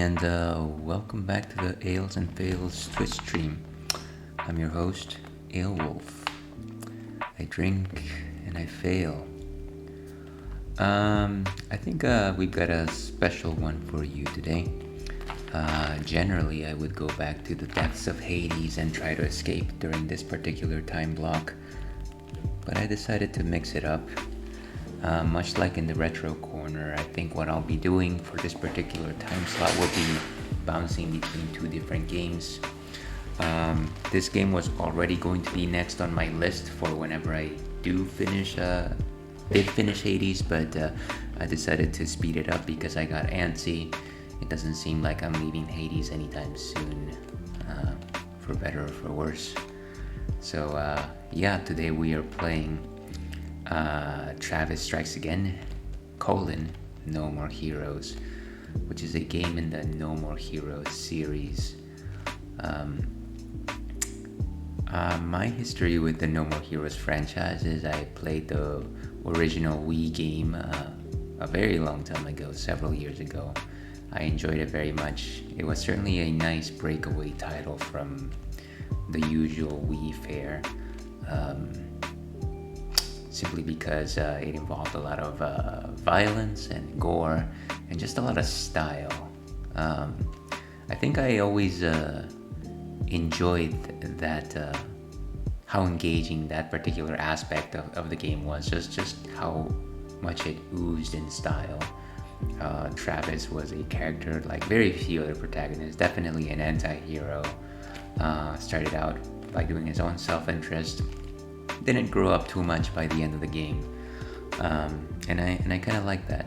and welcome back to the Ales and Fails Twitch stream. I'm your host, Ale Wolf. I drink and I fail. I think we've got a special one for you today. Generally, I would go back to the depths of Hades and try to escape during this particular time block, but I decided to mix it up. Much like in the retro corner, I think what I'll be doing for this particular time slot will be bouncing between two different games. This game was already going to be next on my list for whenever I did finish Hades, but I decided to speed it up because I got antsy. It doesn't seem like I'm leaving Hades anytime soon, for better or for worse. So today we are playing Travis Strikes Again, No More Heroes, which is a game in the No More Heroes series. My history with the No More Heroes franchise is I played the original Wii game a very long time ago, several years ago. I enjoyed it very much. It was certainly a nice breakaway title from the usual Wii fare. Simply because it involved a lot of violence and gore and just a lot of style. I think I always enjoyed that, how engaging that particular aspect of the game was, just how much it oozed in style. Travis was a character like very few other protagonists, definitely an anti-hero. Started out by doing his own self-interest, didn't grow up too much by the end of the game, and I kind of like that.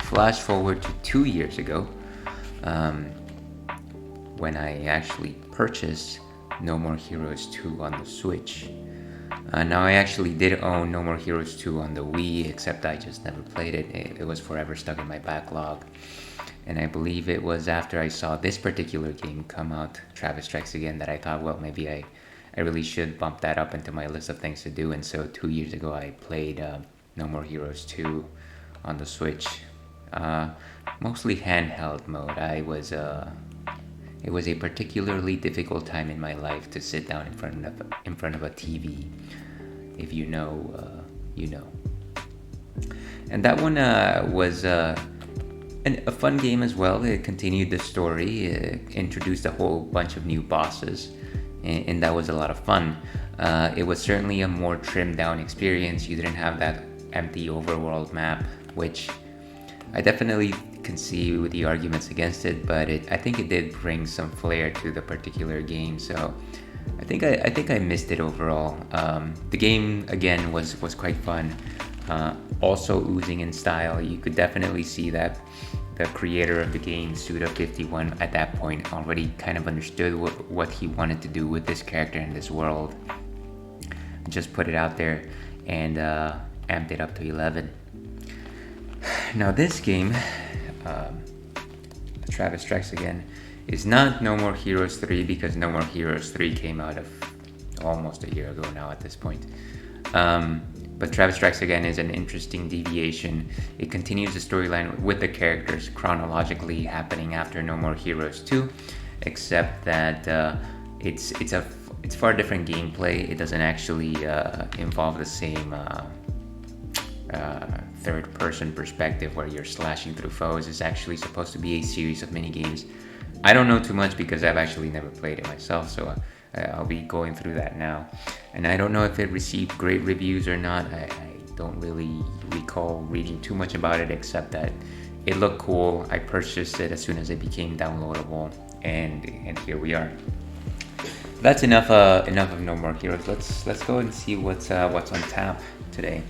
Flash forward to 2 years ago, when I actually purchased No More Heroes 2 on the Switch. Now I actually did own No More Heroes 2 on the Wii, except I just never played it. It was forever stuck in my backlog. And I believe it was after I saw this particular game come out, Travis Strikes Again, that I thought, well, maybe I really should bump that up into my list of things to do. And so 2 years ago, I played No More Heroes 2 on the Switch. Mostly handheld mode. It was a particularly difficult time in my life to sit down in front of a TV. If you know, you know. And that one was a fun game as well. It continued the story. It introduced a whole bunch of new bosses. And that was a lot of fun. It was certainly a more trimmed down experience. You didn't have that empty overworld map, which I definitely can see with the arguments against it, but I think it did bring some flair to the particular game. So I think I missed it overall. The game again was quite fun. Also oozing in style. You could definitely see that the creator of the game, Suda51, at that point already kind of understood what he wanted to do with this character in this world. Just put it out there and amped it up to 11. Now this game, Travis Strikes Again, is not No More Heroes 3 because No More Heroes 3 came out of almost a year ago now at this point. But Travis Strikes Again is an interesting deviation. It continues the storyline with the characters chronologically happening after No More Heroes 2, except that it's far different gameplay. It doesn't actually involve the same third-person perspective where you're slashing through foes. It's actually supposed to be a series of mini-games. I don't know too much because I've actually never played it myself, so I'll be going through that now. And I don't know if it received great reviews or not. I don't really recall reading too much about it, except that it looked cool. I purchased it as soon as it became downloadable, and here we are. That's enough of No More Heroes. Let's go and see what's on tap today.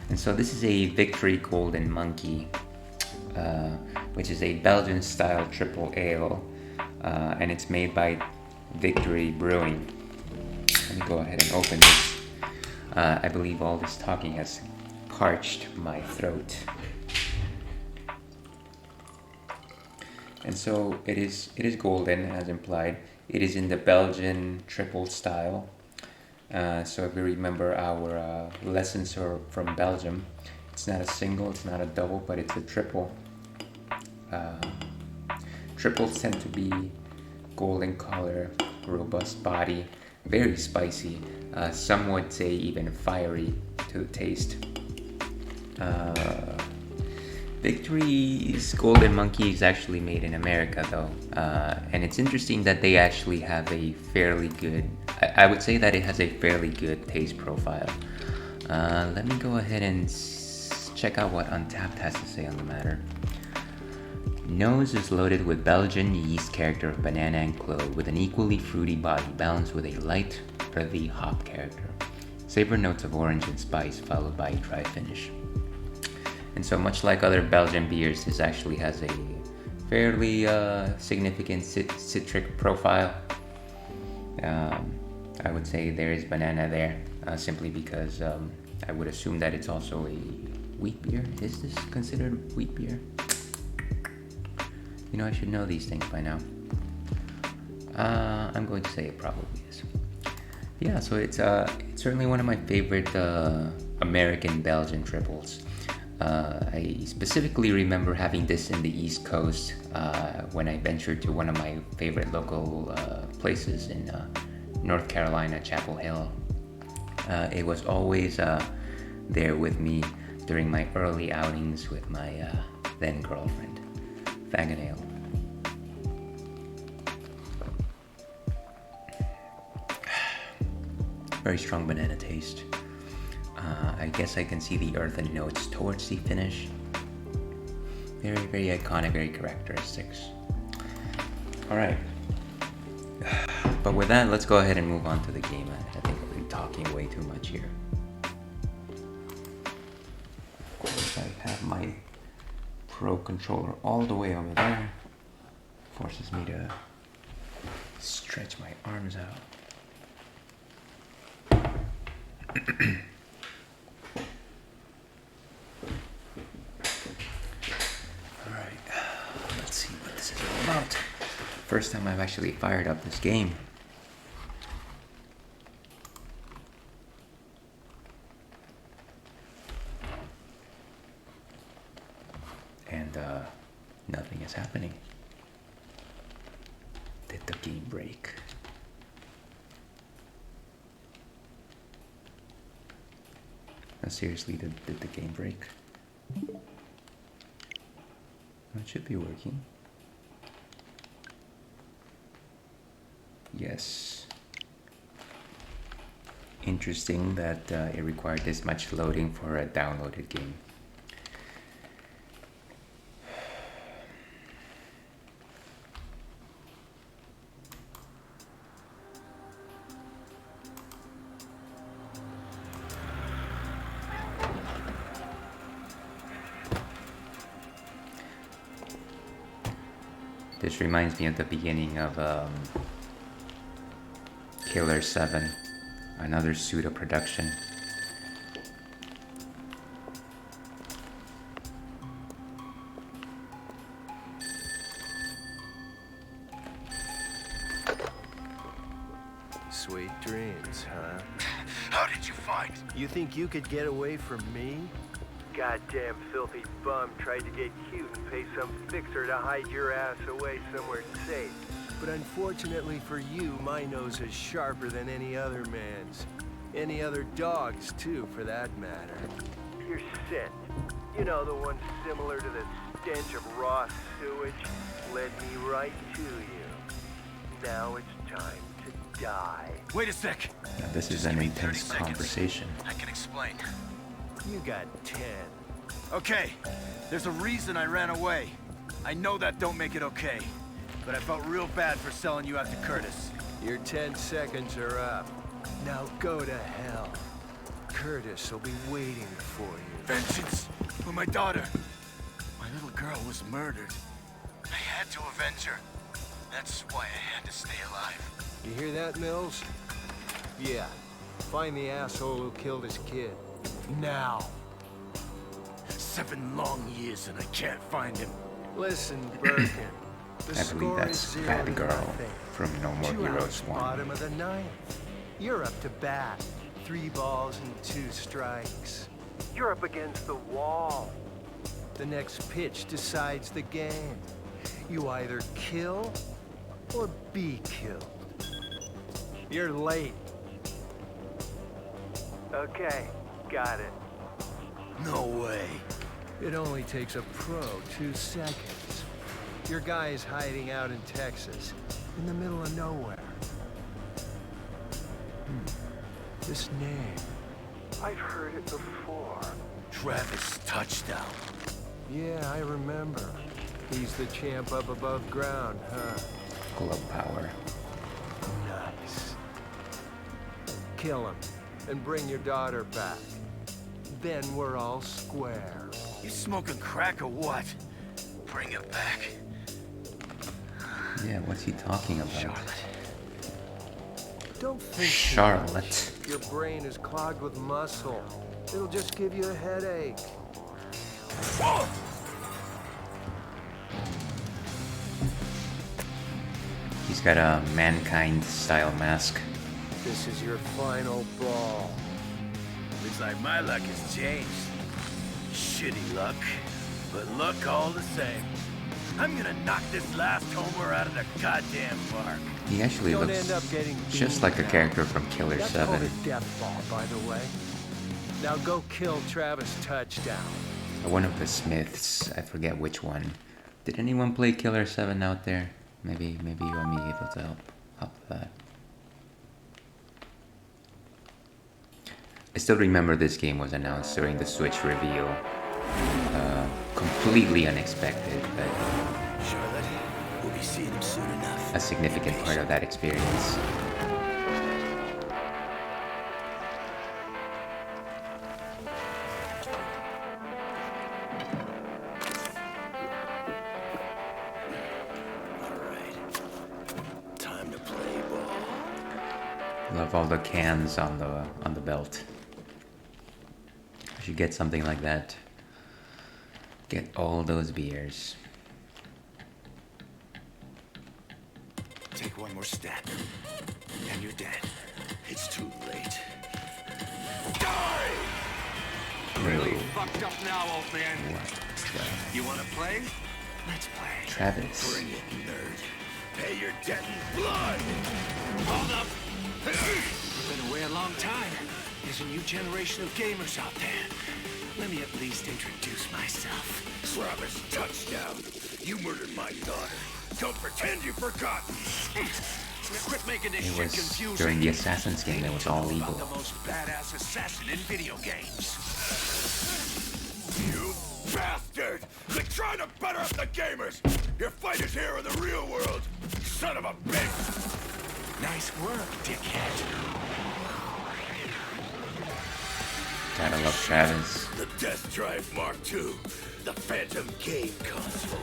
And so this is a Victory Golden Monkey, which is a Belgian-style triple ale, and it's made by Victory Brewing. Let me go ahead and open this. I believe all this talking has parched my throat. And so it is golden, as implied. It is in the Belgian triple style. So if we remember our lessons from Belgium, it's not a single, it's not a double, but it's a triple. Triples tend to be golden color, robust body, very spicy. Some would say even fiery to the taste. Victory's Golden Monkey is actually made in America though, and it's interesting that they actually have a fairly good, I would say that it has a fairly good taste profile. Let me go ahead and check out what Untapped has to say on the matter. Nose is loaded with Belgian yeast character of banana and clove with an equally fruity body balanced with a light, earthy hop character. Savor notes of orange and spice followed by a dry finish. And so much like other Belgian beers, this actually has a fairly significant citric profile. I would say there is banana there, simply because I would assume that it's also a wheat beer. Is this considered wheat beer? You know, I should know these things by now. I'm going to say it probably is. Yeah, so it's certainly one of my favorite American Belgian triples. I specifically remember having this in the East Coast when I ventured to one of my favorite local places in North Carolina, Chapel Hill. It was always there with me during my early outings with my then girlfriend, Faggot Ale. Very strong banana taste. I guess I can see the earthen notes towards the finish. Very, very iconic, very characteristics. Alright. But with that, let's go ahead and move on to the game. I think I've been talking way too much here. Of course, I have my Pro controller all the way over there. Forces me to stretch my arms out. Let's see what this is all about. First time I've actually fired up this game. And nothing is happening. Did the game break? No, seriously, did the game break? It should be working. Yes. Interesting that it required this much loading for a downloaded game. This reminds me of the beginning of Killer 7, another pseudo production. Sweet dreams, huh? How did you find? You think you could get away from me? Goddamn filthy bum tried to get cute and pay some fixer to hide your ass away somewhere safe. But unfortunately for you, my nose is sharper than any other man's. Any other dog's, too, for that matter. Your scent, you know, the one similar to the stench of raw sewage, led me right to you. Now it's time to die. Wait a sec. Now, this is an intense conversation. I can explain. You got 10. Okay, there's a reason I ran away. I know that don't make it okay, but I felt real bad for selling you out to Curtis. Your 10 seconds are up. Now go to hell. Curtis will be waiting for you. Vengeance for my daughter. My little girl was murdered. I had to avenge her. That's why I had to stay alive. You hear that, Mills? Yeah. Find the asshole who killed his kid. Now. 7 long years and I can't find him. Listen, Birkin. The I believe score that's is 0 Bad to Girl nothing. from No More 2 Heroes outs, 1. bottom of the 9th. You're up to bat. 3 balls and 2 strikes. You're up against the wall. The next pitch decides the game. You either kill or be killed. You're late. Okay, got it. No way. It only takes a pro 2 seconds. Your guy is hiding out in Texas, in the middle of nowhere. This name, I've heard it before. Travis Touchdown. Yeah, I remember. He's the champ up above ground, huh? Glow power. Nice. Kill him, and bring your daughter back. Then we're all square. You smoking crack or what? Bring it back. Yeah, what's he talking about? Charlotte. Don't think Charlotte. your brain is clogged with muscle. It'll just give you a headache. He's got a mankind-style mask. This is your final ball. Looks like my luck has changed. Shitty luck, but luck all the same. I'm gonna knock this last homer out of the goddamn park. He actually Don't looks end up getting just like a beamed out. character from Killer That's 7. called a death ball, by the way. Now go kill Travis Touchdown. One of the Smiths, I forget which one. Did anyone play Killer 7 out there? Maybe you or me able to help with that. I still remember this game was announced during the Switch reveal. Completely unexpected, but Charlotte, we'll be seeing him soon enough. a significant part of that experience. Alright. Time to play ball. Love all the cans on the belt. I should get something like that. Get all those beers. Take one more step, and you're dead. It's too late. Die! Really? Fucked up now, old man. What You wanna play? Let's play. the? Travis. Bring it, nerd. Pay your debt in blood! Hold up! You've been away a long time. There's a new generation of gamers out there. Let me at least introduce myself. Travis Touchdown. You murdered my daughter. Don't pretend you've forgotten. Quit making this It shit was confusing. during the Assassin's game. It was all About legal. the most badass assassin in video games. You bastard! They're trying to butter up the gamers! Your fight is here in the real world! Son of a bitch! Nice work, dickhead. Gotta love Travis. The Death Drive Mark II, the Phantom Game Console.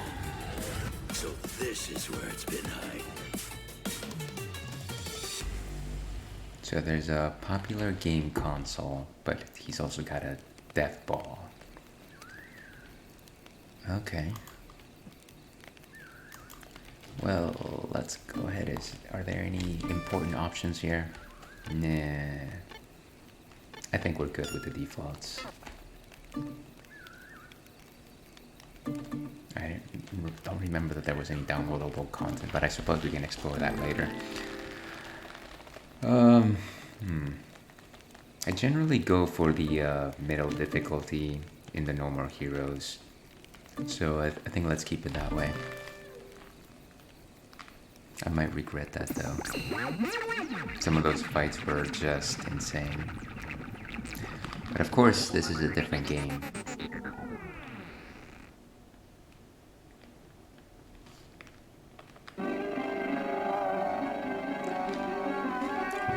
So this is where it's been hiding. So there's a popular game console, but he's also got a death ball. Okay. Well, let's go ahead. Are there any important options here? Nah. I think we're good with the defaults. I don't remember that there was any downloadable content, but I suppose we can explore that later. I generally go for the middle difficulty in the No More Heroes, so I think let's keep it that way. I might regret that though. Some of those fights were just insane. But of course, this is a different game.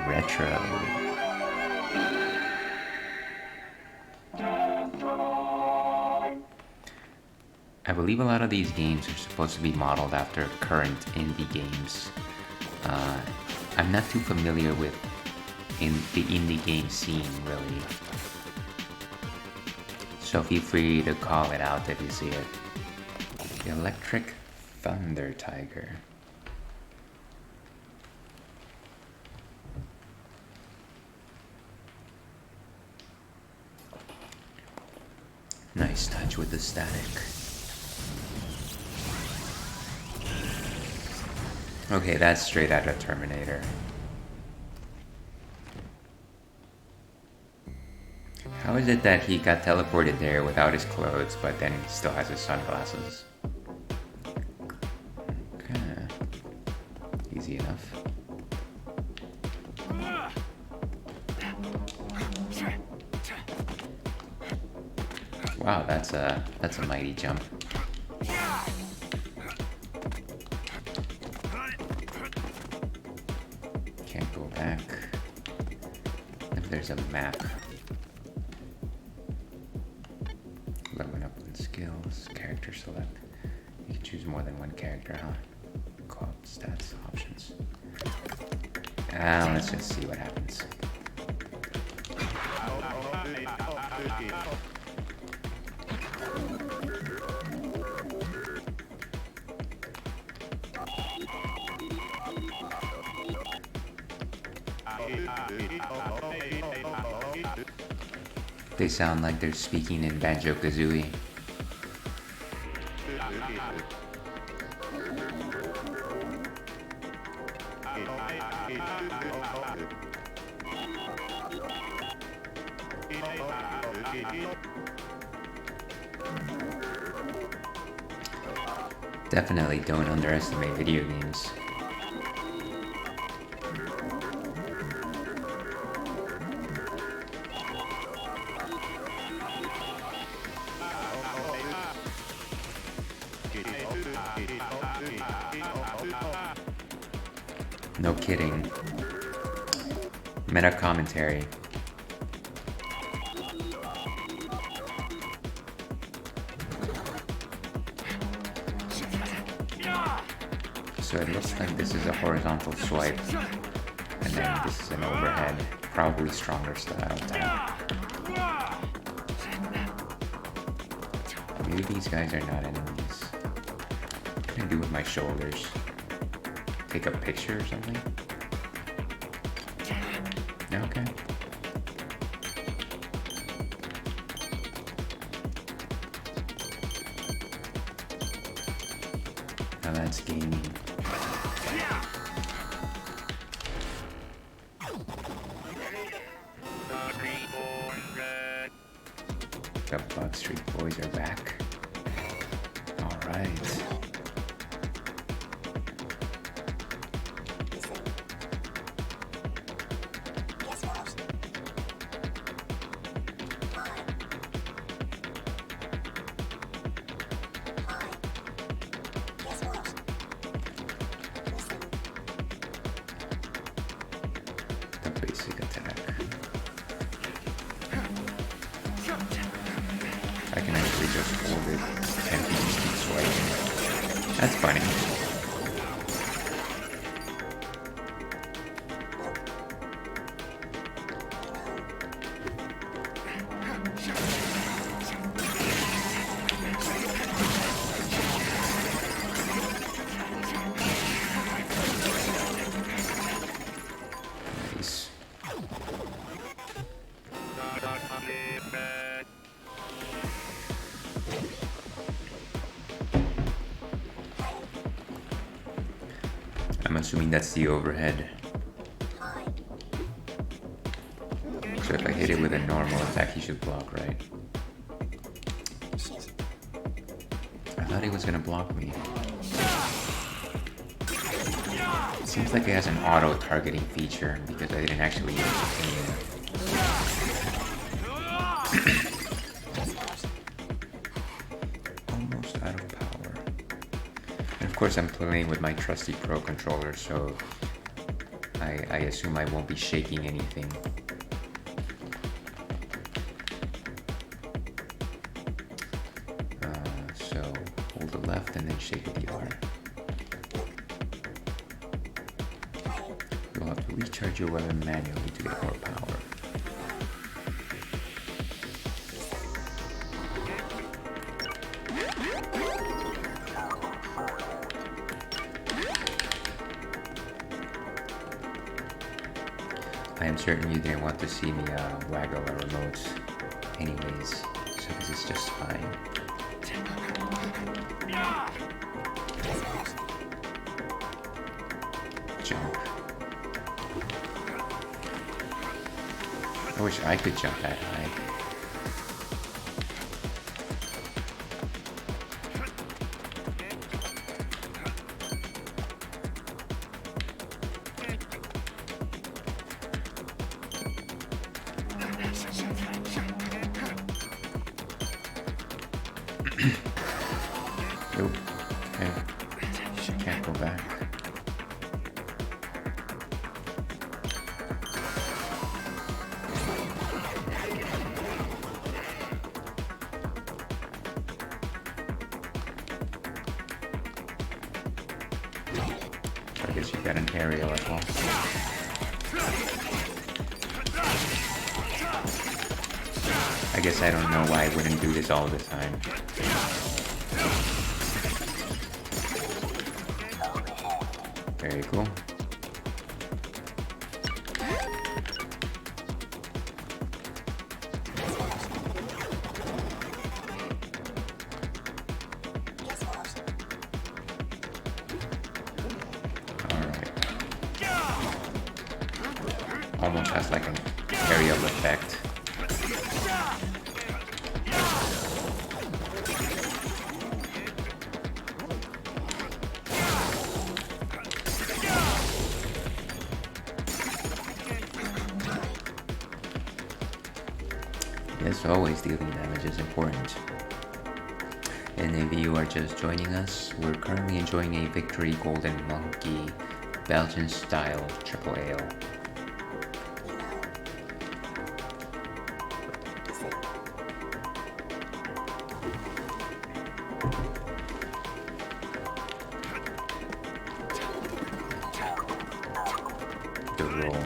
Retro. I believe a lot of these games are supposed to be modeled after current indie games. I'm not too familiar with the indie game scene, really. So feel free to call it out if you see it. The Electric Thunder Tiger. Nice touch with the static. Okay, that's straight out of Terminator. How is it that he got teleported there without his clothes, but then he still has his sunglasses? Okay. Easy enough. Wow, that's a mighty jump. Can't go back. If there's a map. Leveling up on skills, character select. You can choose more than one character, huh? Co-op stats options. Let's just see what happens. They sound like they're speaking in Banjo-Kazooie. Definitely don't underestimate video games. No kidding. Meta commentary. So it looks like this is a horizontal swipe, and then this is an overhead, probably stronger style attack. Maybe these guys are not enemies. What can I do with my shoulders? Take a picture or something? Okay. Now that's gaming. The Bug Street Boys are back. Alright. The basic attack. I can actually just hold it and keep swiping. That's funny. Nice. I'm assuming that's the overhead. So if I hit it with a normal attack, he should block, right? I thought he was gonna block me. It seems like it has an auto-targeting feature because I didn't actually use it. Almost out of power. And of course I'm playing with my trusty Pro controller, so I assume I won't be shaking anything. So hold the left and then shake with the R. You'll have to recharge your weapon manually to get more power. I am certain you didn't want to see me waggle our remotes anyways, so this is just fine. jump. I wish I could jump that high. Nope. Okay. Can't go back. So I guess you got an aerial as well. I guess I don't know why I wouldn't do this all the time. Very cool. Alright. Almost has like an aerial effect. As always, dealing damage is important. And if you are just joining us, we're currently enjoying a Victory Golden Monkey Belgian style triple ale. The roll.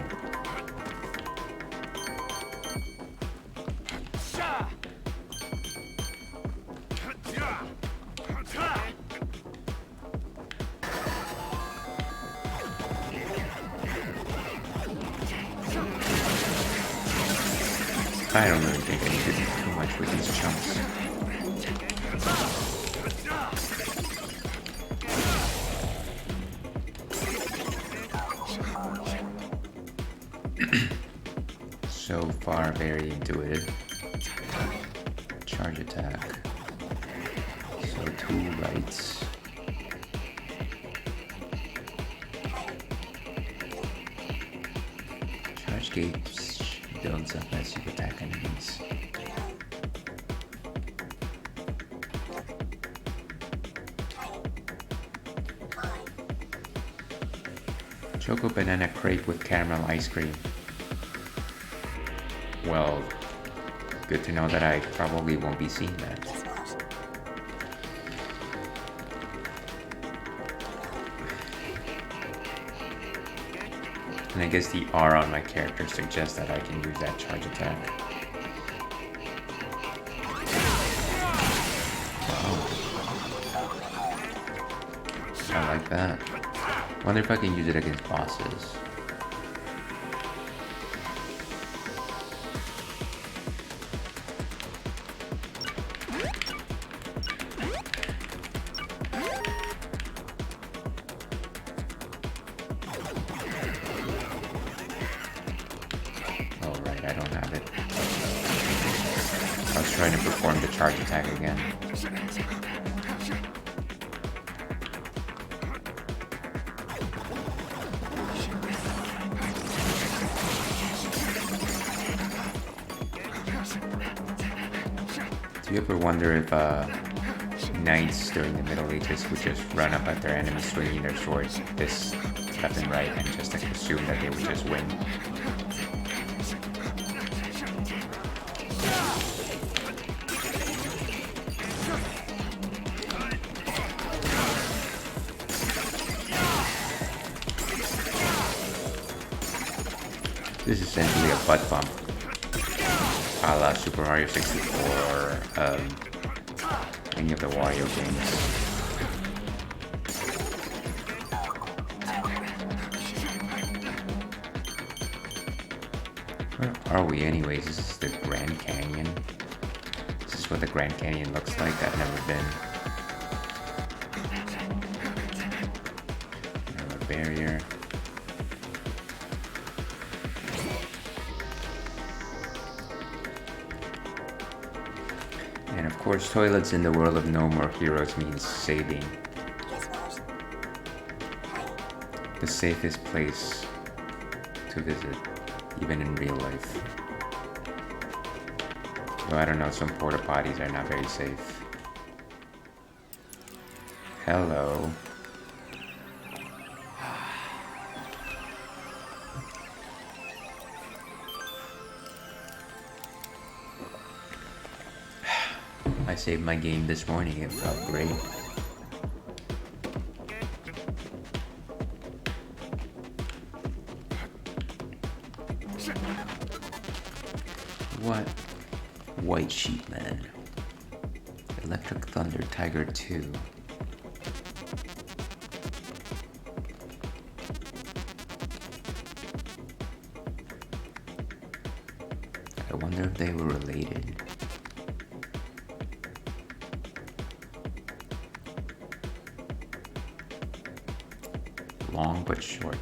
I don't really think I need to do too much with these chunks. So far, very intuitive. Charge attack. So 2 rights. Charge gauge builds up as you attack enemies. Choco banana crepe with caramel ice cream. Well, good to know that I probably won't be seeing that. And I guess the R on my character suggests that I can use that charge attack. Oh. I like that. Wonder if I can use it against bosses. I don't have it. I was trying to perform the charge attack again. Do you ever wonder if knights during the Middle Ages would just run up at their enemies swinging their swords this left and right and just assume that they would just win? This is essentially a butt bump, a la Super Mario 64, any of the Wario games. Where are we anyways? This is the Grand Canyon. This is what the Grand Canyon looks like. I've never been. Another barrier. And of course, toilets in the world of No More Heroes means saving. The safest place to visit, even in real life. Though I don't know, some porta potties are not very safe. Hello. I saved my game this morning, it felt great. What? White Sheep Man. Electric Thunder Tiger 2. I wonder if they were related. Long but short.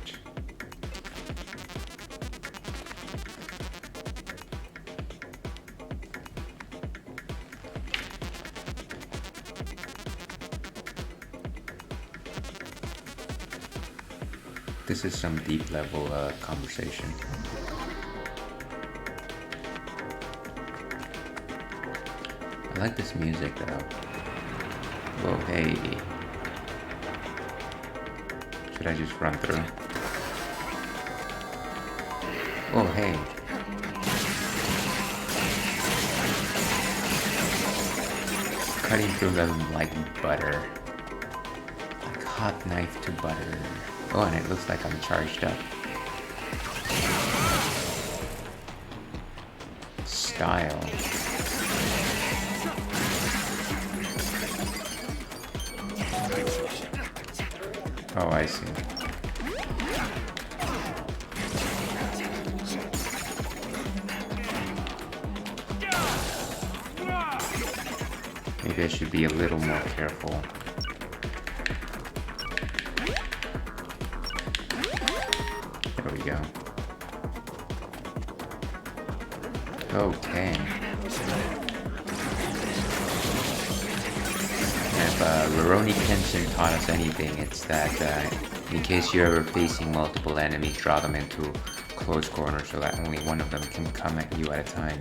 This is some deep level conversation. I like this music though. Whoa, hey. Should I just run through? Oh, hey. Cutting through them like butter. Like hot knife to butter. Oh, and it looks like I'm charged up. Style. Oh, I see. Maybe I should be a little more careful. There we go. Okay. If Rurouni Kenshin taught us anything, it's that in case you're ever facing multiple enemies, draw them into close corners so that only one of them can come at you at a time.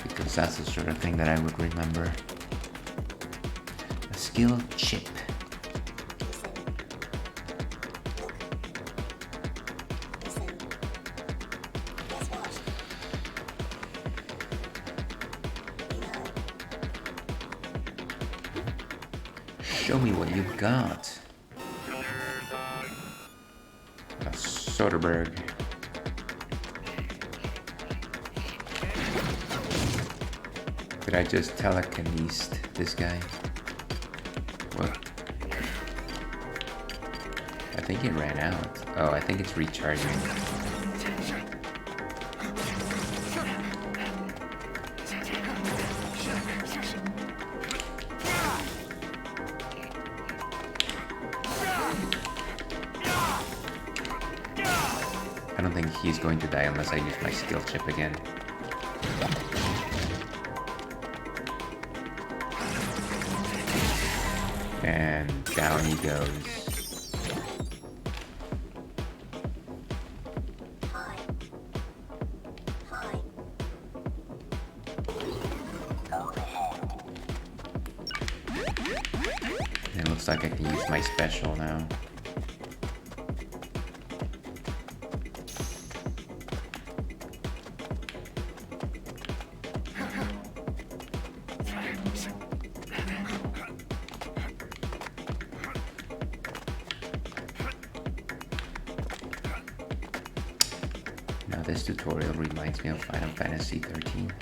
Because that's the sort of thing that I would remember. A skill chip. Show me what you've got. A Soderbergh. Did I just telekinesed this guy? What? I think it ran out. Oh, I think it's recharging. I don't think he's going to die unless I use my skill chip again. And down he goes. It looks like I can use my special now. Now this tutorial reminds me of Final Fantasy 13.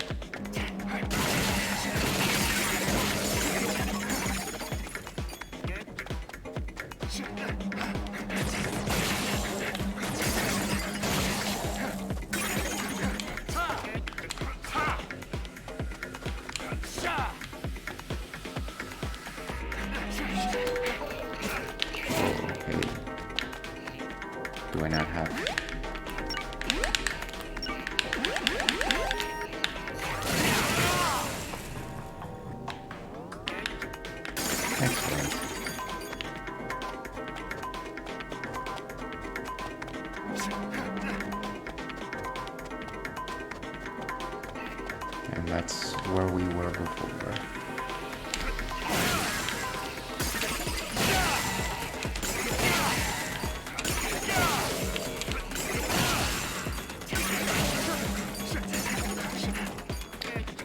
Do I not have? Excellent. And that's where we were before.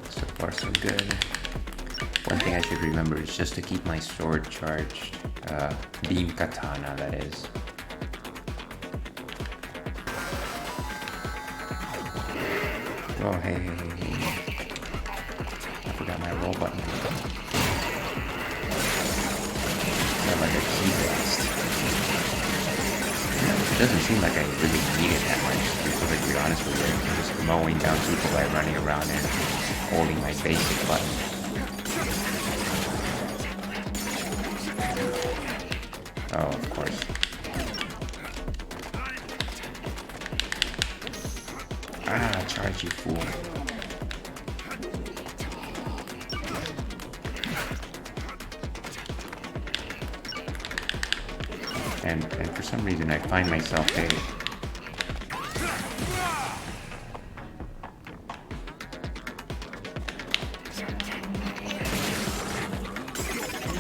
So far so good. One thing I should remember is just to keep my sword charged. Beam katana, that is. Oh, hey, hey, hey, hey. I forgot my roll button. Got like a key blast. It doesn't seem like I really need it that much, to be perfectly honest with you. I'm just mowing down people by running around and holding my basic button. Oh, of course. Ah, charge, you fool. And for some reason I find myself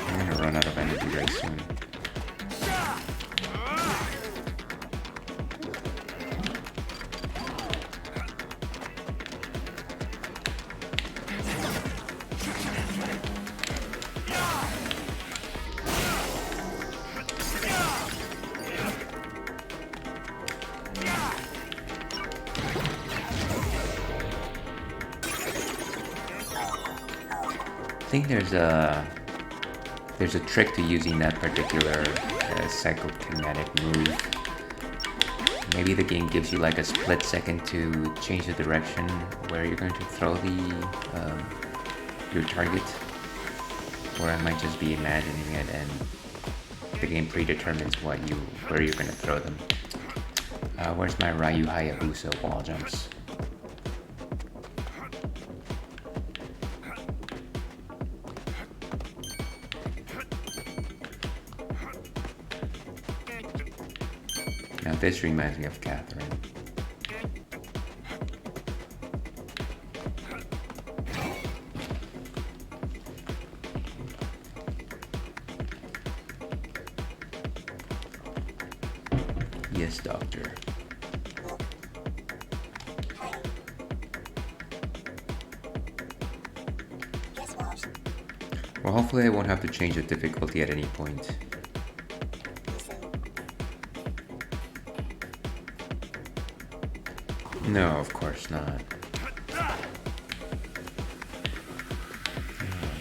I'm gonna run out of energy very soon. I think there's a trick to using that particular Psychokinetic move. Maybe the game gives you like a split second to change the direction where you're going to throw your target, or I might just be imagining it and the game predetermines where you're going to throw them. Where's my Ryu Hayabusa wall jumps? Now this reminds me of Catherine. Yes, doctor. Well, hopefully I won't have to change the difficulty at any point. No, of course not.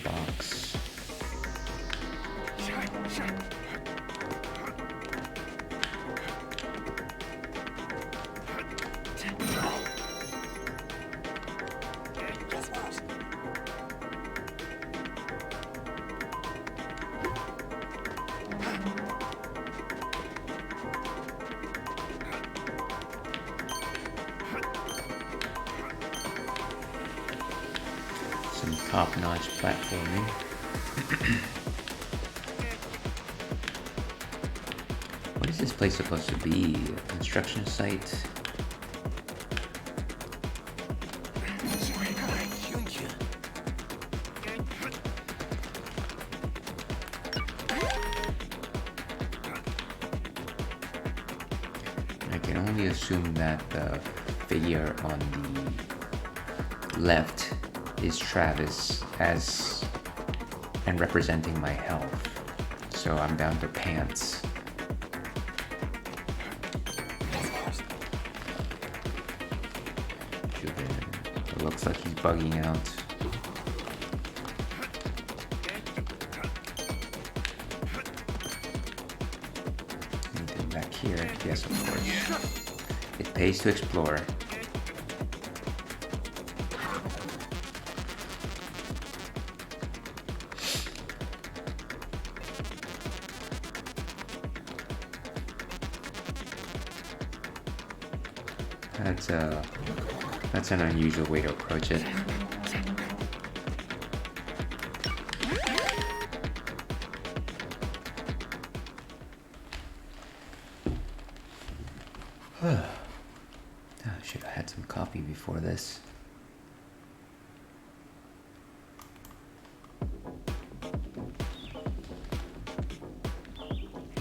Box. Some top-notch platforming. What is this place supposed to be? A construction site? I can only assume that the figure on the left is Travis and representing my health. So I'm down to pants. It looks like he's bugging out. Anything back here? Yes, of course. It pays to explore. That's That's an unusual way to approach it. I should have had some coffee before this.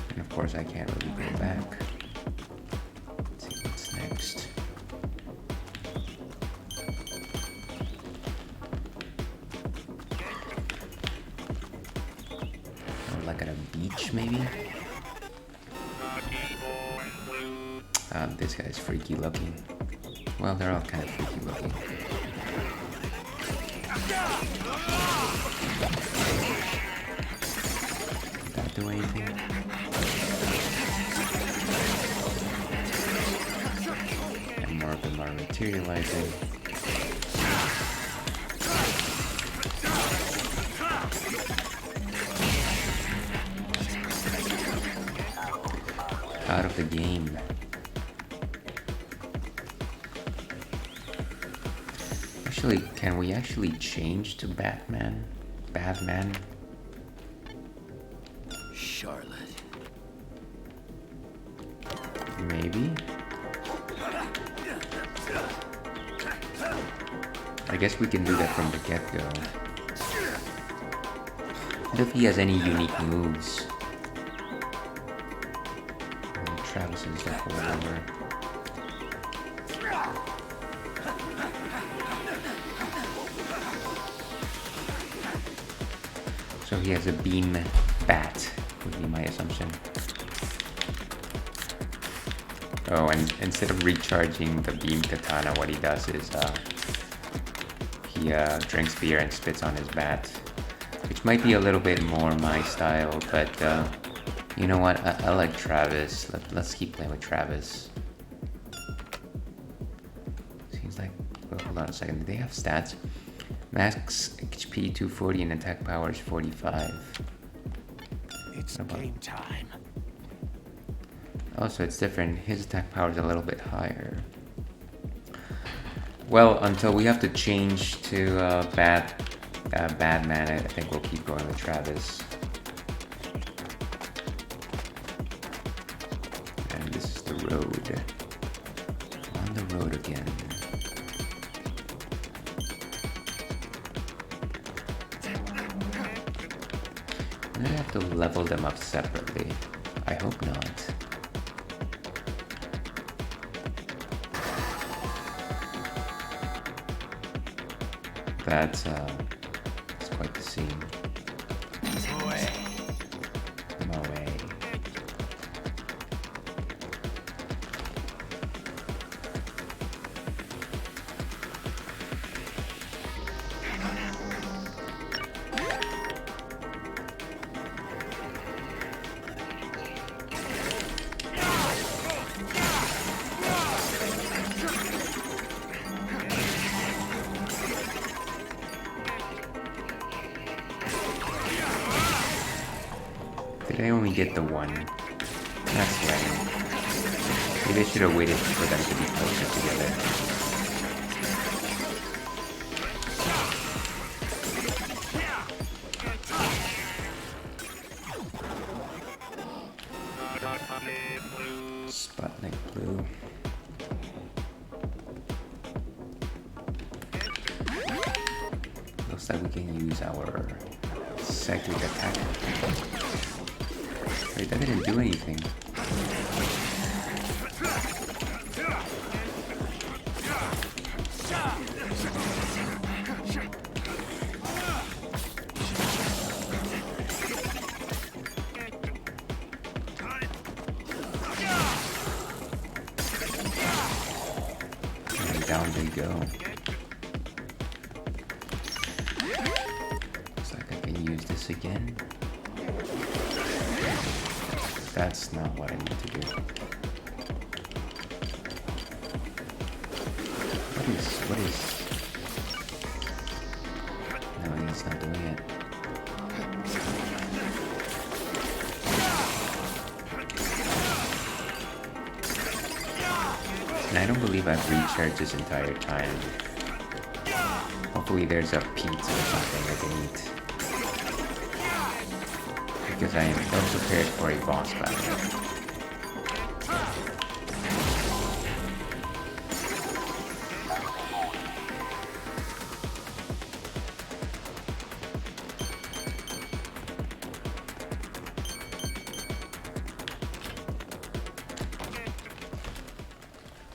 And of course I can't really go back. Let's see what's next. Oh, like at a beach maybe? This guy's freaky looking. Well, they're all kind of freaky looking. Did that do anything? And more of them are materializing. Out of the game. Actually, can we actually change to Batman? Batman? Charlotte. Maybe? I guess we can do that from the get-go. What if he has any unique moves? Travis is like all over. So he has a beam bat, would be my assumption. Oh, and instead of recharging the beam katana, what he does is he drinks beer and spits on his bat, which might be a little bit more my style, but you know what? I like Travis. Let's keep playing with Travis. Seems like... Oh, hold on a second. Do they have stats? Max HP 240 and attack power is 45. It's game time. Oh, so it's different. His attack power is a little bit higher. Well, until we have to change to Batman, I think we'll keep going with Travis. And this is the road. On the road again. I'm gonna have to level them up separately. I hope not. That's quite the scene. No way. Did I only get the one? That's lame. Maybe I should have waited for them to be closer together. Sputnik Blue. Looks like we can use our psychic attack. Wait, that didn't do anything. And down they go. Looks like I can use this again. That's not what I need to do. What is... No, he's not doing it. And I don't believe I've recharged this entire time. Hopefully there's a pizza or something I can eat. Because I am ill prepared for a boss battle.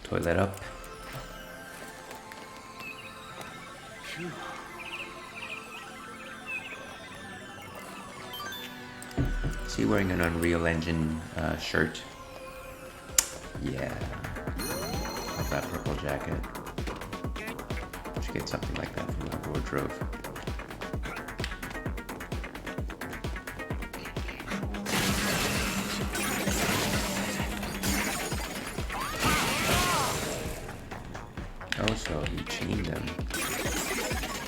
Toilet up. Is he wearing an Unreal Engine shirt? Yeah. Like that purple jacket. Should get something like that from my wardrobe. Oh, so he chained them.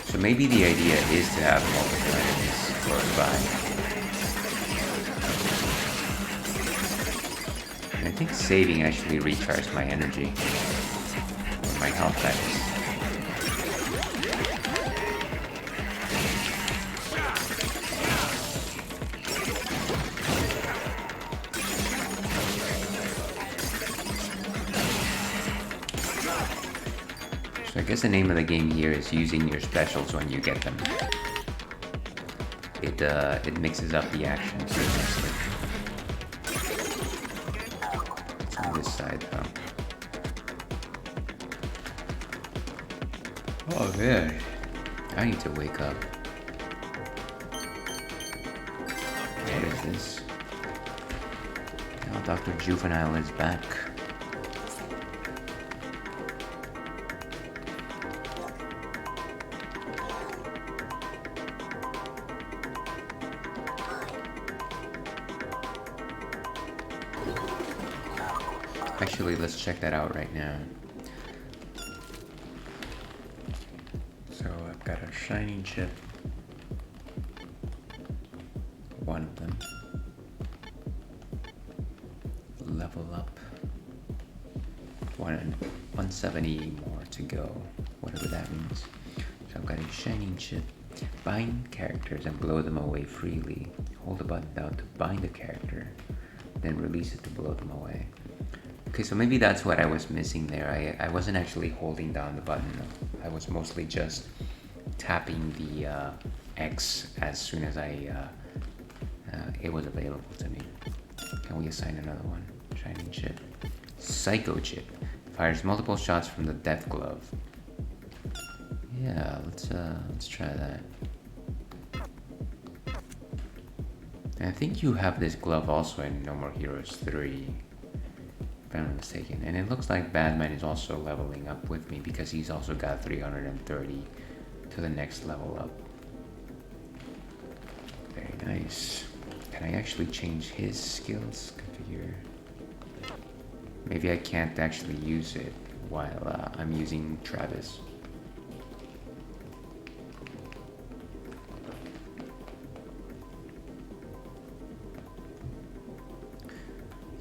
So maybe the idea is to have multiple enemies close by. And I think saving actually recharged my energy. Or my health, that is. I guess the name of the game here is using your specials when you get them. It mixes up the action pretty nicely. It's on this side though. Oh man, I need to wake up. What is this? Now Dr. Juvenile is back. Actually, let's check that out right now. So I've got a shiny chip. One of them. Level up. 170 more to go. Whatever that means. So I've got a shining chip. Bind characters and blow them away freely. Hold the button down to bind a character. Then release it to blow them away. Okay, so maybe that's what I was missing there. I wasn't actually holding down the button. I was mostly just tapping the X as soon as it was available to me. Can we assign another one? Shining chip. Psycho chip. Fires multiple shots from the death glove. Yeah, let's try that. And I think you have this glove also in No More Heroes 3. If I'm not mistaken. And it looks like Batman is also leveling up with me because he's also got 330 to the next level up. Very nice. Can I actually change his skills configure? Maybe I can't actually use it while I'm using Travis.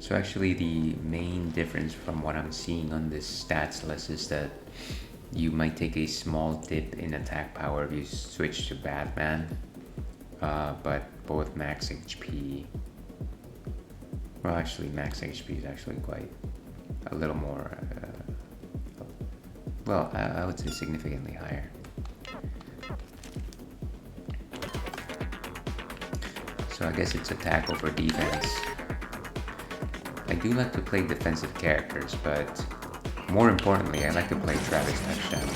So actually the main difference from what I'm seeing on this stats list is that you might take a small dip in attack power if you switch to Batman, but both max HP, well actually max HP is actually quite a little more, well I would say significantly higher. So I guess it's attack over defense. I do like to play defensive characters, but more importantly, I like to play Travis Touchdown.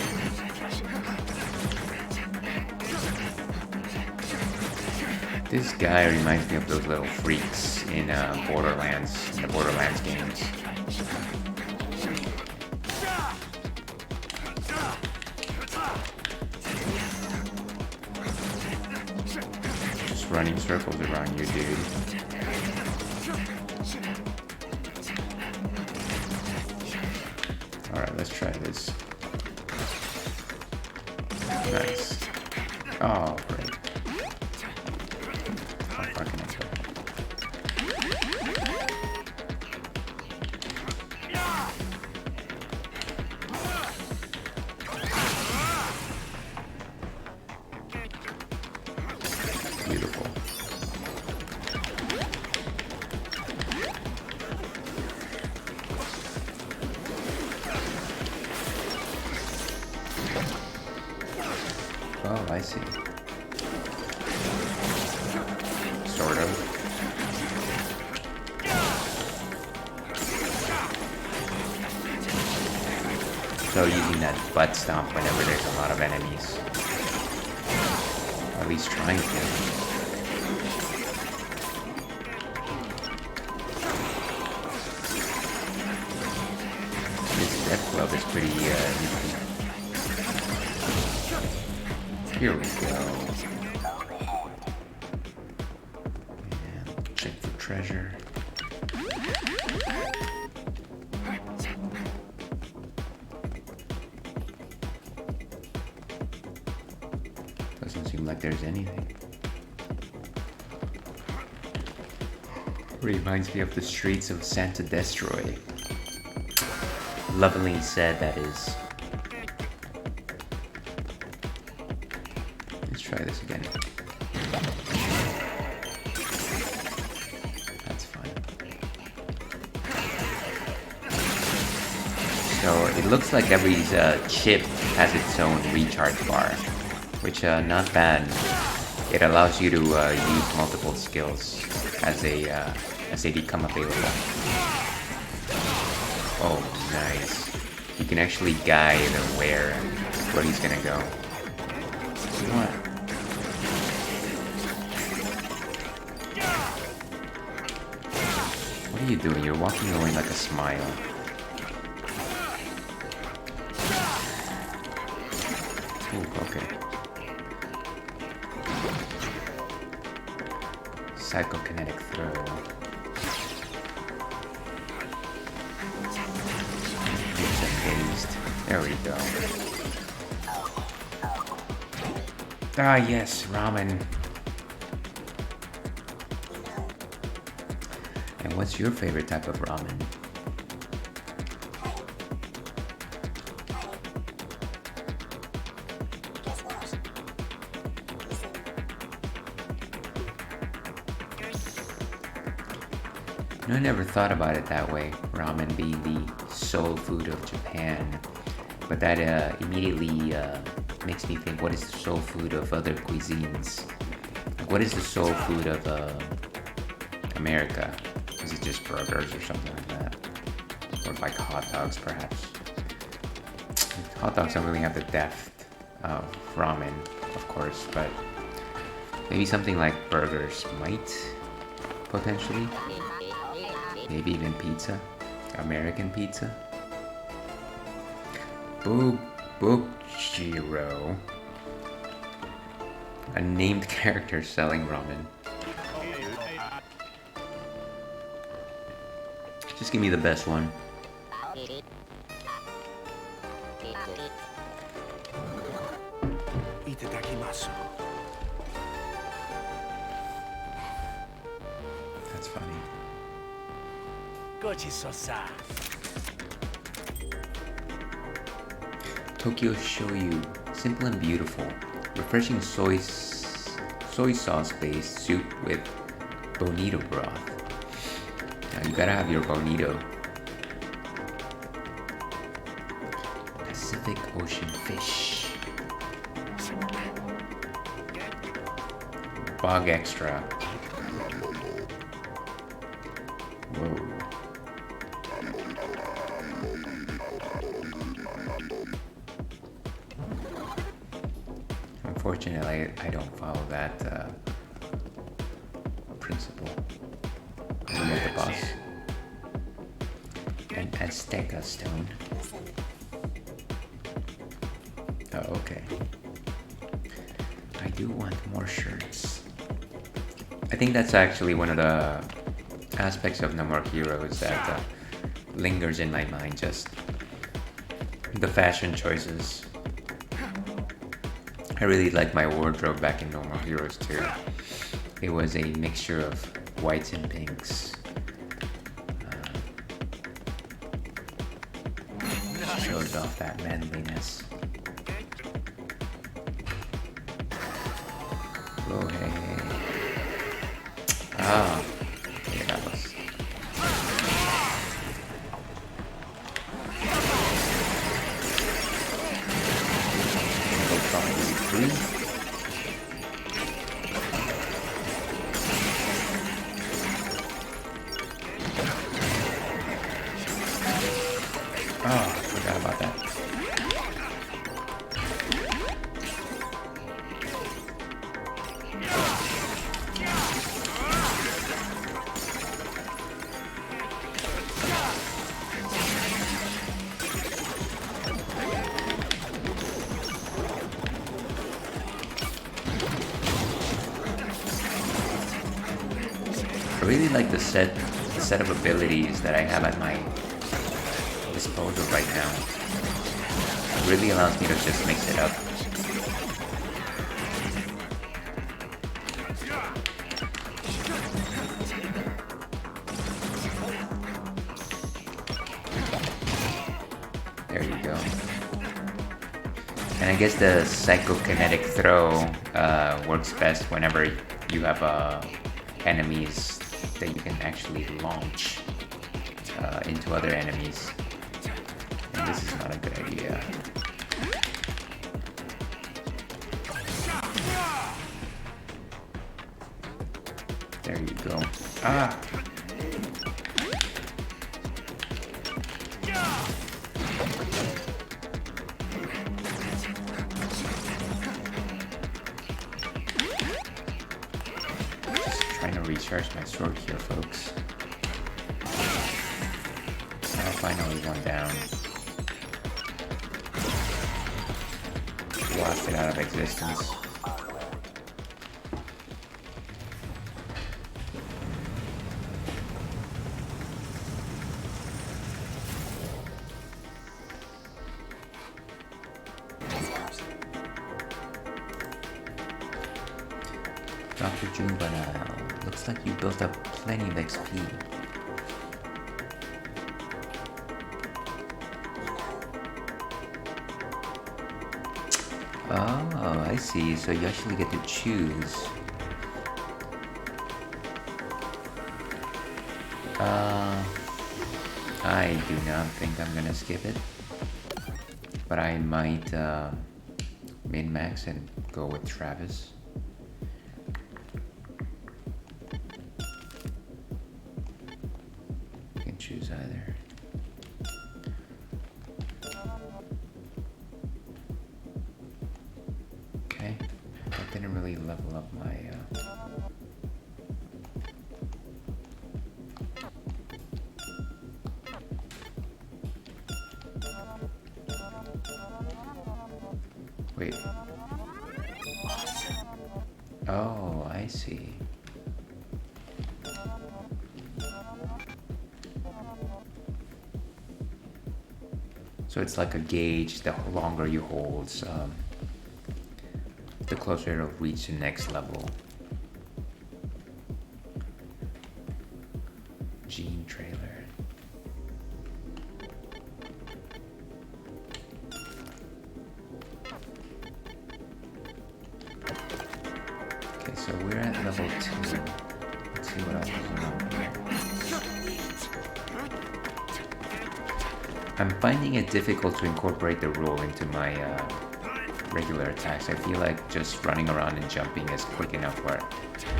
This guy reminds me of those little freaks in Borderlands, the Borderlands games. Just running circles around you, dude. Alright, let's try this. Nice. Oh, great. How far can I go? Oh, I see. Sort of. So using that butt stomp whenever there's a lot of enemies. At least trying to. This death club is pretty nifty. Here we go. And check for treasure. Doesn't seem like there's anything. Reminds me of the streets of Santa Destroy. Lovingly said, that is. Let's try this again. That's fine. So it looks like every chip has its own recharge bar, which not bad. It allows you to use multiple skills as they become available. Oh, nice. You can actually guide where he's gonna go. What? What are you doing? You're walking away like a smile. Ooh, okay. Psychokinetic throw. There we go. Ah, yes, ramen. And what's your favorite type of ramen? I never thought about it that way, ramen being the soul food of Japan. But that immediately makes me think, what is the soul food of other cuisines? Like, what is the soul food of America? Is it just burgers or something like that? Or like hot dogs, perhaps? Hot dogs don't really have the depth of ramen, of course, but maybe something like burgers might, potentially. Maybe even pizza. American pizza. Bookjiro. A named character selling ramen. Just give me the best one. That's funny. Tokyo Shoyu, simple and beautiful. Refreshing soy sauce based soup with bonito broth. Now you gotta have your bonito. Pacific Ocean fish. Bog extra. Whoa. Unfortunately, I don't follow that principle. Look at the boss. An Azteca stone. Oh, okay. I do want more shirts. I think that's actually one of the aspects of No More Heroes that lingers in my mind, just the fashion choices. I really liked my wardrobe back in No More Heroes 2. It was a mixture of whites and pinks. Shows off that manliness. Oh, hey. Ah, yeah, that was. Level 3. really like the set of abilities that I have at my disposal right now. It really allows me to just mix it up. There you go. And I guess the Psychokinetic throw works best whenever you have enemies that you can actually launch into other enemies. And this is not a good idea. There you go. Ah! Recharge my sword here, folks. Oh, finally one down. Lost it out of existence. Dr. Juvenile. Looks like you built up plenty of XP. Oh, I see. So you actually get to choose. I do not think I'm gonna skip it. But I might min-max and go with Travis. Choose either. Okay, that didn't really level up my wait. Oh, I see. So it's like a gauge, the longer you hold, the closer it'll reach the next level. Gene trailer. Okay, so we're at level 2. Let's see what else is on here. I'm finding it difficult to incorporate the roll into my regular attacks. I feel like just running around and jumping is quick enough where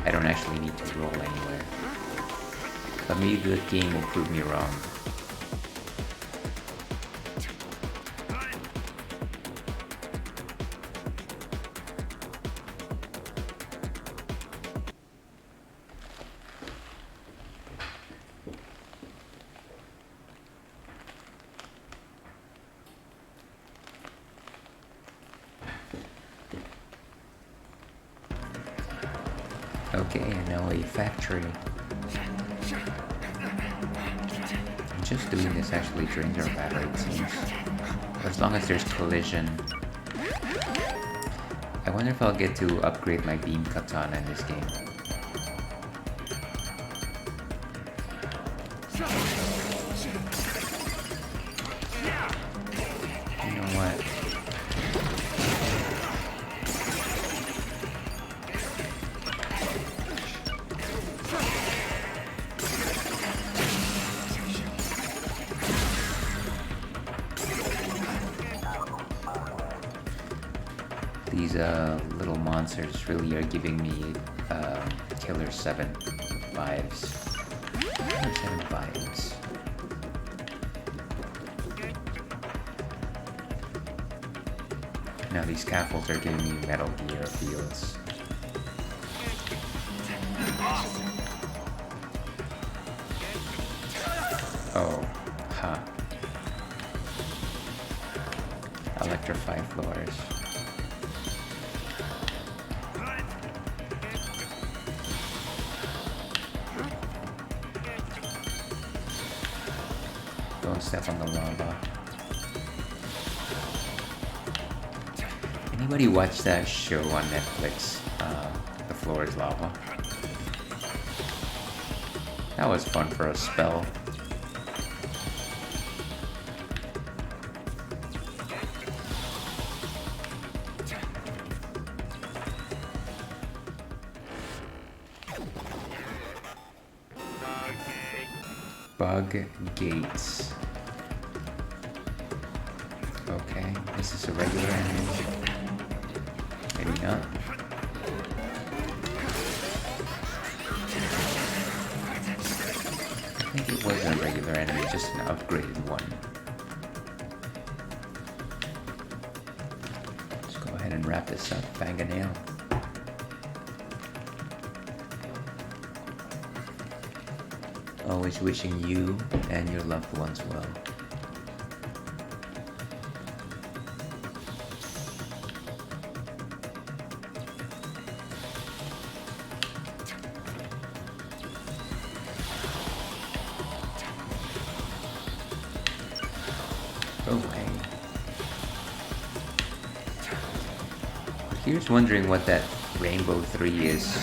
I don't actually need to roll anywhere. But maybe the game will prove me wrong. Okay, and now a factory. Just doing this actually drains our battery, it seems. As long as there's collision. I wonder if I'll get to upgrade my beam katana in this game. You know what? These little monsters really are giving me Killer 7 vibes. Killer 7 vibes. Now these scaffolds are giving me Metal Gear feels. Oh, ha. Electrify floors. step on the lava. Anybody watch that show on Netflix? The Floor is Lava. That was fun for a spell. Bug gates. Okay, this is a regular enemy. Maybe not. I think it was a regular enemy, just an upgraded one. Let's go ahead and wrap this up. Bang a nail. Always wishing you and your loved ones well. Go away. Here's wondering what that Rainbow 3 is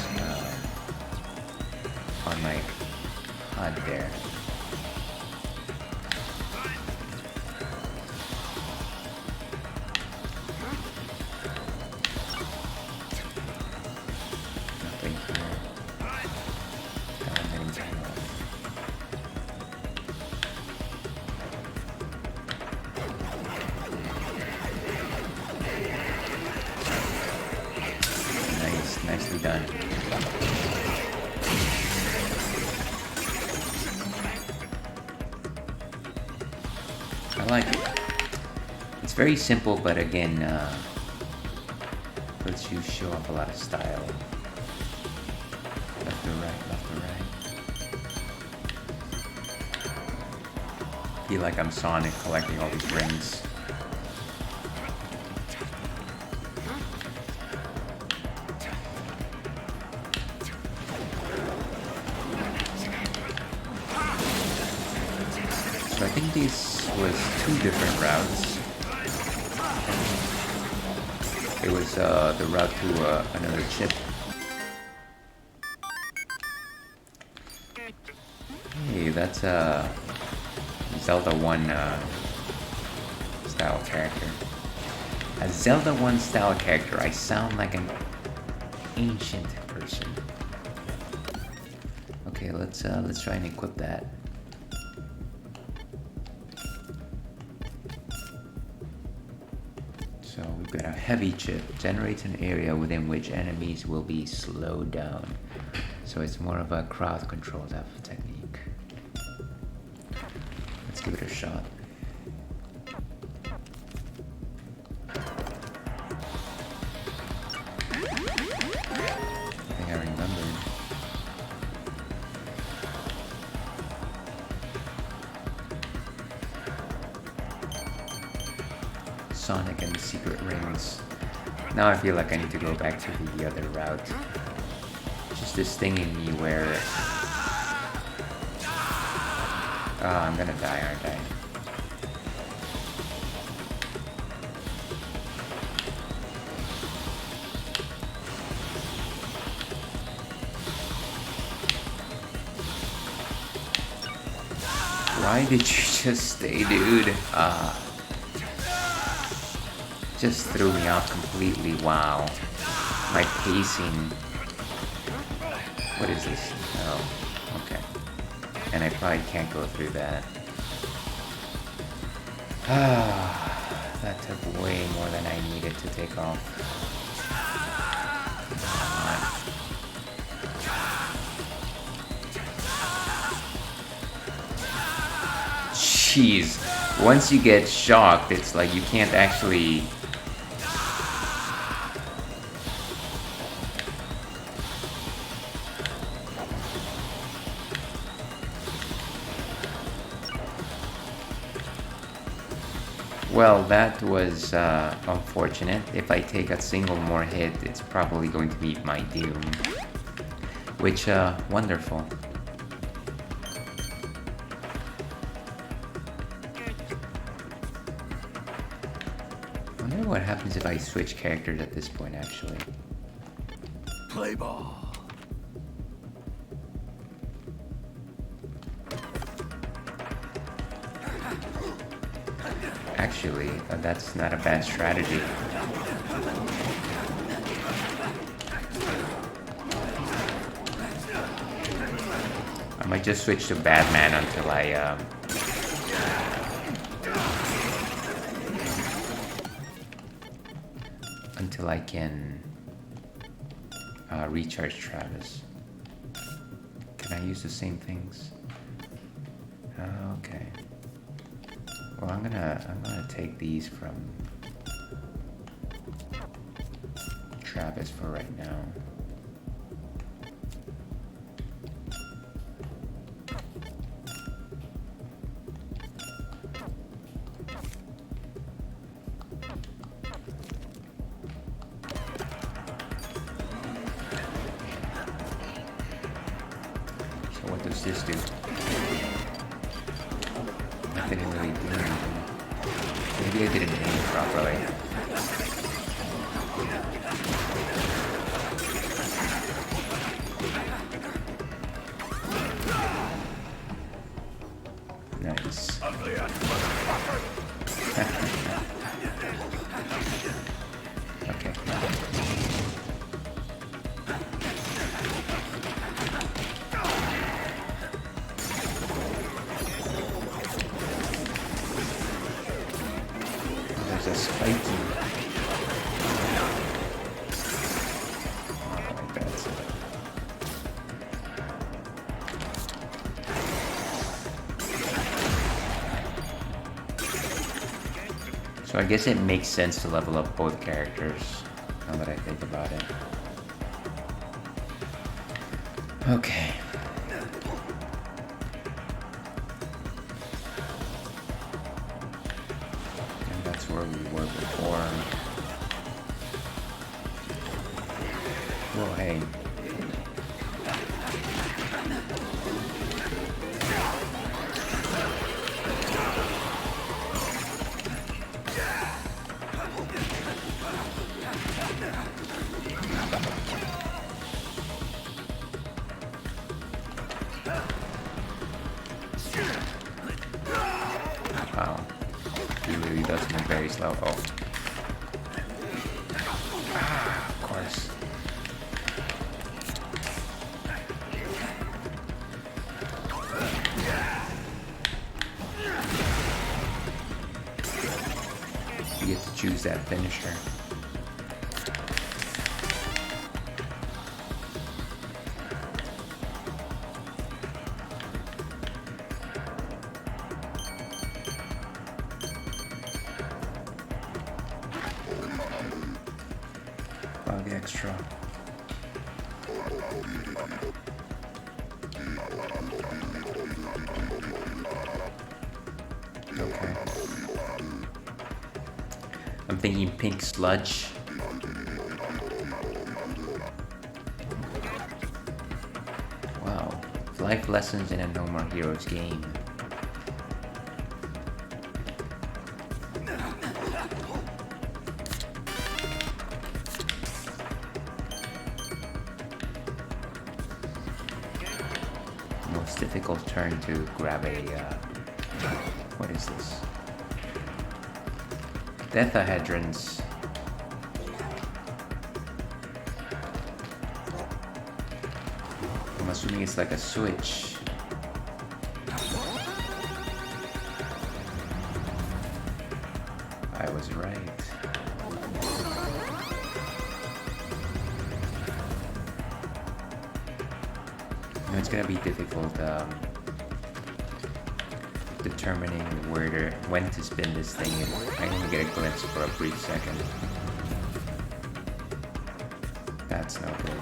on my HUD there. Nothing here. Elementing tunnel. Nice, nicely done. I like it. It's very simple, but again, lets you show off a lot of style. Left or right, left or right. Feel like I'm Sonic collecting all these rings. So I think this was 2 different routes. It was the route to another chip. Hey, that's Zelda 1 style character. A Zelda 1 style character. I sound like an ancient person. Okay, let's try and equip that. So we've got a heavy chip. Generates an area within which enemies will be slowed down. So it's more of a crowd control type of technique. Let's give it a shot. I think I remembered. Sonic and the secret rings. Now I feel like I need to go back to the other route. Just this thing in me where... I'm gonna die, aren't I? Why did you just stay, dude? Just threw me off completely. Wow. My pacing. What is this? Oh, okay. And I probably can't go through that. That took way more than I needed to take off. Jeez. Once you get shocked, it's like you can't actually... Well, that was unfortunate. If I take a single more hit, it's probably going to be my doom. Which, wonderful. I wonder what happens if I switch characters at this point, actually. Play ball. Actually, that's not a bad strategy. I might just switch to Batman until I can recharge Travis. Can I use the same things? Okay. Well, I'm gonna take these from Travis for right now. So what does this do? I didn't really do anything. Maybe I didn't aim properly. Nice. Okay. There's a spiky. Oh, that's it. So I guess it makes sense to level up both characters, now that I think about it. Okay. And that's where we were before. Whoa, hey. Wow. He really does move very slow. Oh. Ah, of course. You get to choose that finisher. Bug extra. Okay. I'm thinking pink sludge. Wow. Life lessons in a No More Heroes game. Most difficult turn to grab a, what is this? Deathahedrons. I'm assuming it's like a switch. I was right. You know, it's gonna be difficult determining when to spin this thing. I only get a glimpse for a brief second. That's no good.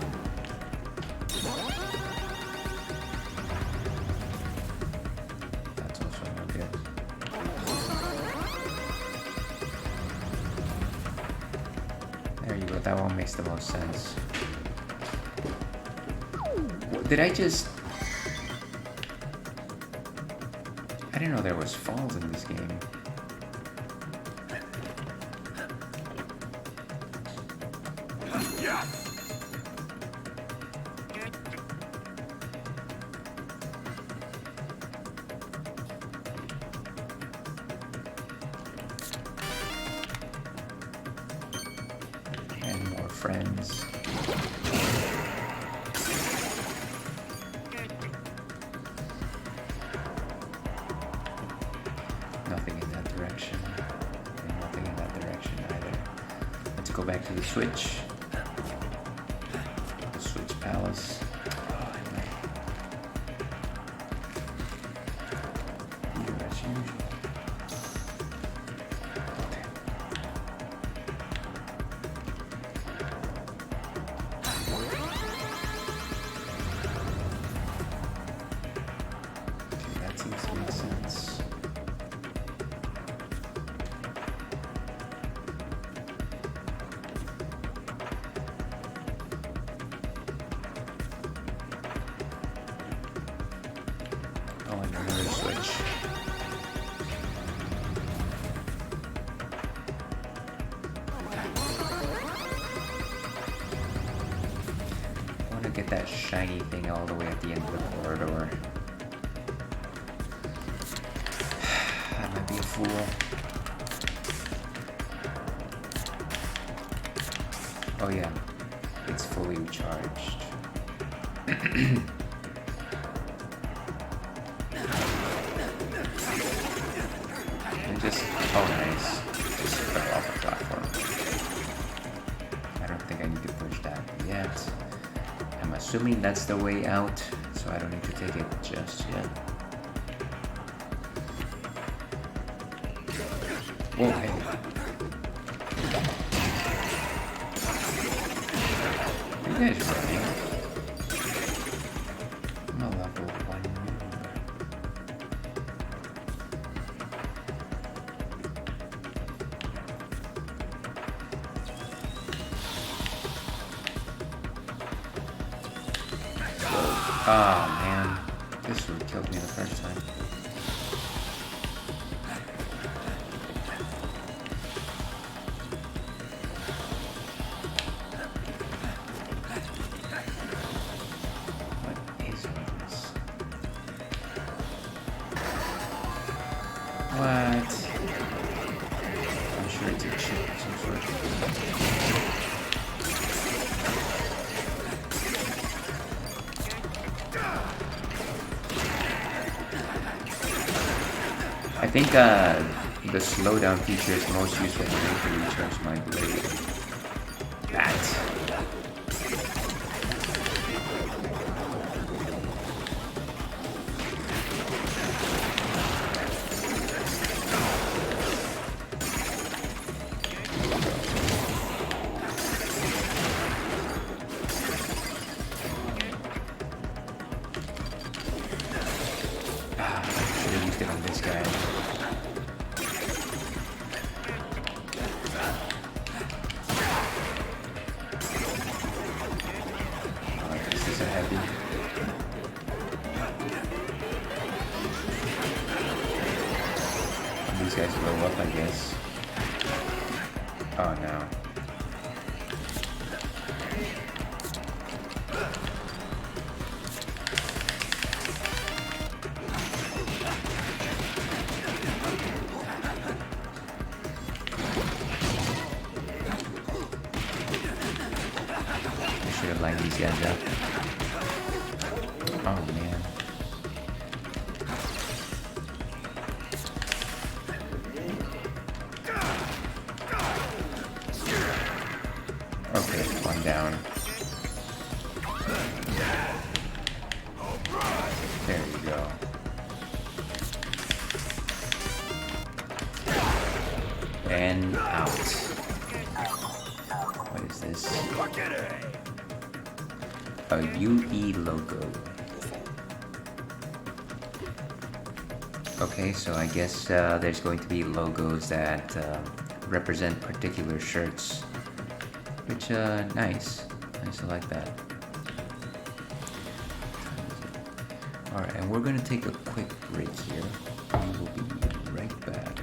That's also no good. There you go, that one makes the most sense. Did I just... I didn't know there was falls in this game. And more friends. Nothing in that direction. And nothing in that direction either. Let's go back to the Switch. The Switch Palace. Oh, here as usual. Okay. Okay, that seems to make sense. Oh, and another switch. I want to get that shiny thing all the way at the end of the corridor. I might be a fool. Oh yeah, it's fully recharged. And just, oh nice, just fell off the platform. I don't think I need to push that yet. I'm assuming that's the way out, so I don't need to take it just yet. Whoa, hey. You guys running? I'm a level 1 noob. Oh man, this would have killed me the first time. What is this? What? I'm sure it's a chip of some sort. I think the slowdown feature is most useful for me to recharge my blade. That. Should have used it on this guy. This is a heavy. These guys blow up, I guess. Oh no. I should have lined these guys up. Oh man. Okay, one down. There you go. And out. What is this? A UE logo. Okay, so I guess there's going to be logos that represent particular shirts. Which, nice. Nice, I like that. Alright, and we're gonna take a quick break here. We will be right back.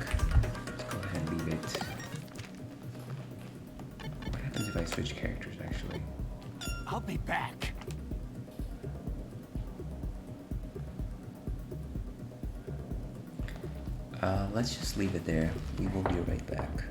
Let's go ahead and leave it. What happens if I I switch characters actually? I'll be back. Let's just leave it there. We will be right back.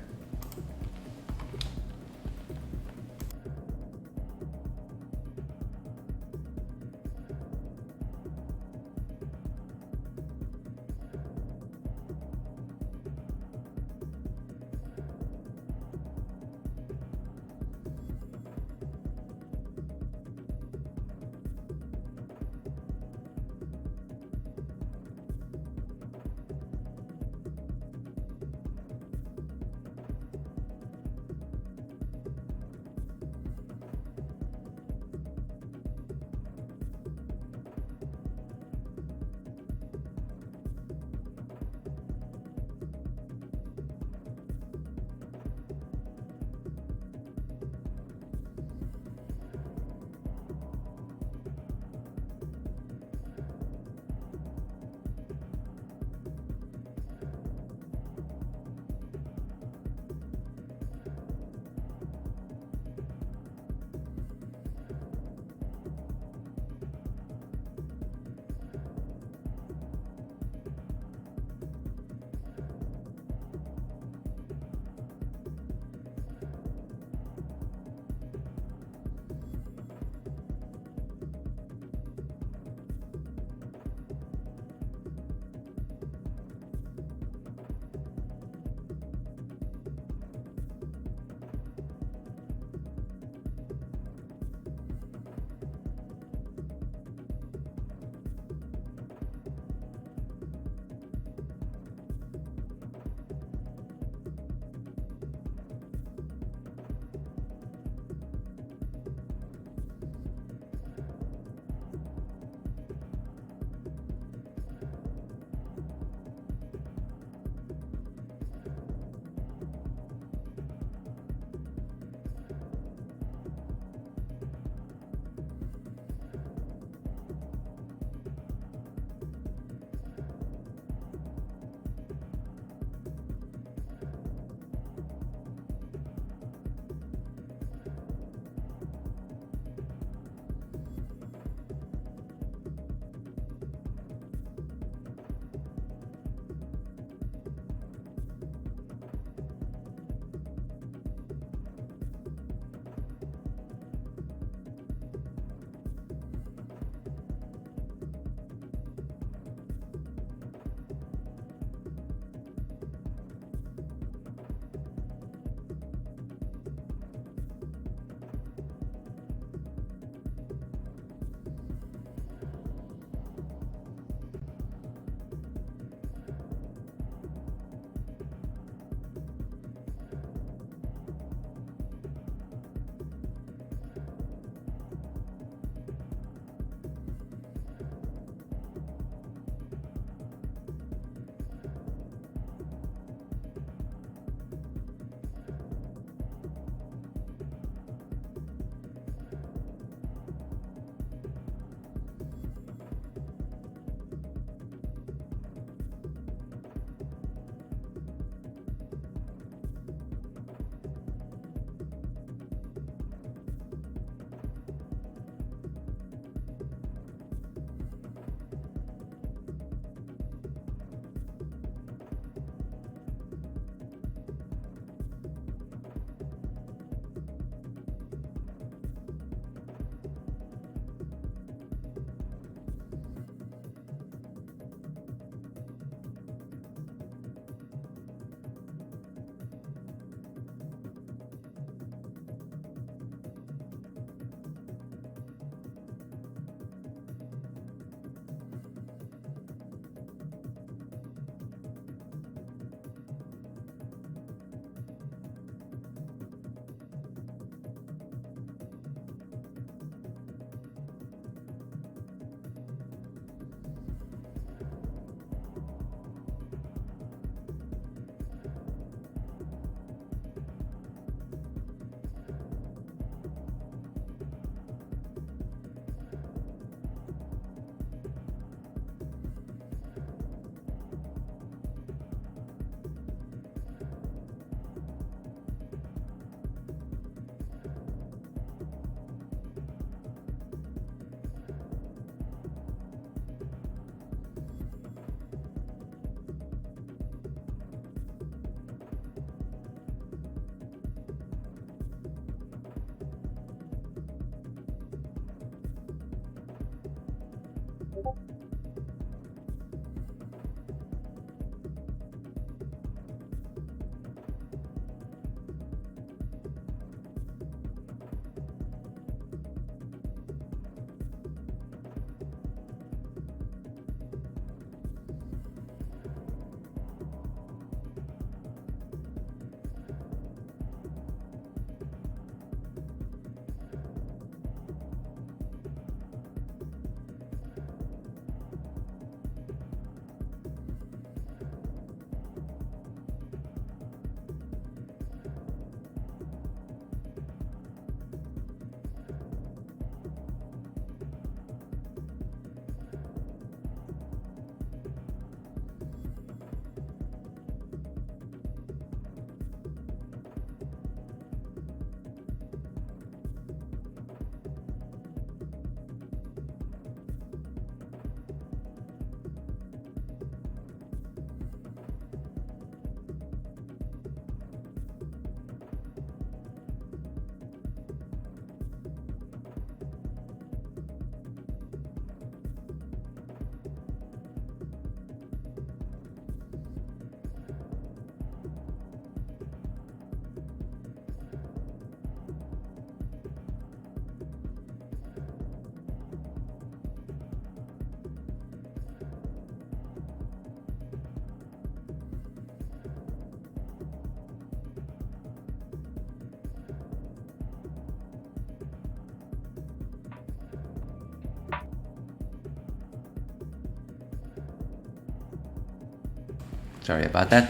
Sorry about that.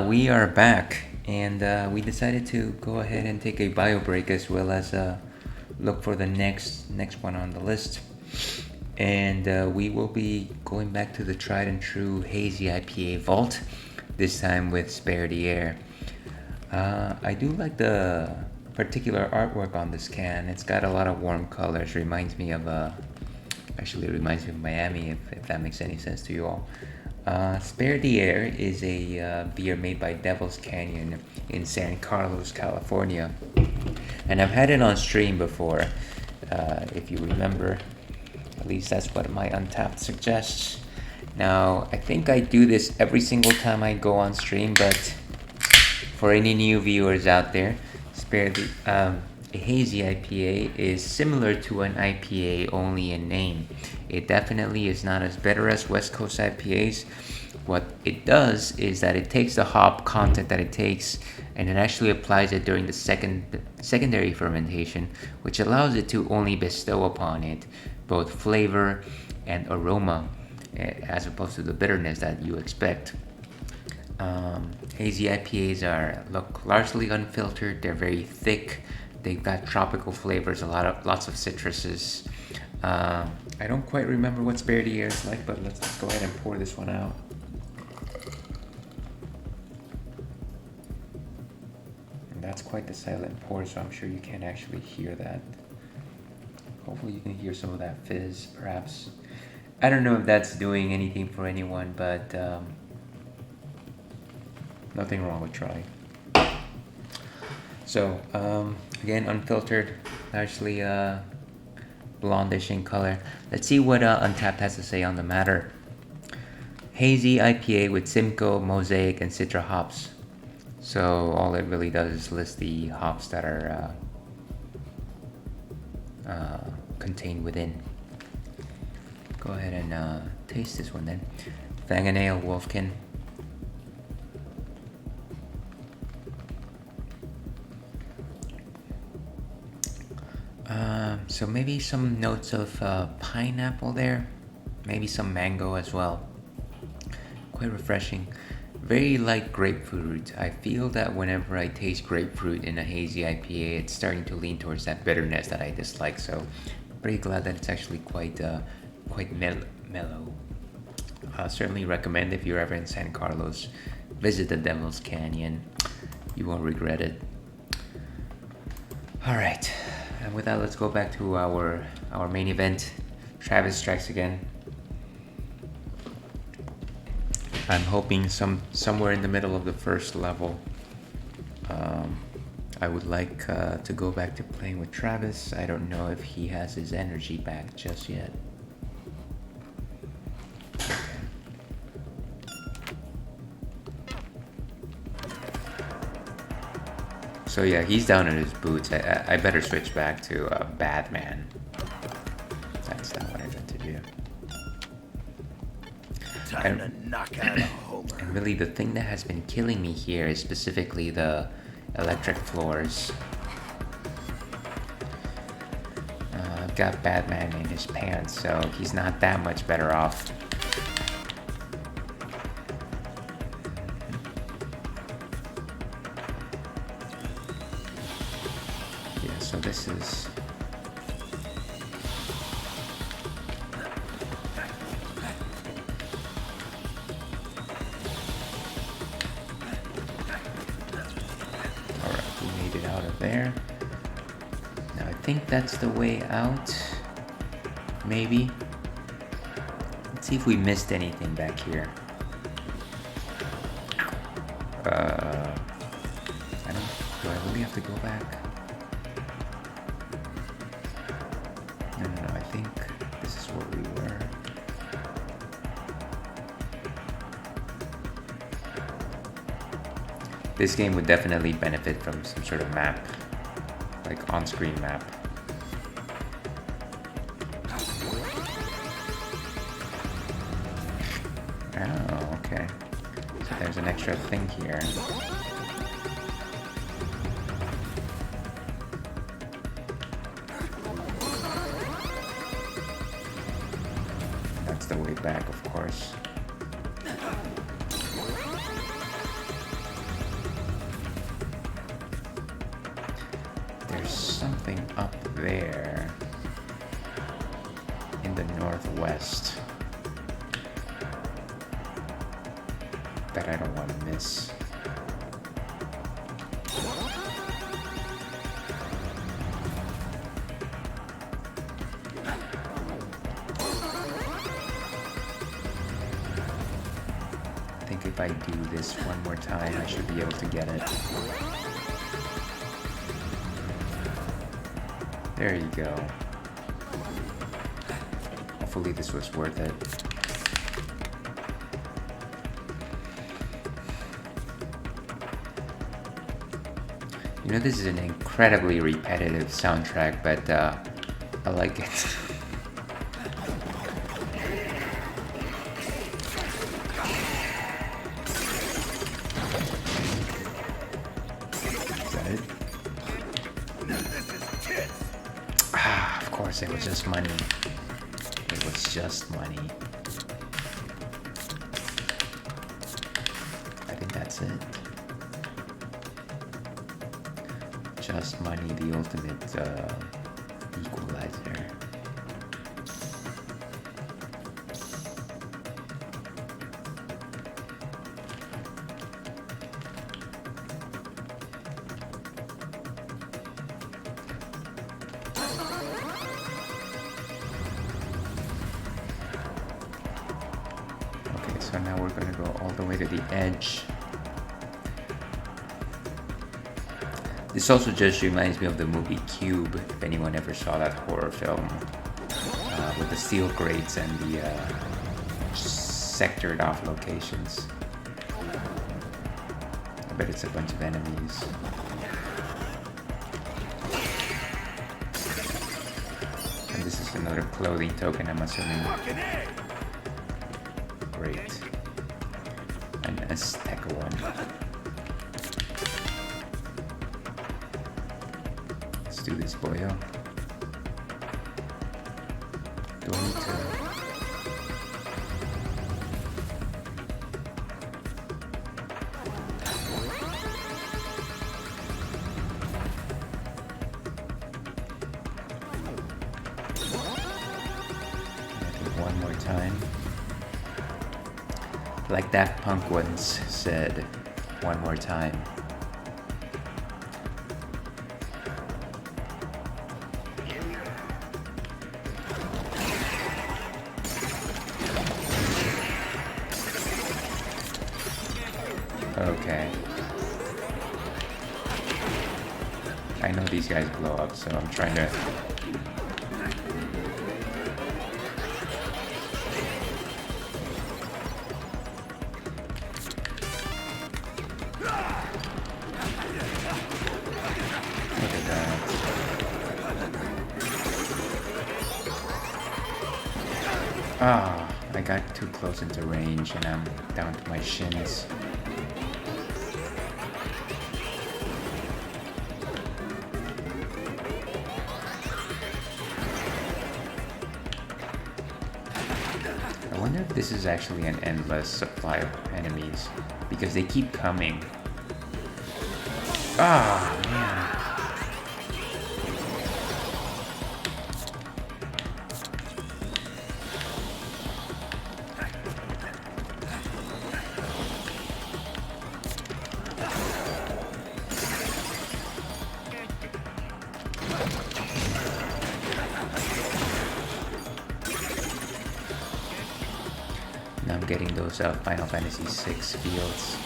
We are back, and we decided to go ahead and take a bio break as well as look for the next one on the list. And we will be going back to the tried and true hazy IPA vault, this time with Spare the Air. I do like the particular artwork on this can. It's got a lot of warm colors. Reminds me of Miami, if that makes any sense to you all. Spare the Air is a beer made by Devil's Canyon in San Carlos, California. And I've had it on stream before, if you remember. At least that's what my Untapped suggests. Now, I think I do this every single time I go on stream, but for any new viewers out there, a hazy IPA is similar to an IPA only in name. It definitely is not as bitter as West Coast IPAs. What it does is that it takes the hop content that it takes and it actually applies it during the secondary fermentation, which allows it to only bestow upon it both flavor and aroma, as opposed to the bitterness that you expect. Hazy IPAs look largely unfiltered. They're very thick. They've got tropical flavors, lots of citruses. I don't quite remember what Spare the Air is like, but let's go ahead and pour this one out. And that's quite the silent pour, so I'm sure you can't actually hear that. Hopefully you can hear some of that fizz, perhaps. I don't know if that's doing anything for anyone, but nothing wrong with trying. So, again, unfiltered, largely blondish in color. Let's see what Untapped has to say on the matter. Hazy IPA with Simcoe, Mosaic, and Citra hops. So all it really does is list the hops that are contained within. Go ahead and taste this one then. Fanganale Wolfkin. So maybe some notes of pineapple there, maybe some mango as well. Quite refreshing. Very light grapefruit. I feel that whenever I taste grapefruit in a hazy IPA, it's starting to lean towards that bitterness that I dislike. So pretty glad that it's actually quite mellow. Certainly recommend if you're ever in San Carlos, visit the Devil's Canyon. You won't regret it. All right. And with that, let's go back to our main event. Travis strikes again. I'm hoping somewhere in the middle of the first level. I would like to go back to playing with Travis. I don't know if he has his energy back just yet. So yeah, he's down in his boots. I better switch back to Batman. That's not what I meant to do. Time to knock out a homer. And really the thing that has been killing me here is specifically the electric floors. I've got Batman in his pants, so he's not that much better off. So this is alright, we made it out of there. Now I think that's the way out. Maybe. Let's see if we missed anything back here. Do I really have to go back? No, I think this is where we were. This game would definitely benefit from some sort of map, like on-screen map. Oh, okay. So there's an extra thing here. The way back, of course. there's something up there in the northwest that I don't want to miss. I think if I do this one more time, I should be able to get it. There you go. Hopefully this was worth it. You know, this is an incredibly repetitive soundtrack, but I like it. Is that it? Ah, of course, it was just money. It was just money. I think that's it. Just money, the ultimate equalizer. Okay, so now we're gonna go all the way to the edge. This also just reminds me of the movie Cube, if anyone ever saw that horror film, with the steel grates and the sectored off locations. I bet it's a bunch of enemies. And this is another clothing token, I'm assuming. Great. An Aztec one. Do this, boyo. Do I need to? One more time. Like Daft Punk once said, one more time. Okay. I know these guys blow up, so I'm trying to... Look at that. Ah, I got too close into range and I'm down to my shins. I wonder if this is actually an endless supply of enemies, because they keep coming. Ah, man. Now I'm getting those Final Fantasy VI fields.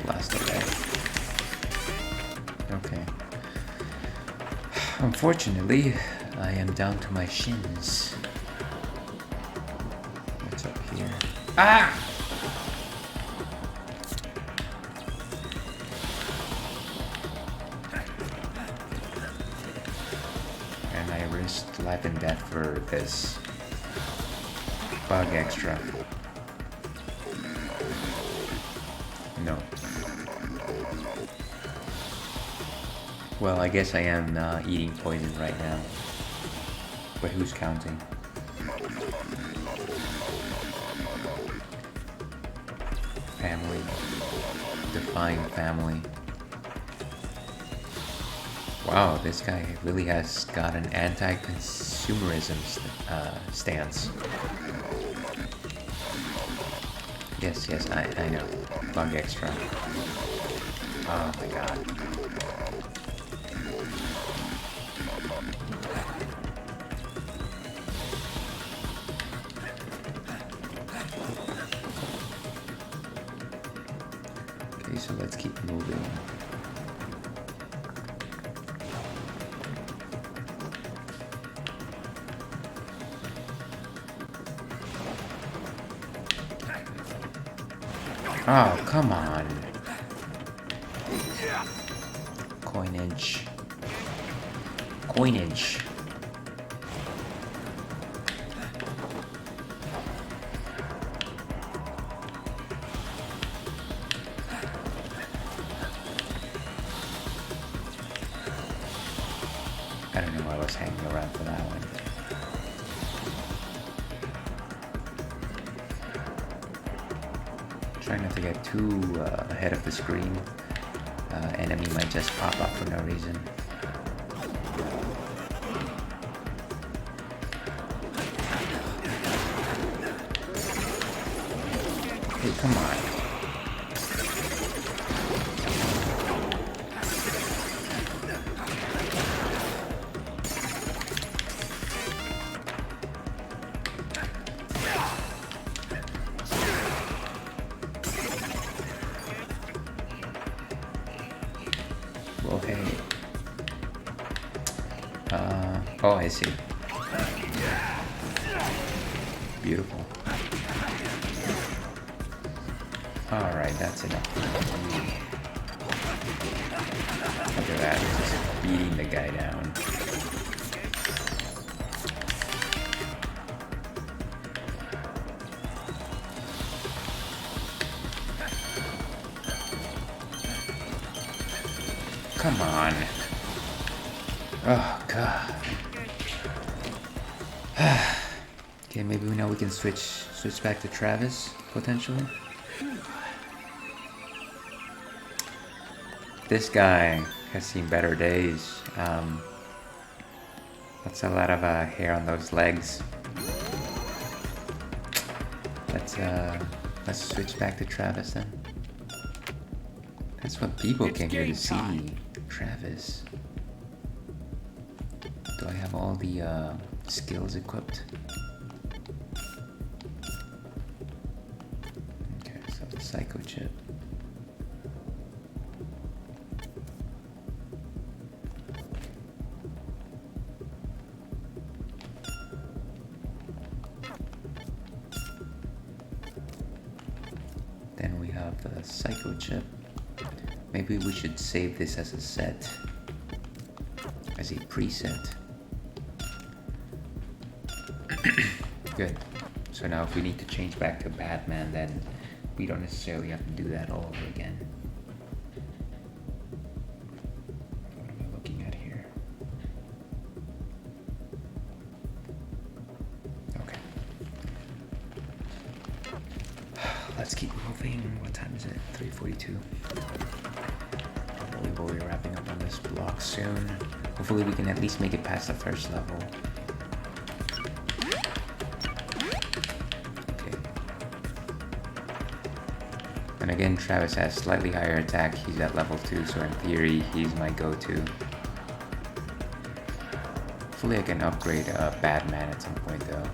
Last of that. Okay. Unfortunately, I am down to my shins. What's up here? Ah! And I risked life and death for this bug extra. Well, I guess I am eating poison right now. But who's counting? Family. Define family. Wow, this guy really has got an anti-consumerism stance. Yes, I know. Bug extra. Oh my god. Okay, so let's keep moving. Oh, come on. Coinage. Coinage. I don't know why I was hanging around for that one. Try not to get too ahead of the screen. Enemy might just pop up for no reason. Hey, come on. Well, hey. Oh, I see. Beautiful. Alright, that's enough. Look at that, just beating the guy down. Come on. Oh, God. Okay, maybe now we can switch back to Travis, potentially. This guy has seen better days. That's a lot of hair on those legs. Let's switch back to Travis then. That's what people came here to see. Travis. Do I have all the skills equipped? Okay, so the psycho chip. Then we have the psycho chip. Maybe we should save this as a set, as a preset. Good. So now if we need to change back to Batman, then we don't necessarily have to do that all over again. What am I looking at here? Okay. Let's keep moving. What time is it? 3:42. We'll be wrapping up on this block soon. Hopefully we can at least make it past the first level. Okay. And again, Travis has slightly higher attack. He's at level 2, so in theory, he's my go-to. Hopefully I can upgrade Batman at some point though.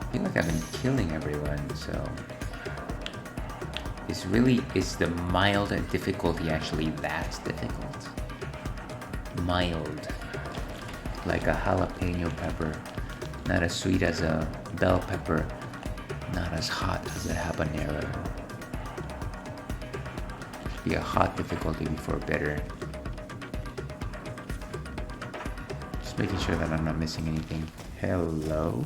I feel like I've been killing everyone, so... Is the mild difficulty actually that difficult? Mild. Like a jalapeno pepper. Not as sweet as a bell pepper. Not as hot as a habanero. Be a hot difficulty before bitter. Just making sure that I'm not missing anything. Hello?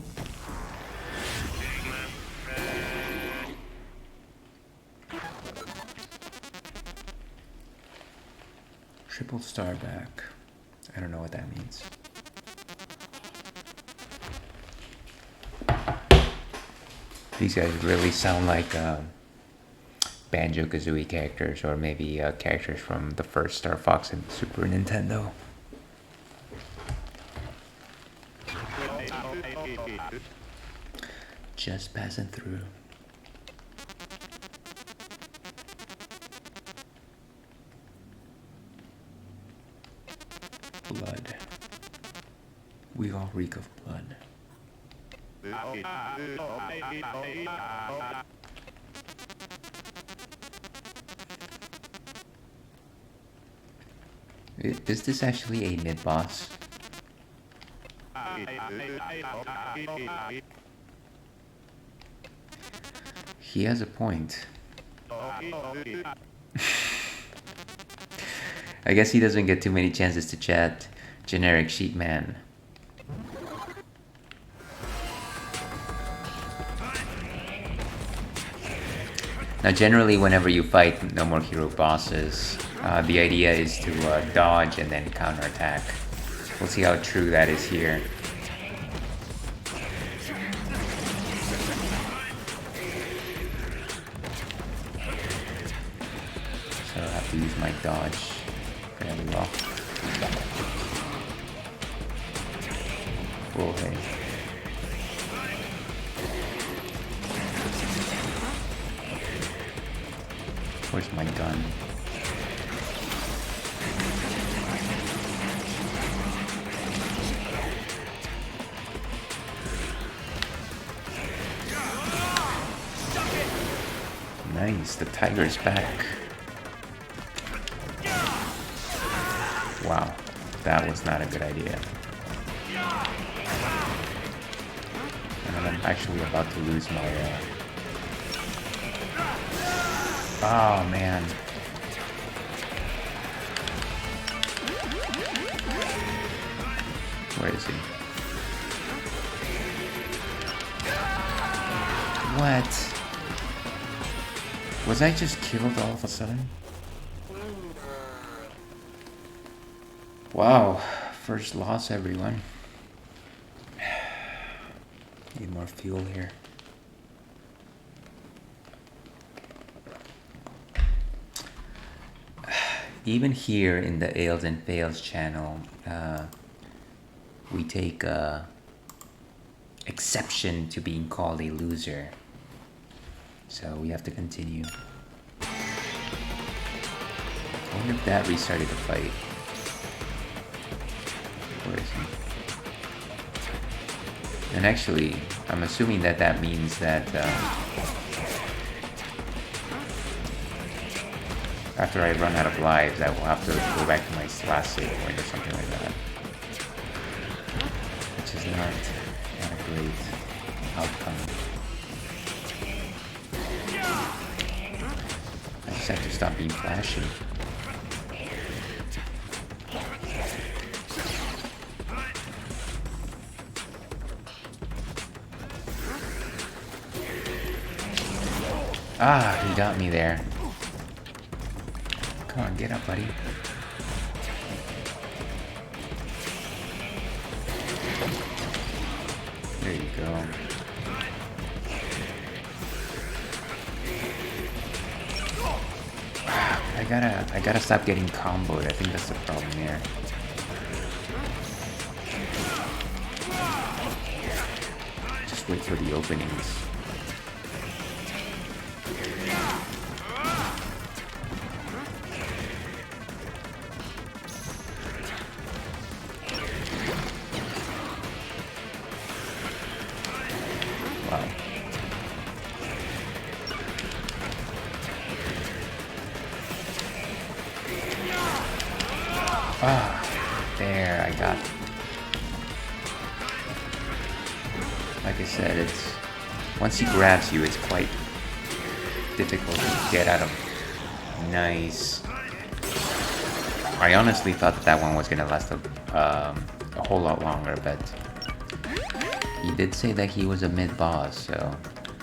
Triple star back. I don't know what that means. These guys really sound like Banjo-Kazooie characters, or maybe characters from the first Star Fox and Super Nintendo. Just passing through. Blood. We all reek of blood. Is this actually a mid-boss? He has a point. I guess he doesn't get too many chances to chat. Generic sheep man. Now generally whenever you fight No More Hero bosses, the idea is to dodge and then counterattack. We'll see how true that is here. So I have to use my dodge fairly well. Oh, hey. Where's my gun? Nice, the tiger's back. Wow, that was not a good idea. And I'm actually about to lose my oh man. Where is he? What? Was I just killed all of a sudden? Wow, first loss everyone. Need more fuel here. Even here in the Ales and Fails channel, we take exception to being called a loser. So we have to continue. I wonder if that restarted the fight. Where is he? And actually, I'm assuming that that means that after I run out of lives, I will have to go back to my last save point or something like that. Which is not a great outcome. I just have to stop being flashy. Ah, he got me there. Come on, get up, buddy. There you go. I gotta stop getting comboed. I think that's the problem here. Just wait for the openings. Ah, there, I got it. Like I said, it's once he grabs you, it's quite difficult to get out of. Nice. I honestly thought that that one was gonna last a whole lot longer, but he did say that he was a mid-boss, so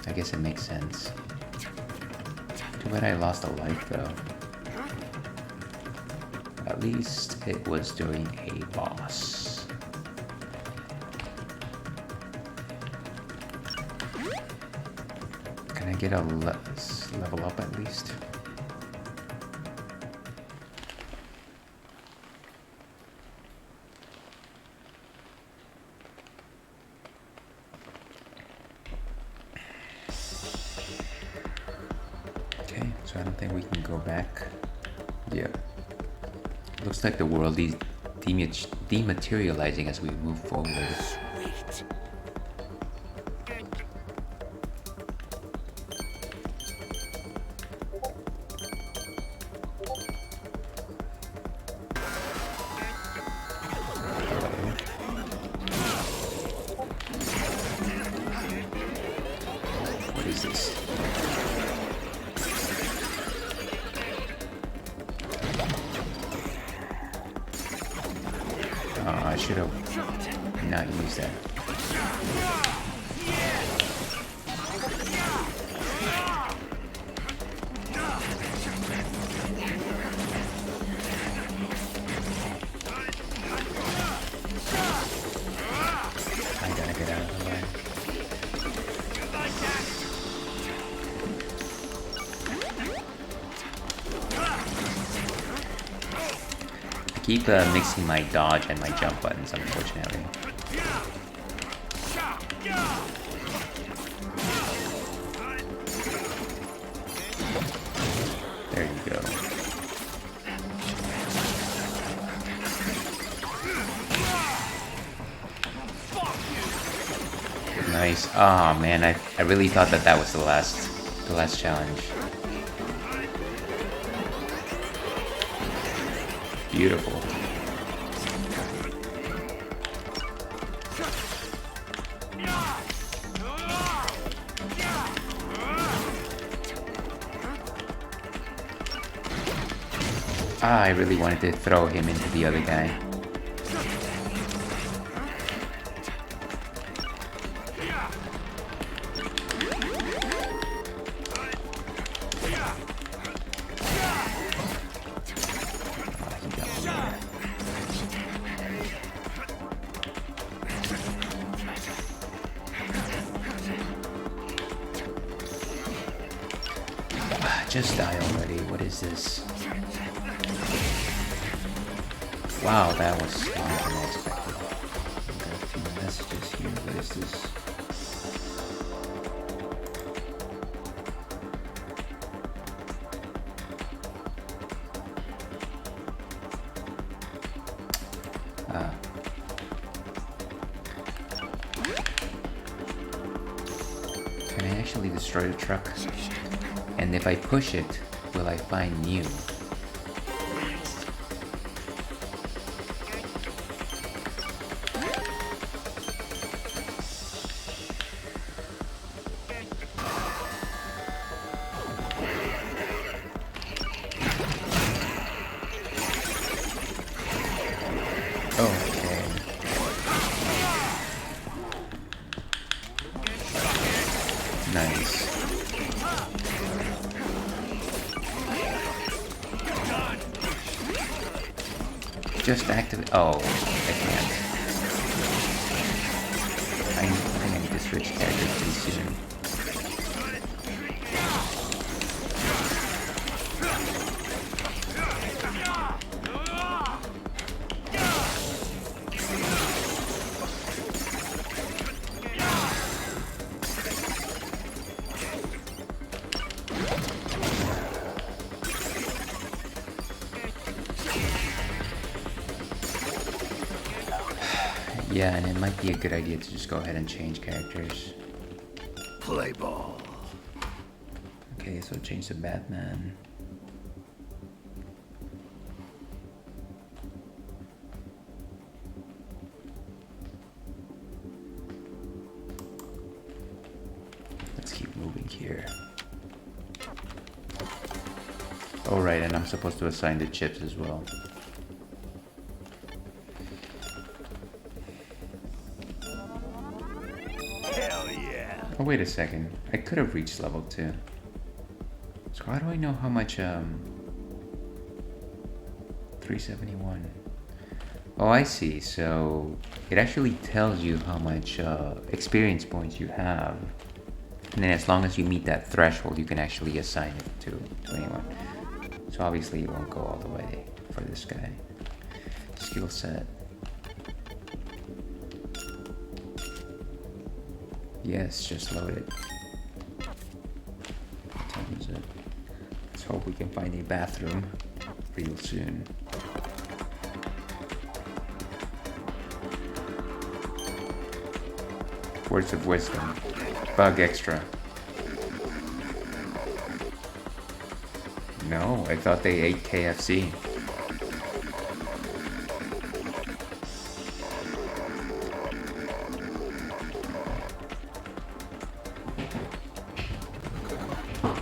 I guess it makes sense. Too bad I lost a life though. At least it was during a boss. Can I get a level up at least? Okay, so I don't think we can go back. Yeah. Looks like the world is dematerializing as we move forward. Sweet. What is this? I should have not used that. I gotta get out of the way. I keep mixing my dodge and my jump buttons, unfortunately. There you go. Nice. Oh man, I really thought that was the last challenge. Beautiful. I really wanted to throw him into the other guy. Just die already. What is this? Wow, that was longer than I expected. I've got a few messages here. What is this? Can I actually destroy the truck? And if I push it, will I find new? Okay. Nice. Just activate. Oh, I can't. I think I need to switch characters pretty soon. Yeah, and it might be a good idea to just go ahead and change characters. Play ball. Okay, so change to Batman. Let's keep moving here. Oh right, and I'm supposed to assign the chips as well. Oh, wait a second. I could have reached level 2. So how do I know how much 371. Oh, I see. So it actually tells you how much experience points you have. And then as long as you meet that threshold, you can actually assign it to anyone. So obviously it won't go all the way for this guy. Skill set. Yes, just load it. What time is it? Let's hope we can find a bathroom real soon. Words of wisdom. Bug extra. No, I thought they ate KFC.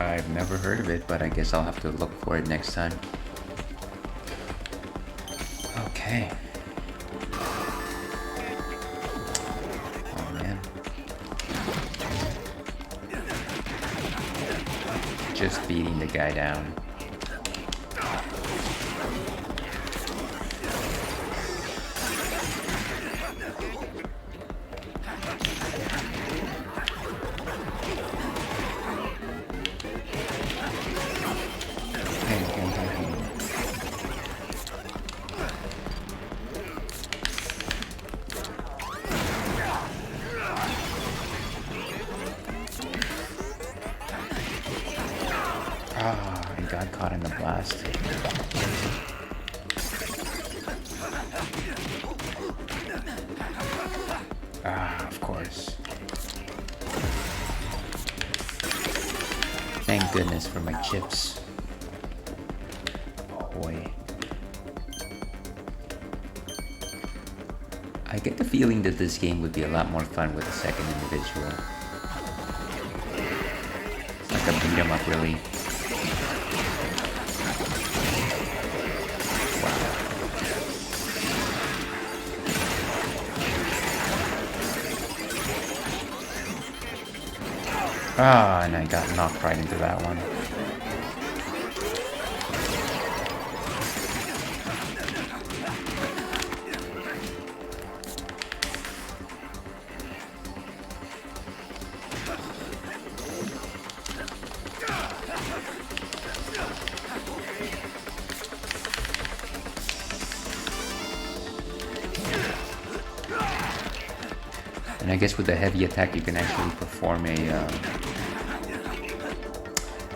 I've never heard of it, but I guess I'll have to look for it next time. Okay. Oh man. Just beating the guy down. Ah, he got caught in the blast. Ah, of course. Thank goodness for my chips. Oh boy. I get the feeling that this game would be a lot more fun with a second individual. It's like a beat 'em up, really. Ah, and I got knocked right into that one. And I guess with the heavy attack you can actually perform a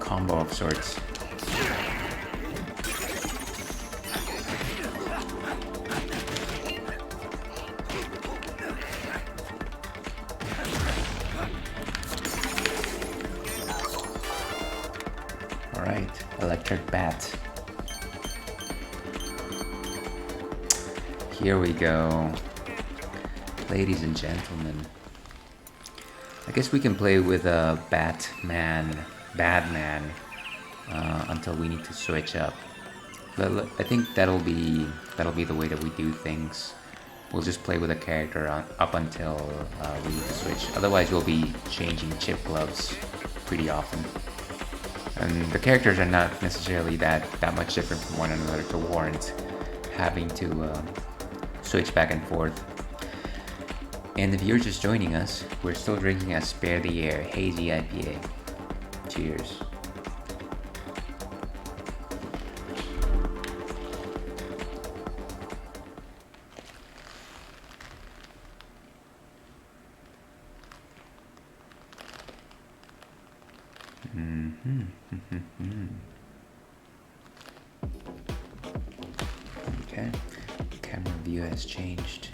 combo of sorts. Alright, electric bat. Here we go. Ladies and gentlemen. I guess we can play with a Batman, until we need to switch up. I think that'll be the way that we do things. We'll just play with a character up until we need to switch. Otherwise, we'll be changing chip gloves pretty often. And the characters are not necessarily that much different from one another to warrant having to switch back and forth. And if you're just joining us, we're still drinking a Spare the Air Hazy IPA. Cheers. Okay, camera view has changed.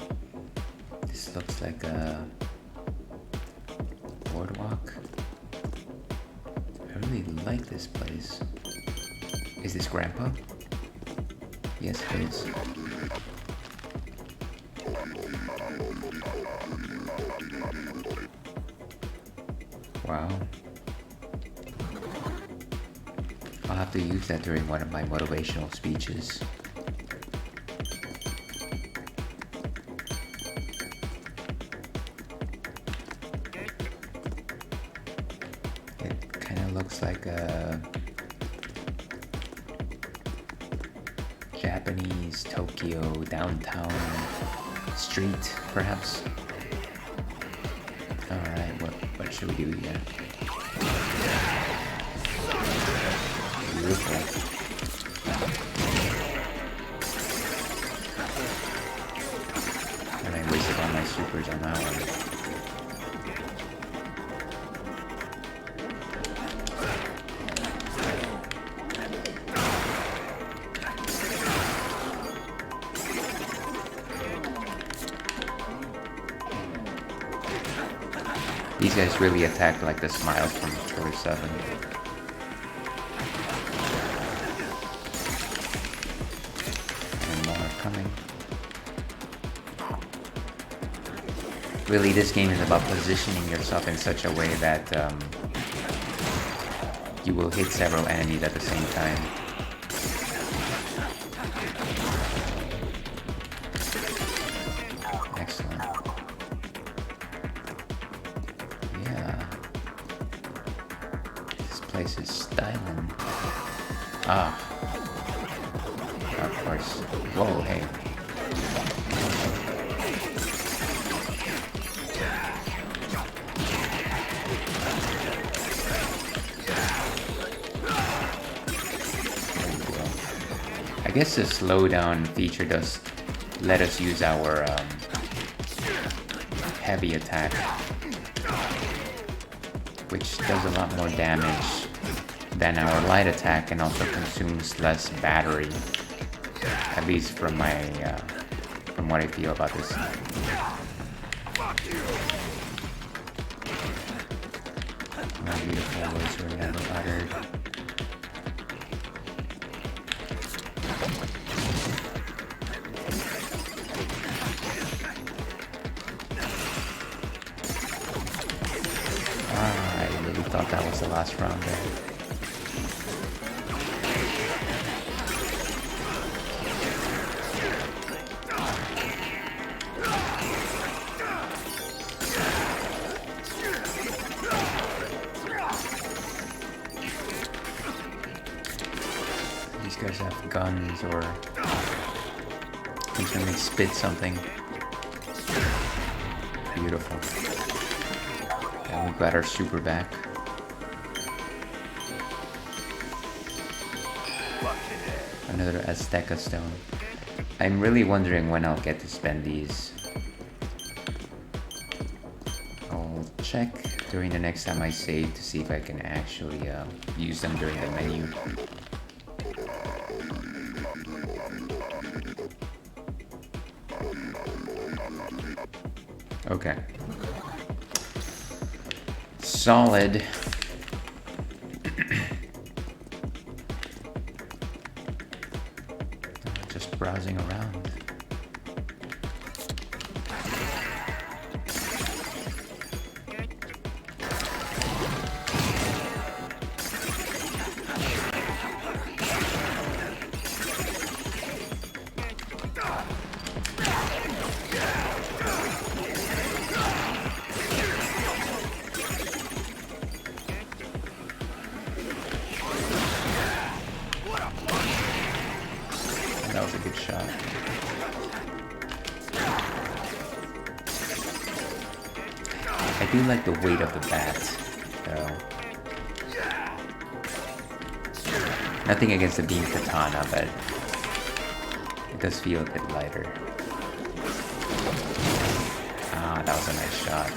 This looks like a boardwalk. I really like this place. Is this Grandpa? Yes, it is. Wow. I'll have to use that during one of my motivational speeches. Looks like a Japanese, Tokyo, downtown, street, perhaps. Alright, what should we do here? Beautiful. And I wasted all my supers on that one. These guys really attack like the smiles from Killer 7. And more are coming. Really, this game is about positioning yourself in such a way that you will hit several enemies at the same time. Excellent. Yeah. This place is styling. Ah. Of course. Whoa, hey. I guess the slowdown feature does let us use our heavy attack, which does a lot more damage than our light attack and also consumes less battery, at least from my from what I feel about this. My beautiful words were never uttered. Thought that was the last round there. These guys have guns or can certainly spit something. Beautiful. And we got our super back. Another Azteca stone. I'm really wondering when I'll get to spend these. I'll check during the next time I save to see if I can actually use them during the menu. Okay. Solid. Browsing around. That was a good shot. I do like the weight of the bat, though. Nothing against the beam katana, but it does feel a bit lighter. Ah, that was a nice shot.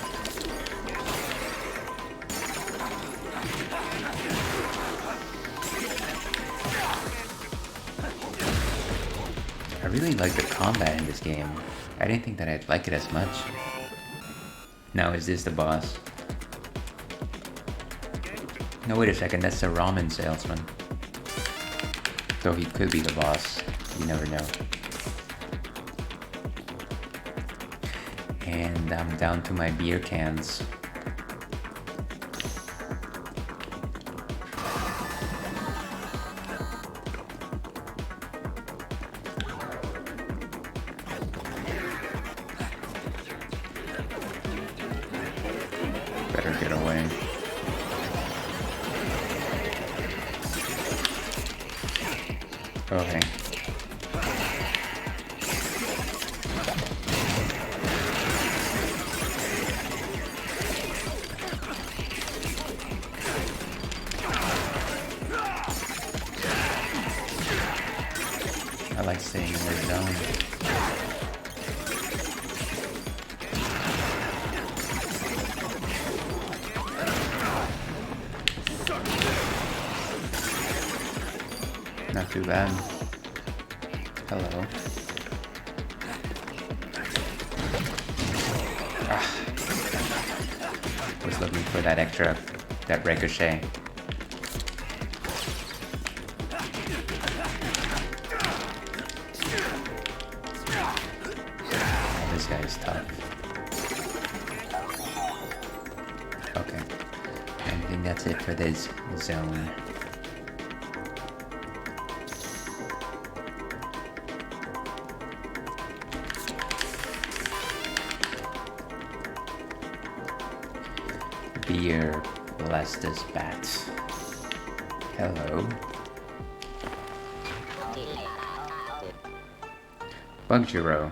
I really like the combat in this game. I didn't think that I'd like it as much. Now, is this the boss? No, wait a second, that's the ramen salesman. Though he could be the boss, you never know. And I'm down to my beer cans. Better get away. Okay. like staying in the zone. Not too bad. Hello. Was looking for that extra, that ricochet. Oh, this guy is tough. Okay. I think that's it for this zone. Beer, bless this bat. Hello. Bugjiro.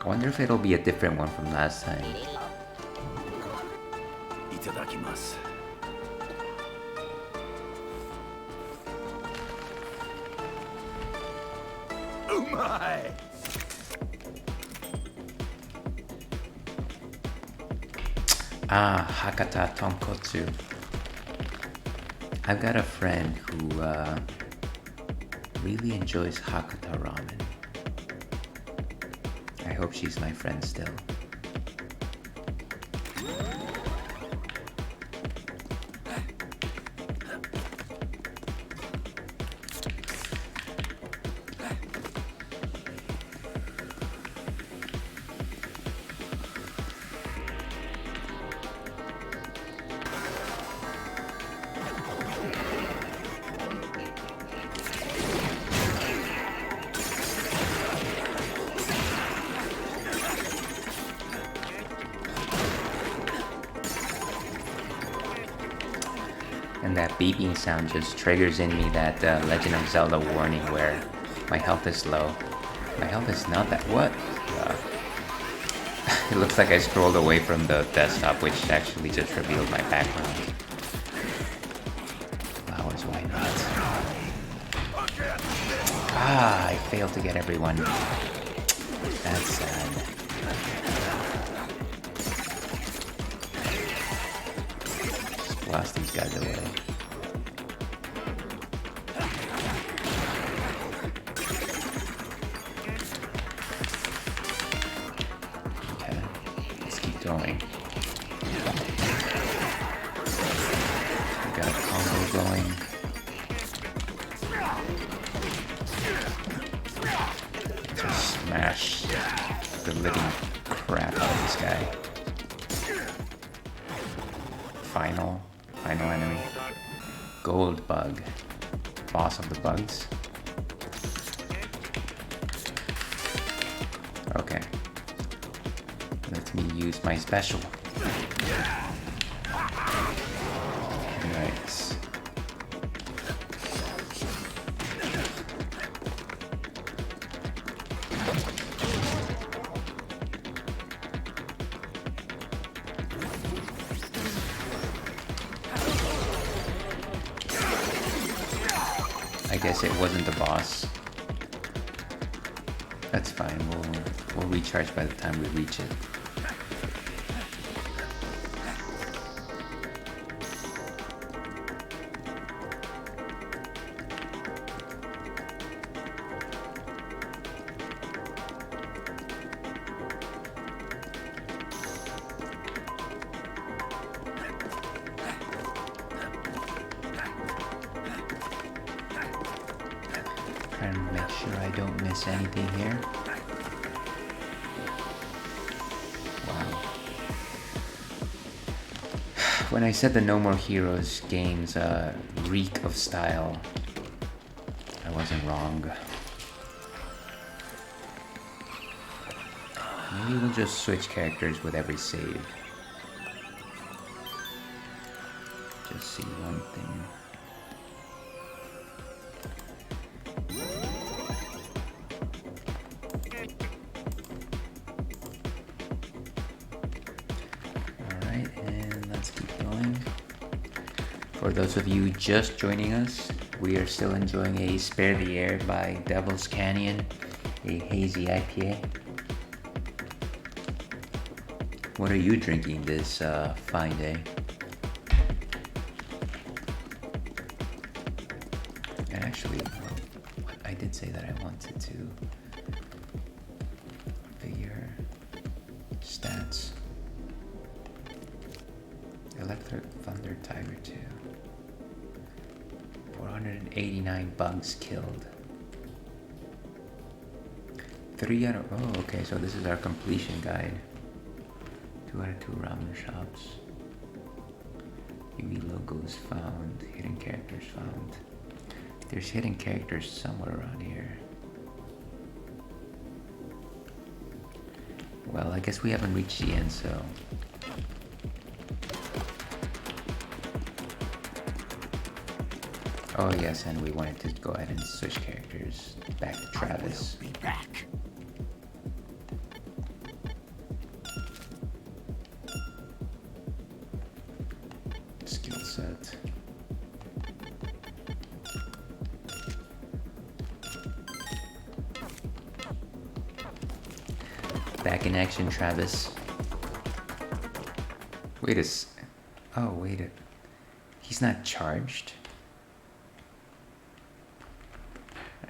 I wonder if it'll be a different one from last time. Itadakimasu. Oh my! Ah, Hakata Tonkotsu. I've got a friend who really enjoys Hakata ramen. I hope she's my friend still. And that beeping sound just triggers in me that Legend of Zelda warning where my health is low. My health is not that... What? It looks like I scrolled away from the desktop, which actually just revealed my background. Flowers, why not? Ah, I failed to get everyone. That's sad. Blast these guys away. Okay, let's keep going. We got a combo going. Just smash the living crap out of this guy. Final enemy. Gold bug. Boss of the bugs. Okay. Let me use my special. Nice. I guess it wasn't the boss. That's fine. We'll recharge by the time we reach it. Trying to make sure I don't miss anything here. Wow. When I said the No More Heroes games reek of style, I wasn't wrong. Maybe we'll just switch characters with every save. Just see one thing. Alright, and let's keep going. For those of you just joining us, we are still enjoying a Spare the Air by Devil's Canyon, a hazy IPA. What are you drinking this fine day? And actually, I did say that I wanted to figure stats. Electric Thunder Tiger 2. 489 bugs killed. 3 out of... Oh, okay, so this is our completion guide. 2 out of 2 ramen shops. UV logos found. Hidden characters found. There's hidden characters somewhere around here. Well, I guess we haven't reached the end, so... Oh yes, and we wanted to go ahead and switch characters back to Travis. Be back. Skill set. Back in action, Travis. Wait a Oh, wait a... He's not charged?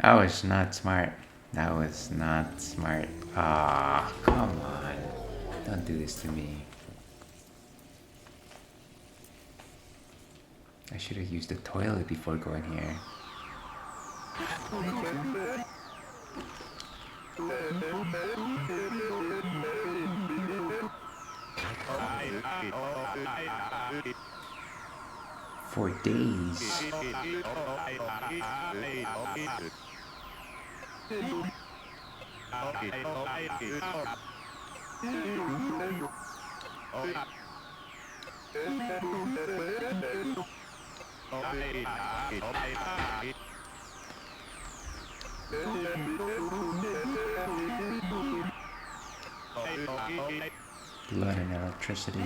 That was not smart. That was not smart. Ah, come on. Don't do this to me. I should have used the toilet before going here. For days. Blood and electricity.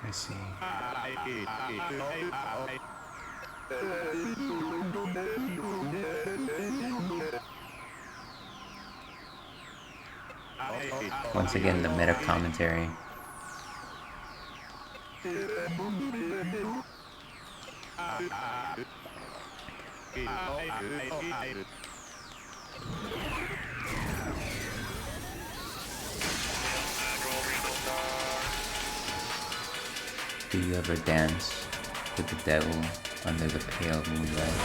I see. Once again, the meta commentary. Do you ever dance with the devil under the pale moonlight?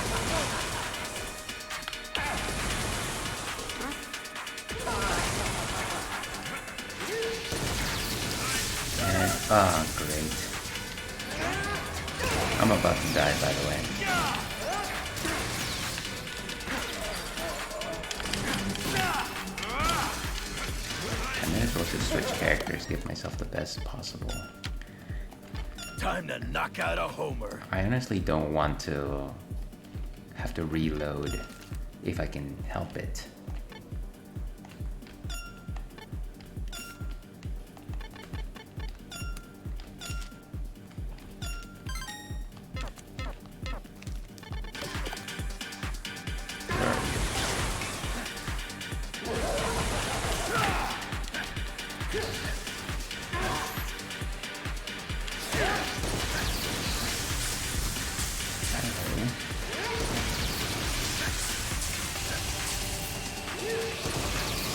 And, oh, great. I'm about to die, by the way. I may as well just switch characters, give myself the best possible. Time to knock out a homer. I honestly don't want to have to reload if I can help it.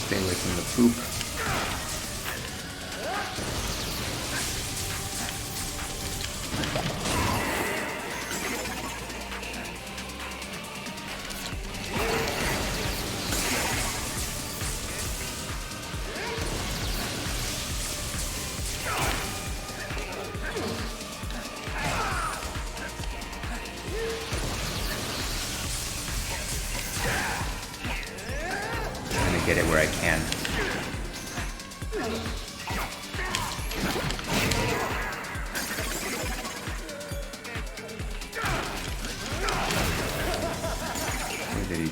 Stay away from the poop. Get it where I can.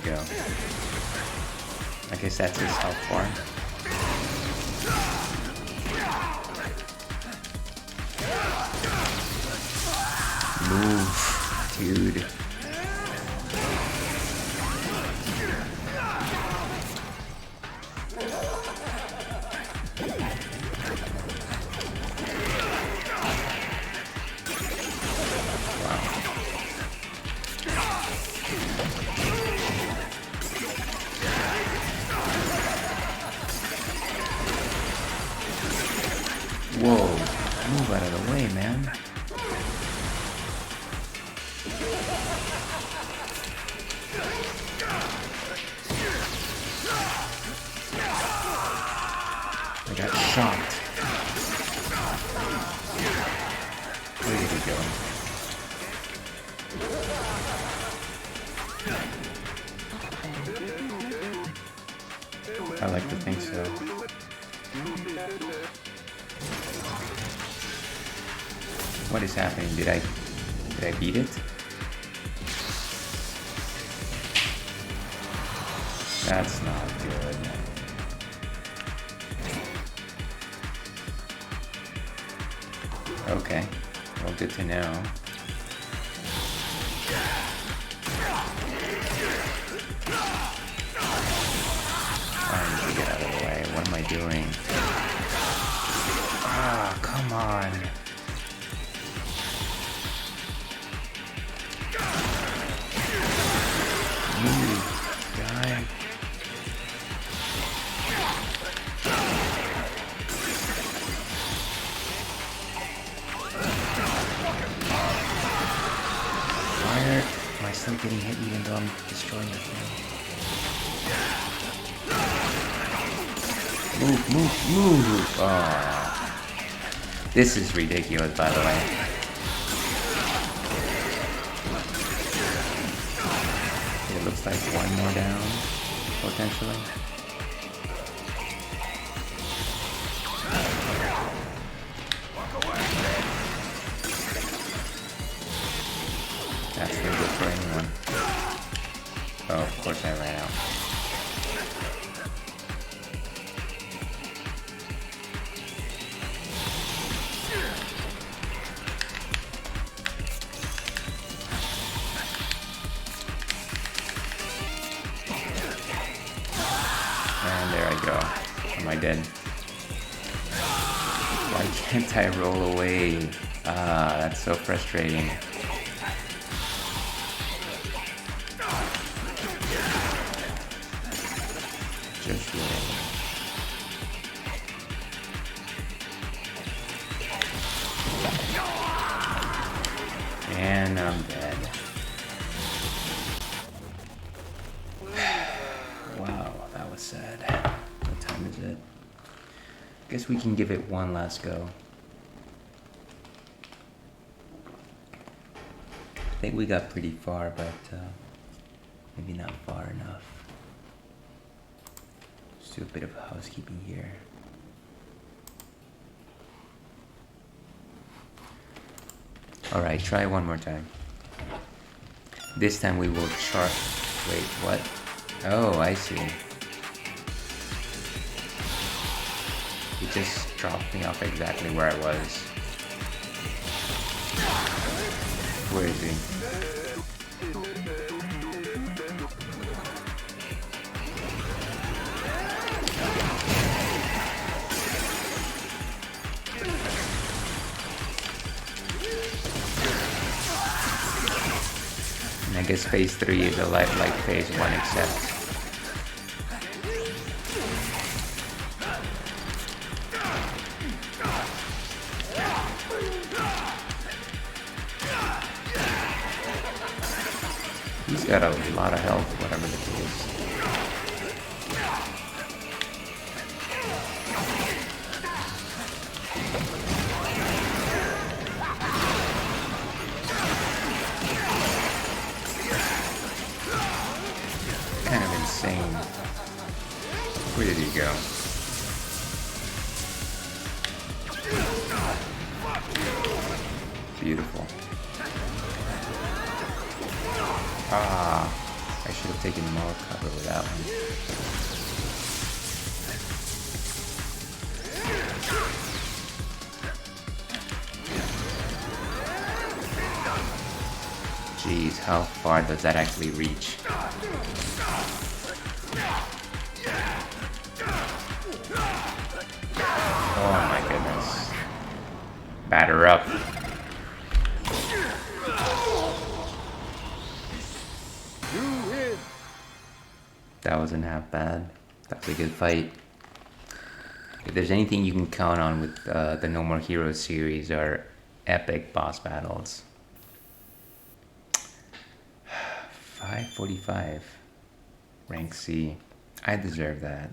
go. I guess that's his health bar. Move, dude. Whoa, move out of the way, man. I got shocked. Where did he go? I like to think so. What is happening? Did I beat it? That's not good. Okay, well, good to know. I need to get out of the way. What am I doing? Ah, come on. Guy. Fire. Am I still getting hit even though I'm destroying the thing? Move. Oh. This is ridiculous, by the way. It looks like one more down, potentially. That's no good for anyone. Oh, of course I ran out. And there I go. Am I dead? Why can't I roll away? Ah, that's so frustrating. Just roll. And I'm dead. Wow, that was sad. What time is it? Guess we can give it one last go. I think we got pretty far, but maybe not far enough. Let's do a bit of housekeeping here. Alright, try one more time. This time we will chart. Wait, what? Oh, I see. It just dropped me off exactly where I was. Where is he? And I guess phase 3 is a lot like phase 1 except he's got a lot of health, whatever the case. Kind of insane. Where did he go? Beautiful. Ah, I I should have taken more cover with that one. Jeez, how far does that actually reach? Oh my goodness. Batter up. That wasn't half bad. That was a good fight. If there's anything you can count on with the No More Heroes series are epic boss battles. 545. Rank C. I deserve that.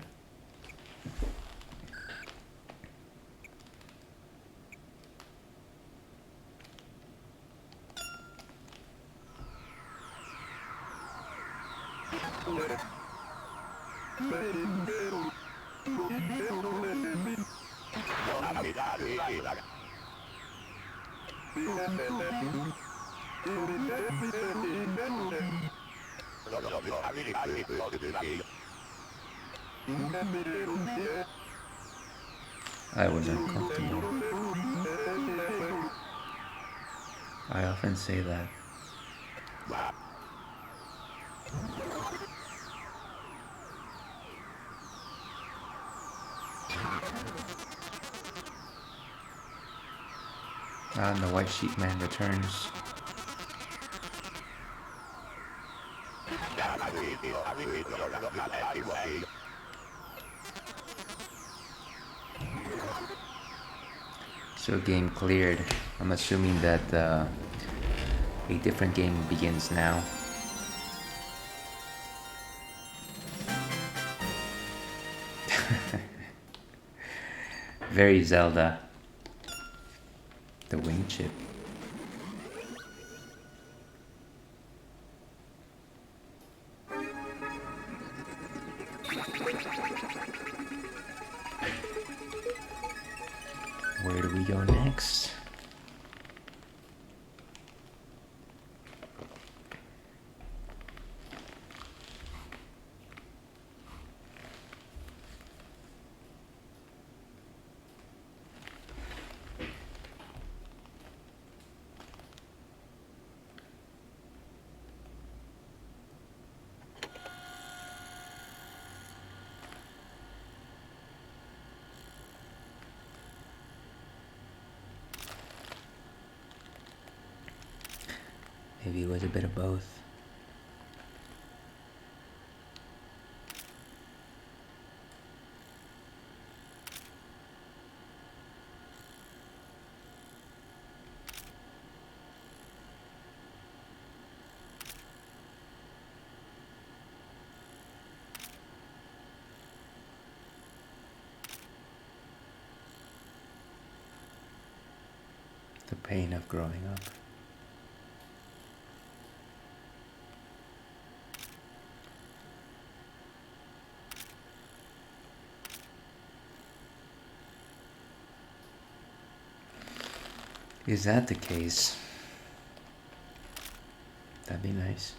I was uncomfortable. I often say that. And the White Sheep Man returns. So game cleared. I'm assuming that a different game begins now. Very Zelda. The wing chip. Where do we go next? Maybe it was a bit of both. The pain of growing up. Is that the case? That'd be nice.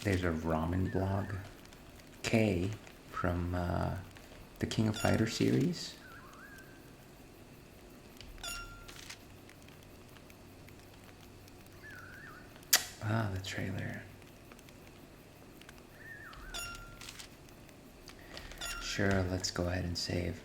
There's a ramen blog. K from the King of Fighters series. Ah, the trailer. Sure, let's go ahead and save.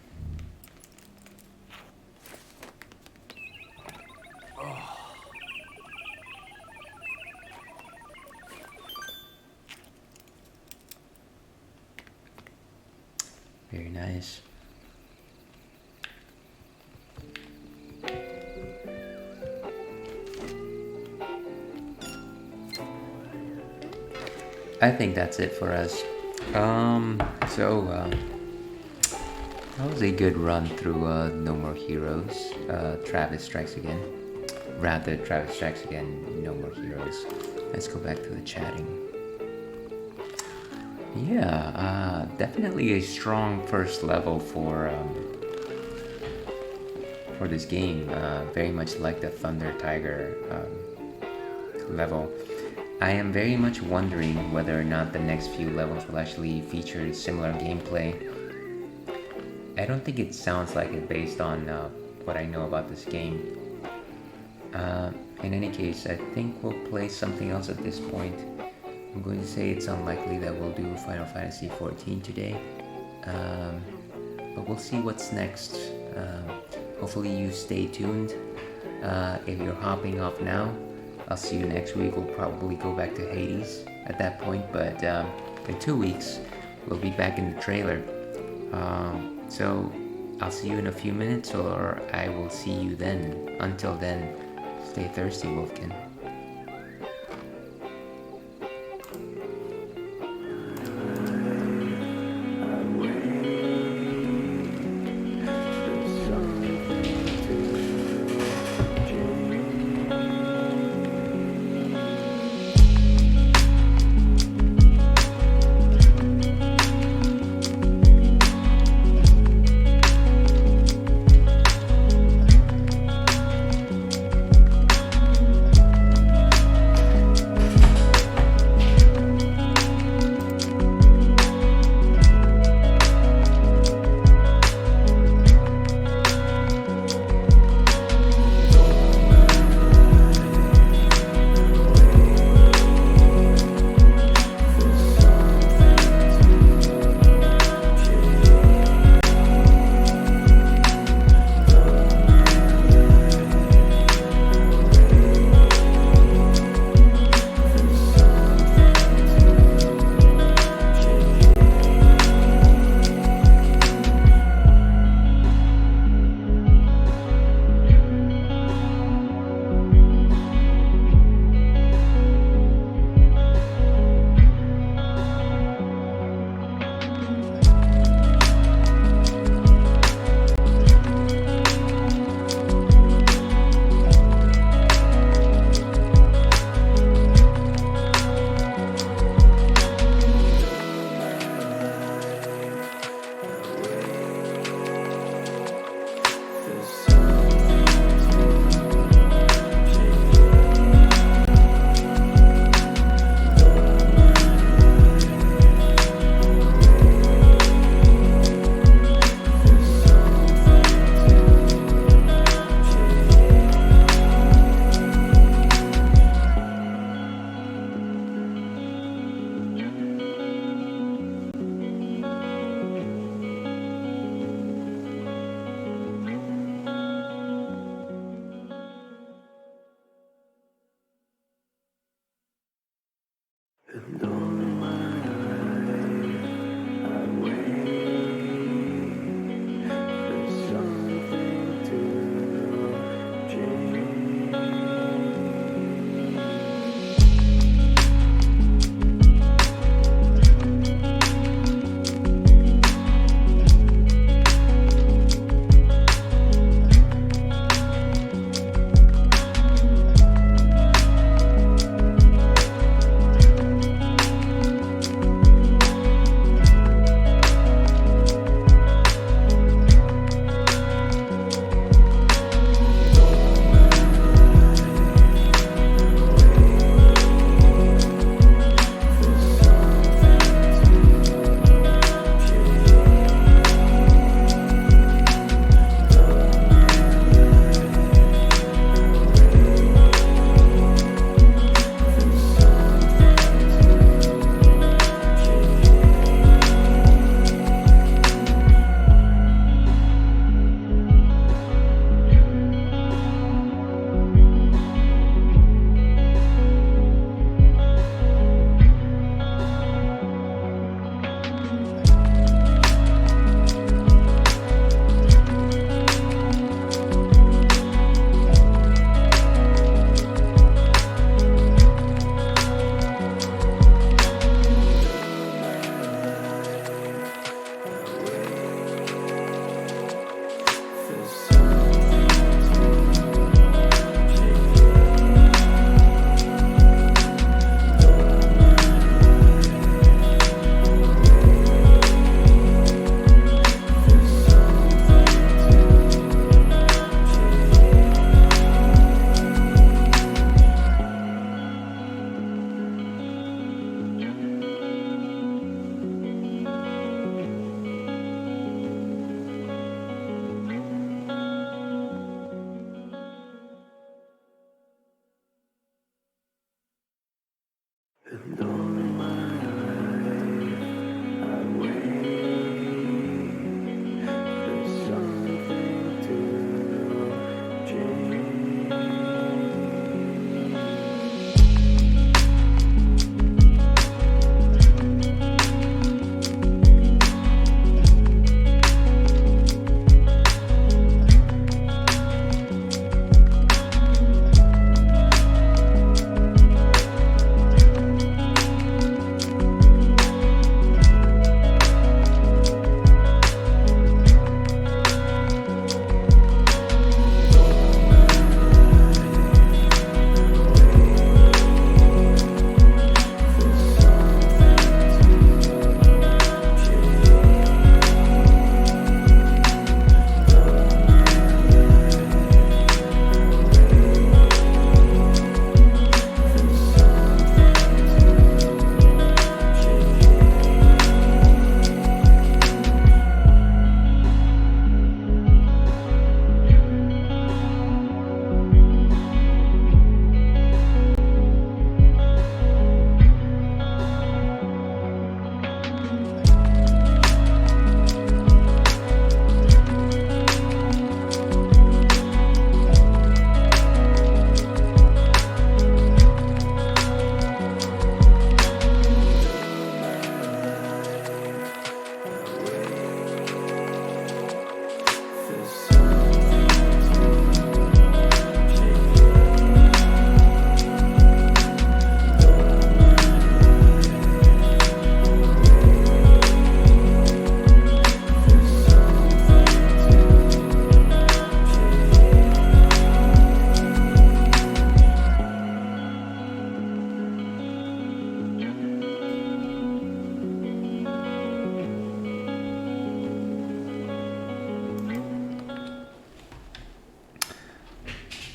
Very nice. I think that's it for us. That was a good run through No More Heroes. Travis Strikes Again. rather Travis Strikes Again, No More Heroes. Let's go back to the chatting. Yeah, definitely a strong first level for this game. Very much like the Thunder Tiger level. I am very much wondering whether or not the next few levels will actually feature similar gameplay. I don't think it sounds like it based on what I know about this game. In any case, I think we'll play something else at this point. I'm going to say it's unlikely that we'll do Final Fantasy XIV today, but we'll see what's next. Hopefully you stay tuned. If you're hopping off now, I'll see you next week. We'll probably go back to Hades at that point, but in 2 weeks, we'll be back in the trailer. So I'll see you in a few minutes, or I will see you then. Until then, stay thirsty, Wolfkin.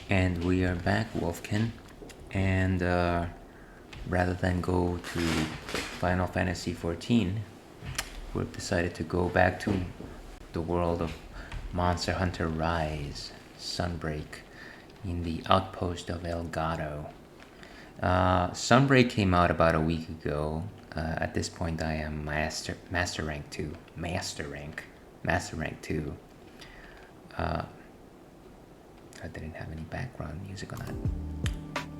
And we are back, Wolfkin. And rather than go to Final Fantasy XIV, we've decided to go back to the world of Monster Hunter Rise, Sunbreak, in the outpost of Elgato. Sunbreak came out about a week ago. At this point, I am Master Rank 2. Master Rank 2. I didn't have any background music on that.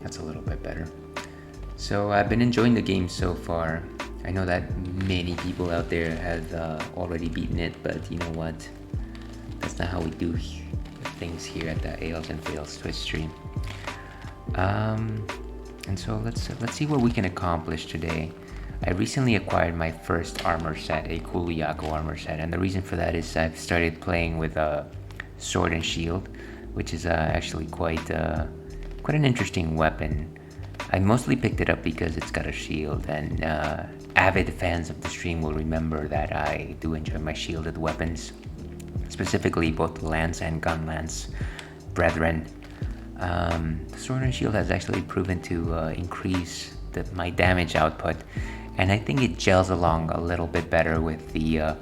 That's a little bit better. So I've been enjoying the game so far. I know that many people out there have already beaten it, but you know what? That's not how we do things here at the Ales and Fails Twitch stream. And so let's see what we can accomplish today. I recently acquired my first armor set, a Kuluyaku armor set, and the reason for that is I've started playing with a sword and shield, which is actually quite an interesting weapon. I mostly picked it up because it's got a shield, and avid fans of the stream will remember that I do enjoy my shielded weapons, specifically both lance and gun lance brethren. The sword and shield has actually proven to increase my damage output, and I think it gels along a little bit better with the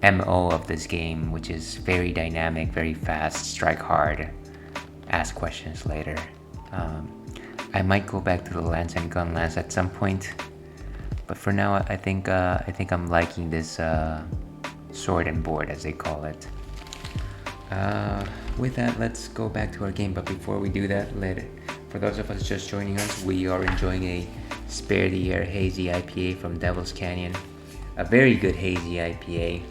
MO of this game, which is very dynamic, very fast, strike hard, ask questions later. I might go back to the lance and gun lance at some point, but for now I think I'm liking this sword and board, as they call it. With that, let's go back to our game, but before we do that, for those of us just joining us, we are enjoying a Spare the Air Hazy IPA from Devil's Canyon, a very good hazy IPA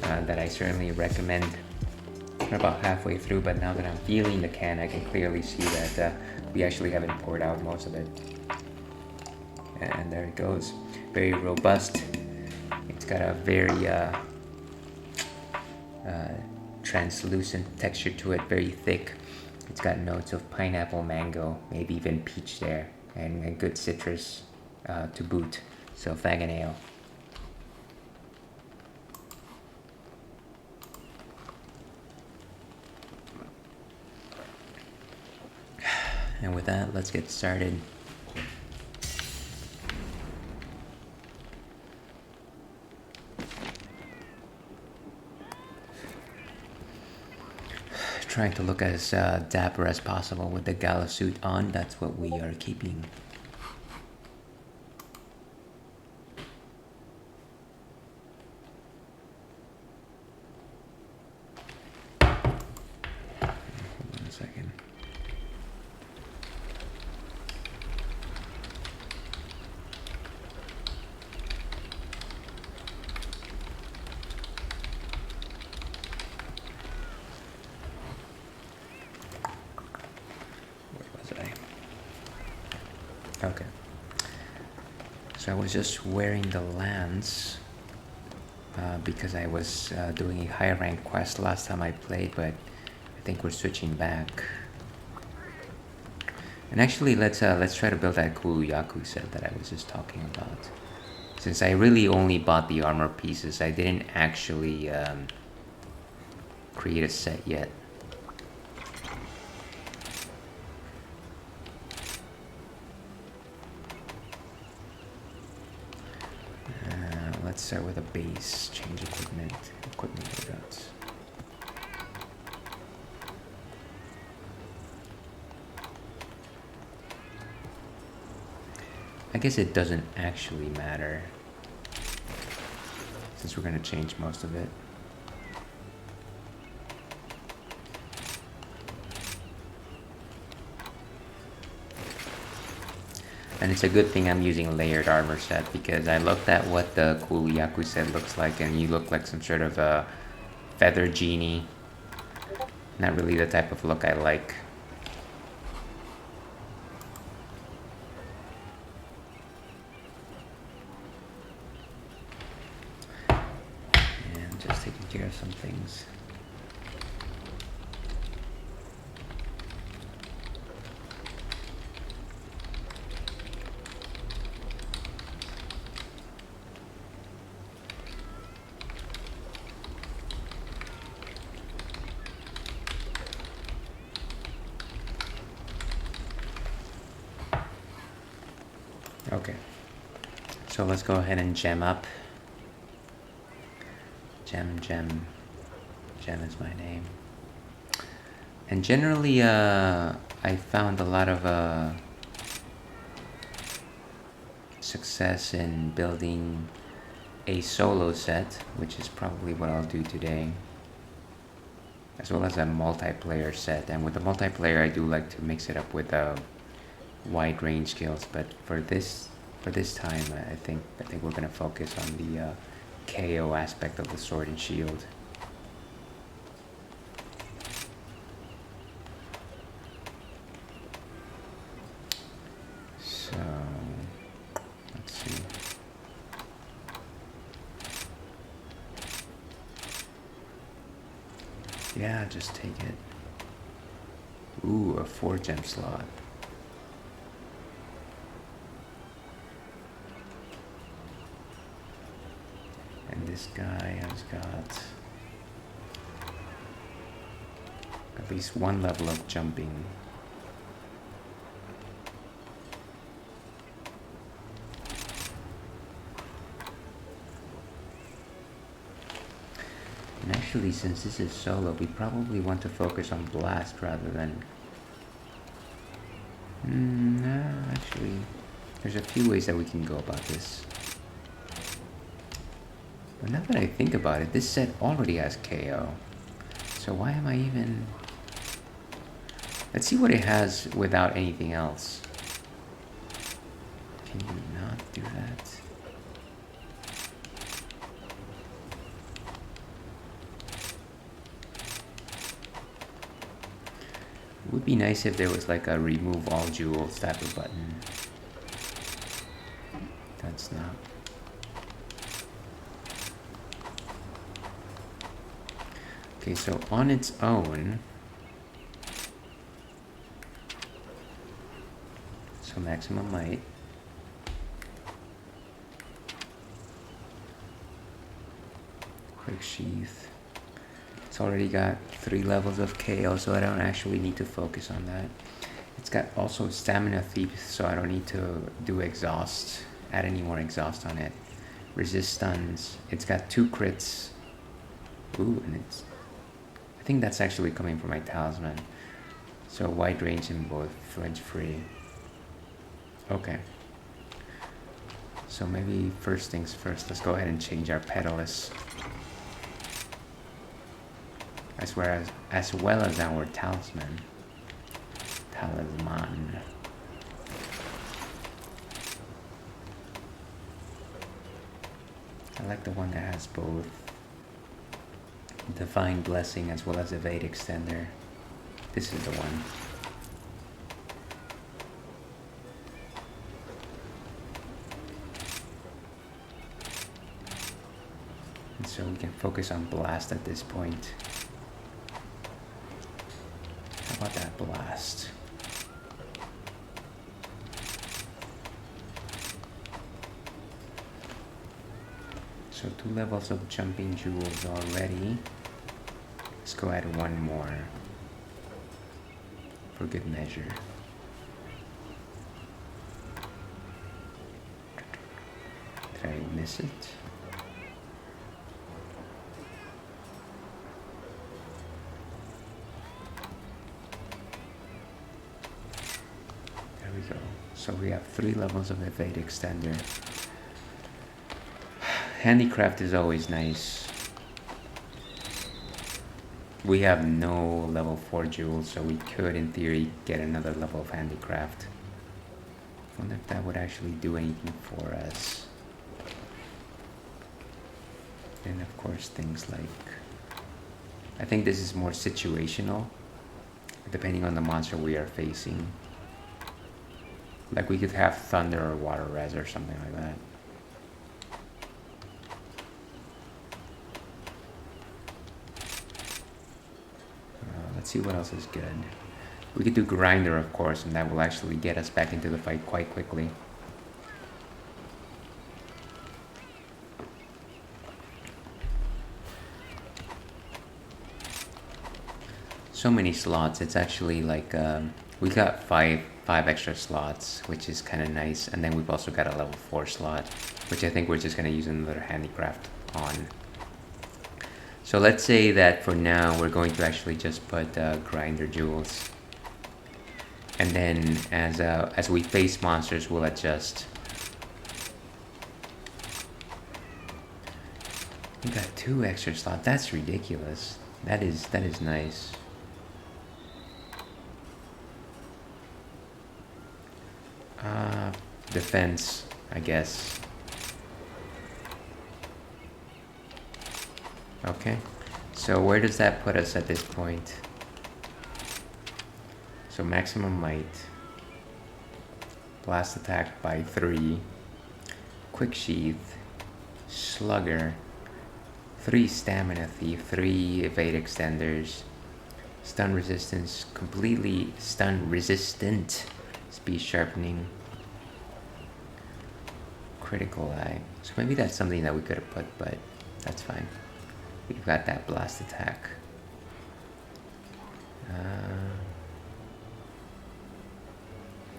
that I certainly recommend. I'm about halfway through, but now that I'm feeling the can, I can clearly see that we actually haven't poured out most of it. And there it goes. Very robust. It's got a very translucent texture to it, very thick. It's got notes of pineapple, mango, maybe even peach there, and a good citrus to boot. So Faggot Ale. And with that, let's get started. Trying to look as dapper as possible with the gala suit on. That's what we are keeping. Hold on a second. Okay, so I was just wearing the lance because I was doing a higher rank quest last time I played, but I think we're switching back. And actually, let's try to build that Kuluyaku set that I was just talking about. Since I really only bought the armor pieces, I didn't actually create a set yet. Let's start with a base, change equipment loadouts. I guess it doesn't actually matter, since we're going to change most of it. And it's a good thing I'm using a layered armor set, because I looked at what the Kuluyaku set looks like, and you look like some sort of a feather genie. Not really the type of look I like. And just taking care of some things. So let's go ahead and gem up. Gem. Gem is my name. And generally, I found a lot of success in building a solo set, which is probably what I'll do today, as well as a multiplayer set. And with the multiplayer, I do like to mix it up with wide range skills. But for this time, I think we're gonna focus on the KO aspect of the sword and shield. So let's see. Yeah, just take it. Ooh, a 4-gem slot. And this guy has got at least one level of jumping. And actually, since this is solo, we probably want to focus on blast rather than... no, actually, there's a few ways that we can go about this. But now that I think about it, this set already has KO. So why am I even... Let's see what it has without anything else. Can you not do that? It would be nice if there was like a remove all jewels type of button. That's not. Okay, so on its own, so maximum might. Quick sheath. It's already got 3 levels of KO, so I don't actually need to focus on that. It's got also stamina thief, so I don't need to do exhaust, add any more exhaust on it. Resist stuns. It's got 2 crits. Ooh, and it's... I think that's actually coming from my talisman. So wide range in both, flinch free. Okay. So maybe first things first, let's go ahead and change our pedalist. As well as our talisman. Talisman. I like the one that has both Divine Blessing as well as Evade Extender. This is the one. And so we can focus on Blast at this point. How about that Blast? So 2 levels of jumping jewels already. Let's go add 1 more for good measure. Did I miss it? There we go. So we have 3 levels of Evade Extender. Handicraft is always nice. We have no level 4 jewels, so we could, in theory, get another level of handicraft. I wonder if that would actually do anything for us. And of course, things like... I think this is more situational, depending on the monster we are facing. Like we could have Thunder or Water Res or something like that. Let's see what else is good. We could do Grinder, of course, and that will actually get us back into the fight quite quickly. So many slots, it's actually like We got five extra slots, which is kind of nice, and then we've also got a level 4 slot, which I think we're just gonna use another handicraft on. So let's say that for now we're going to actually just put grinder jewels, and then as we face monsters, we'll adjust. We got 2 extra slots. That's ridiculous. That is nice. Defense, I guess. Okay. So where does that put us at this point? So maximum might. Blast attack by 3. Quick sheath. Slugger. 3 stamina thief. 3 evade extenders. Stun resistance. Completely stun resistant. Speed sharpening. Critical eye. So maybe that's something that we could have put, but that's fine. We've got that blast attack.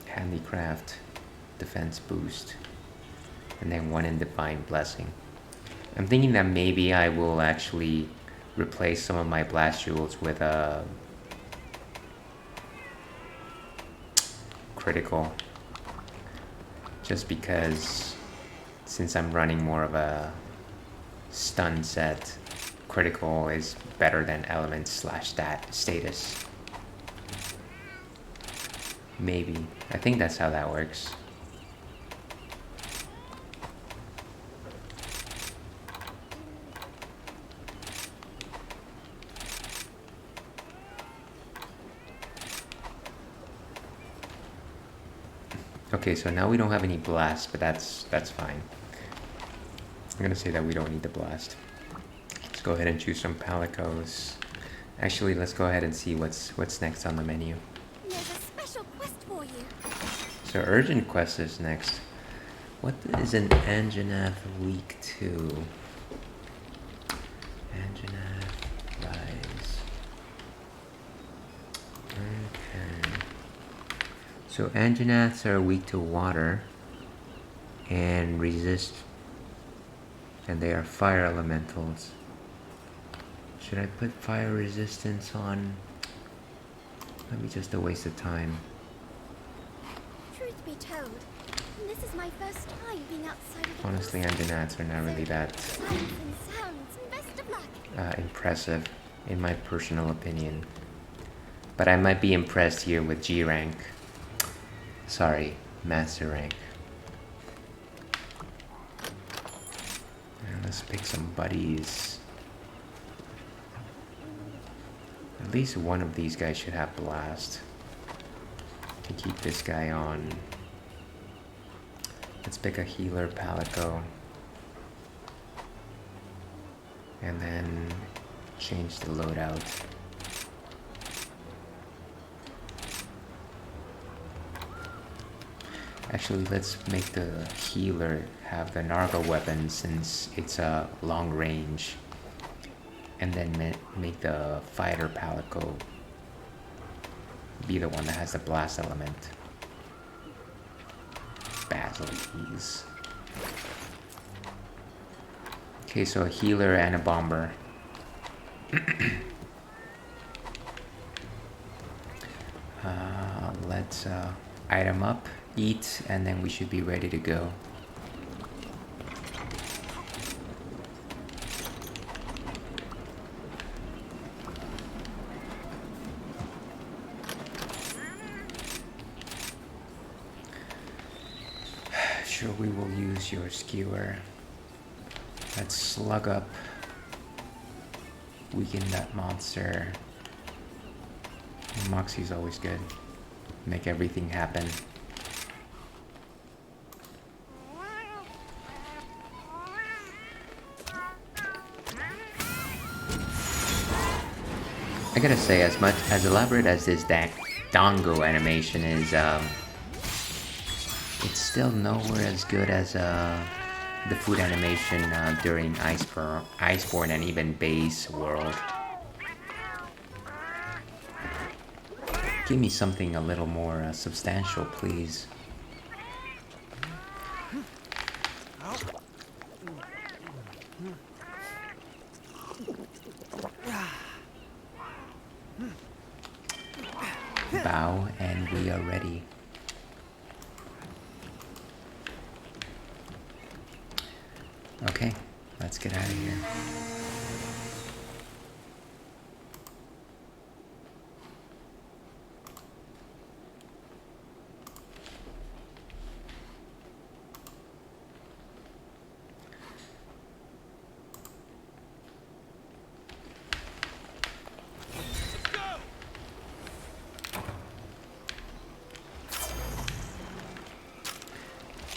Handicraft. Defense boost. And then 1 in Divine Blessing. I'm thinking that maybe I will actually replace some of my blast jewels with a critical. Just because since I'm running more of a stun set, critical is better than elements slash status. Maybe. I think that's how that works. Okay, so now we don't have any blast, but that's fine. I'm gonna say that we don't need the blast. Let's go ahead and choose some palicos. Actually, let's go ahead and see what's next on the menu. There's a special quest for you. So urgent quest is next. What is an Anjanath weak to? Anjanath rise. Okay. So Anjanaths are weak to water and resist, and they are fire elementals. Should I put fire resistance on? Maybe just a waste of time. Truth be told, this is my first time being outside of the Honestly, house. Anjanaths are not really that Sights and sounds, and best of luck. impressive, in my personal opinion. But I might be impressed here with G rank. Sorry, master rank. And let's pick some buddies. At least one of these guys should have blast to keep this guy on. Let's pick a healer palico. And then change the loadout. Actually, let's make the healer have the Nargo weapon since it's a long range. And then make the fighter palico be the one that has the blast element. Basilies. Okay, so a healer and a bomber. Let's item up, eat, and then we should be ready to go. Sure, we will use your skewer. Let's slug up. Weaken that monster. Moxie's always good. Make everything happen. I gotta say, as elaborate as this Dongo animation is, it's still nowhere as good as the food animation during Iceborne and even Base World. Give me something a little more substantial, please. Bow and we are ready. Okay, let's get out of here.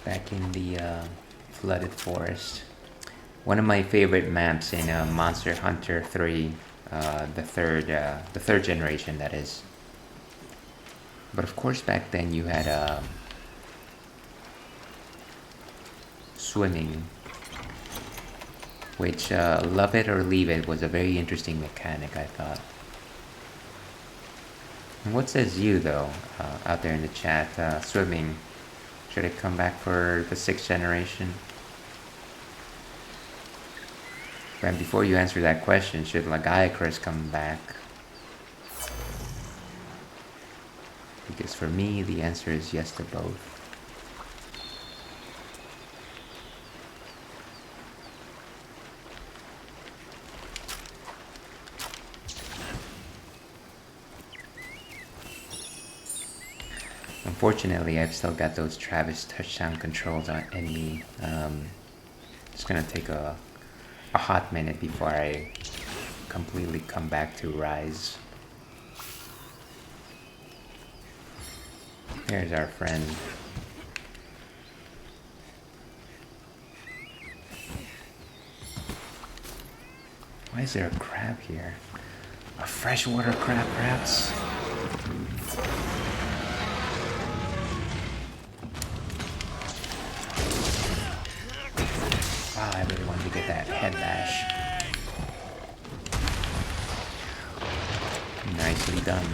Back in the flooded forest. One of my favorite maps in Monster Hunter 3, the third generation, that is. But of course, back then you had swimming, which, love it or leave it, was a very interesting mechanic, I thought. And what says you, though, out there in the chat? Swimming, should it come back for the 6th generation? And before you answer that question, should Lagiacrus come back? Because for me, the answer is yes to both. Unfortunately, I've still got those Travis touchdown controls in me. It's gonna take a hot minute before I completely come back to Rise. There's our friend. Why is there a crab here? A freshwater crab, perhaps? Wow, I really wanted to get that head bash. Nicely done.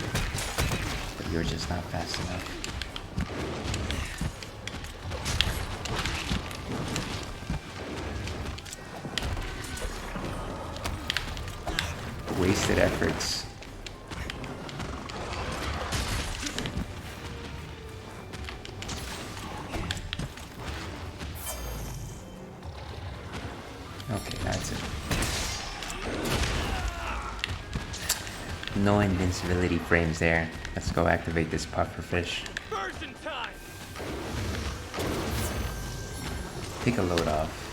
But you're just not fast enough. Wasted efforts. Okay, that's it. No invincibility frames there. Let's go activate this pufferfish. Take a load off.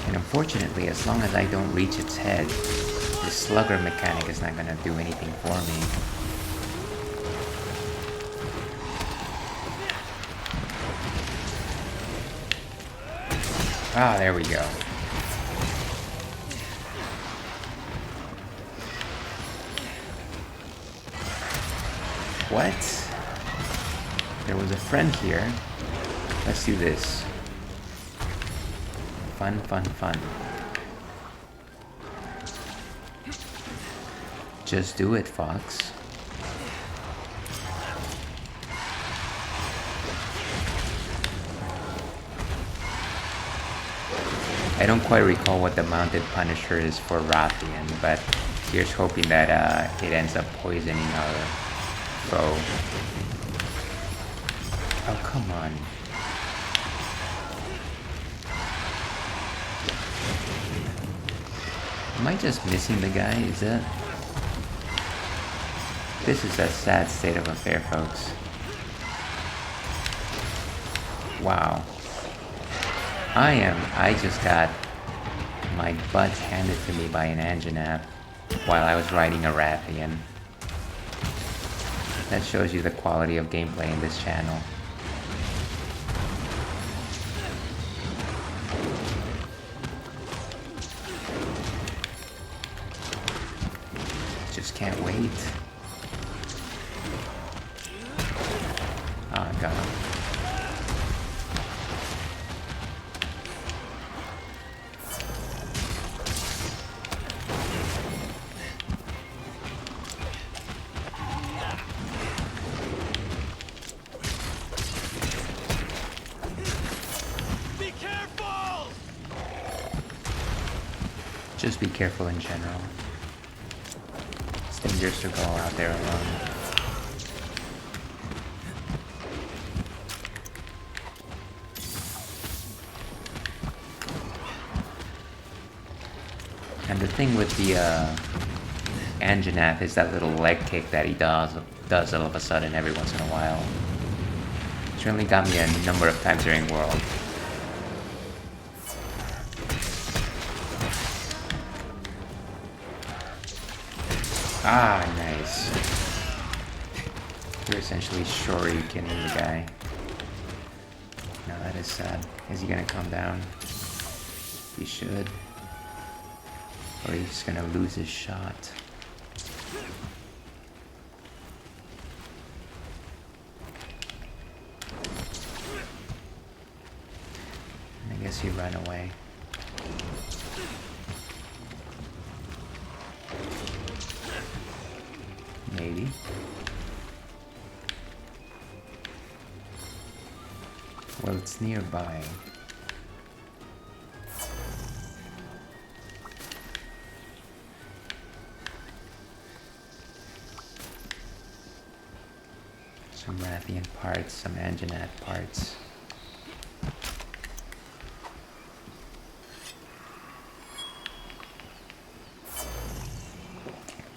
And unfortunately, as long as I don't reach its head, the slugger mechanic is not gonna do anything for me. Ah, there we go. What? There was a friend here. Let's do this. Fun, fun, fun. Just do it, Fox. I don't quite recall what the mounted Punisher is for Rathian, but here's hoping that it ends up poisoning our foe. Oh, come on. Am I just missing the guy? Is that... This is a sad state of affair, folks. Wow. I just got my butt handed to me by an Anjanath while I was riding a Rathian. That shows you the quality of gameplay in this channel. Just can't wait. Oh, I got him. Just be careful in general. It's dangerous to go out there alone. And the thing with the Anjanath is that little leg kick that he does all of a sudden every once in a while. Certainly got me a number of times during World. Ah, nice. You're essentially shurikening the guy. No, that is sad. Is he gonna come down? He should. Or he's gonna lose his shot. I guess he ran away. Maybe. Well, it's nearby. Some Rathian parts, some Anjanath parts.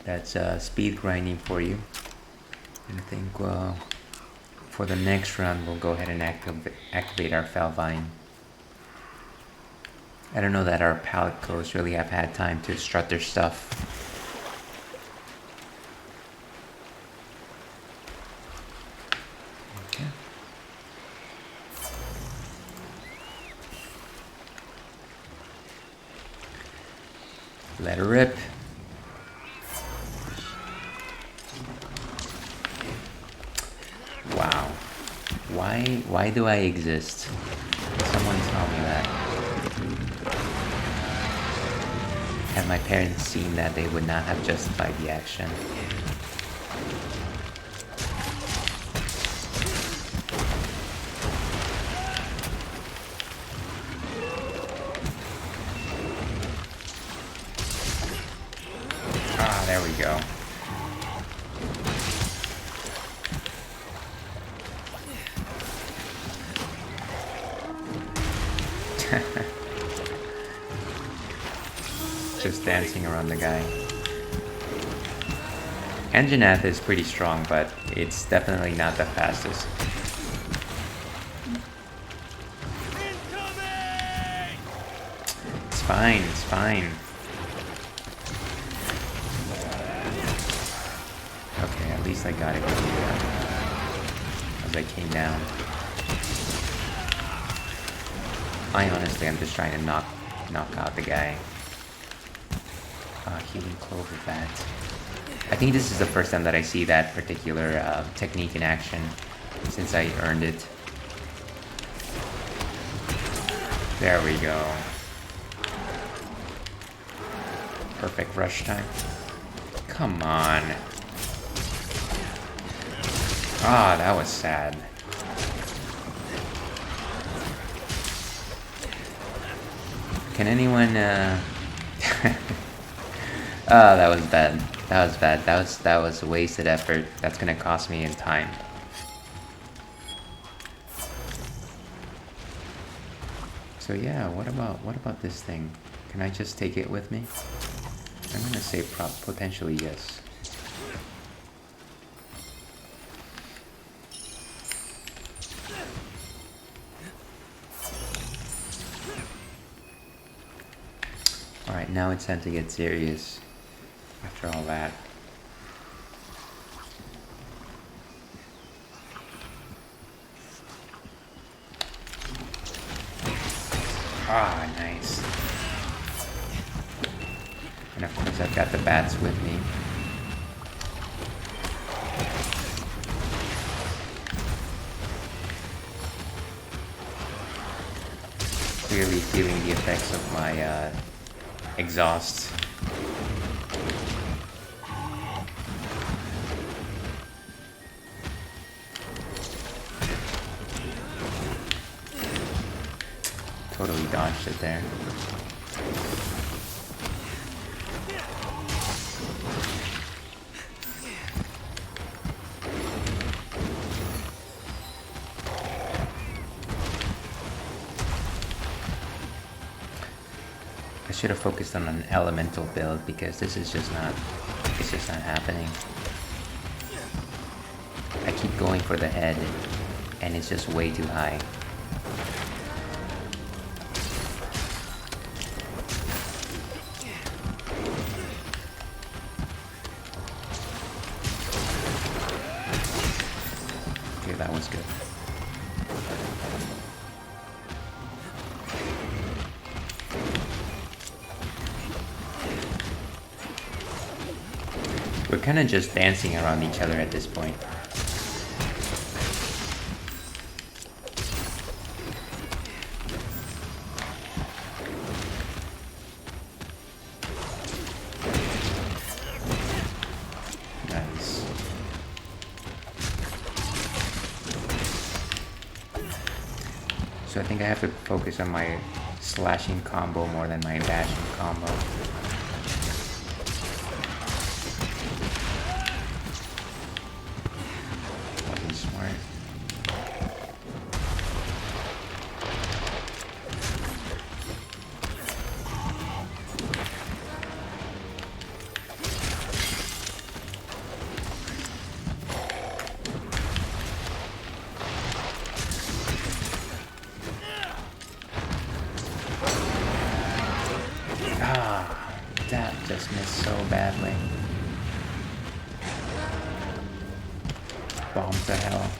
That's speed grinding for you. And I think for the next round we'll go ahead and activate our Felvine. I don't know that our palette clothes really have had time to strut their stuff. Okay. Let her rip. Wow. Why do I exist? Someone tell me that. Had my parents seen that, they would not have justified the action. Ah, there we go. Just dancing around the guy. Anjanath is pretty strong, but it's definitely not the fastest. It's fine, it's fine. Okay, at least I got it as I came down. I honestly am just trying to knock out the guy. Healing Clover Bat. I think this is the first time that I see that particular technique in action since I earned it. There we go. Perfect rush time. Come on. Ah, that was sad. Can anyone oh, that was bad. That was bad. That was a wasted effort. That's gonna cost me in time. So yeah, what about this thing? Can I just take it with me? I'm gonna say potentially yes. Alright, now it's time to get serious. After all that. Ah, nice. And of course I've got the bats with me. Clearly feeling the effects of my exhaust. Totally dodged it there. I should have focused on an elemental build because this is just not, it's just not happening. I keep going for the head and it's just way too high. Okay, that was good. We're kind of just dancing around each other at this point. Nice. So I think I have to focus on my slashing combo more than my bashing combo. That just missed so badly. Bomb to hell.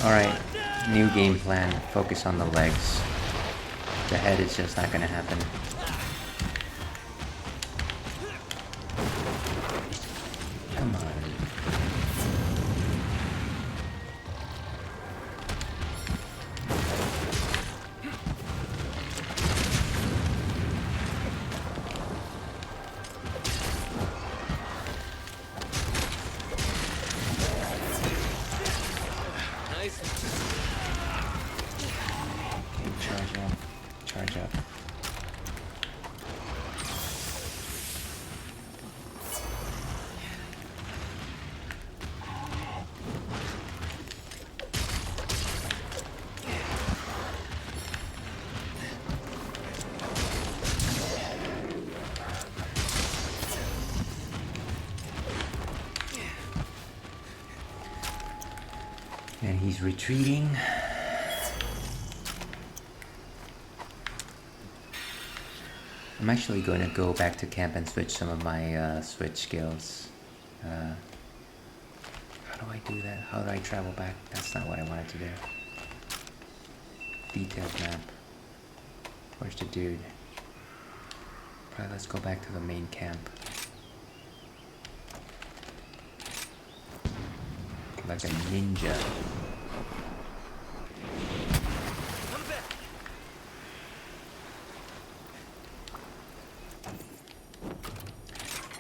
Alright, new game plan. Focus on the legs. The head is just not gonna happen. Come on. Charge up. And he's retreating. I'm actually going to go back to camp and switch some of my switch skills. How do I do that? How do I travel back? That's not what I wanted to do. Detailed map. Where's the dude? Alright, let's go back to the main camp. Like a ninja.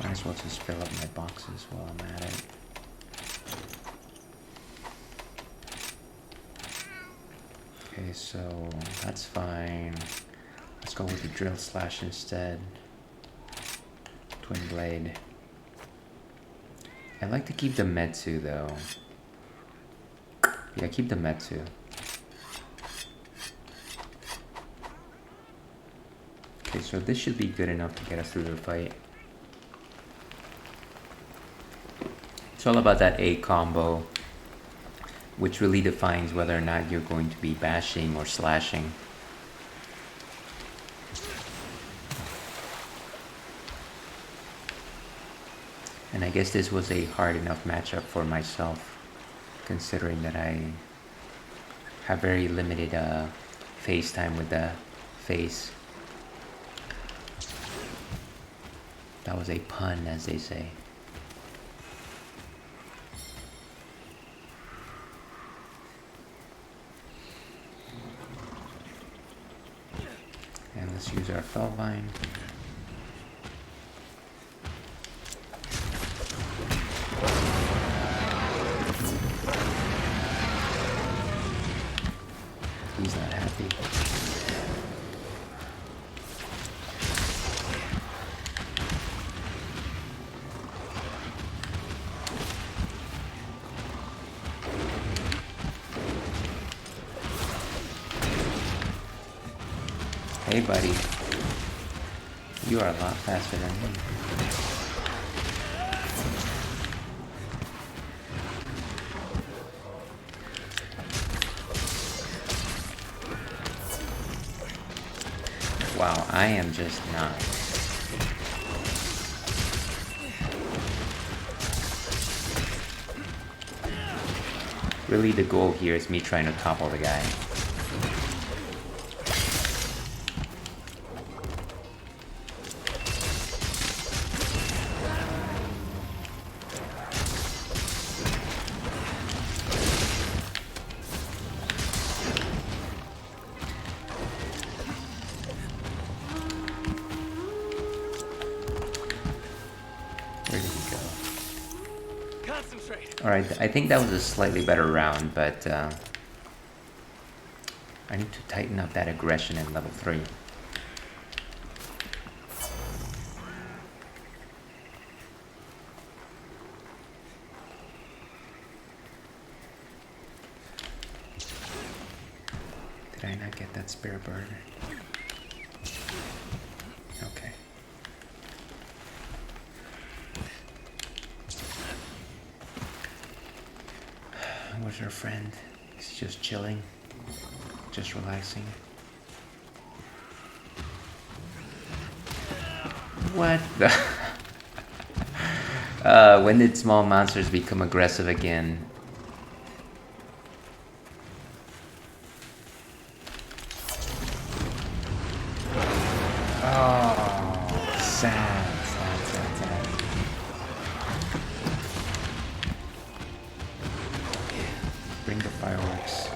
Might as well just fill up my boxes while I'm at it. Okay, so that's fine. Let's go with the drill slash instead. Twin blade. I like to keep the Metsu though. Yeah, keep the Metsu. Okay, so this should be good enough to get us through the fight. It's all about that A combo, which really defines whether or not you're going to be bashing or slashing. And I guess this was a hard enough matchup for myself, considering that I have very limited face time with the face. That was a pun, as they say. And let's use our Felvine. He's not happy. Hey, buddy. You are a lot faster than me. Wow, I am just not. Really, the goal here is me trying to topple the guy. Alright, I think that was a slightly better round, but I need to tighten up that aggression in level 3. Did I not get that spare bird? Okay. Where's our friend? He's just chilling, just relaxing. What the? When did small monsters become aggressive again? Oh, sad. Bring the fireworks.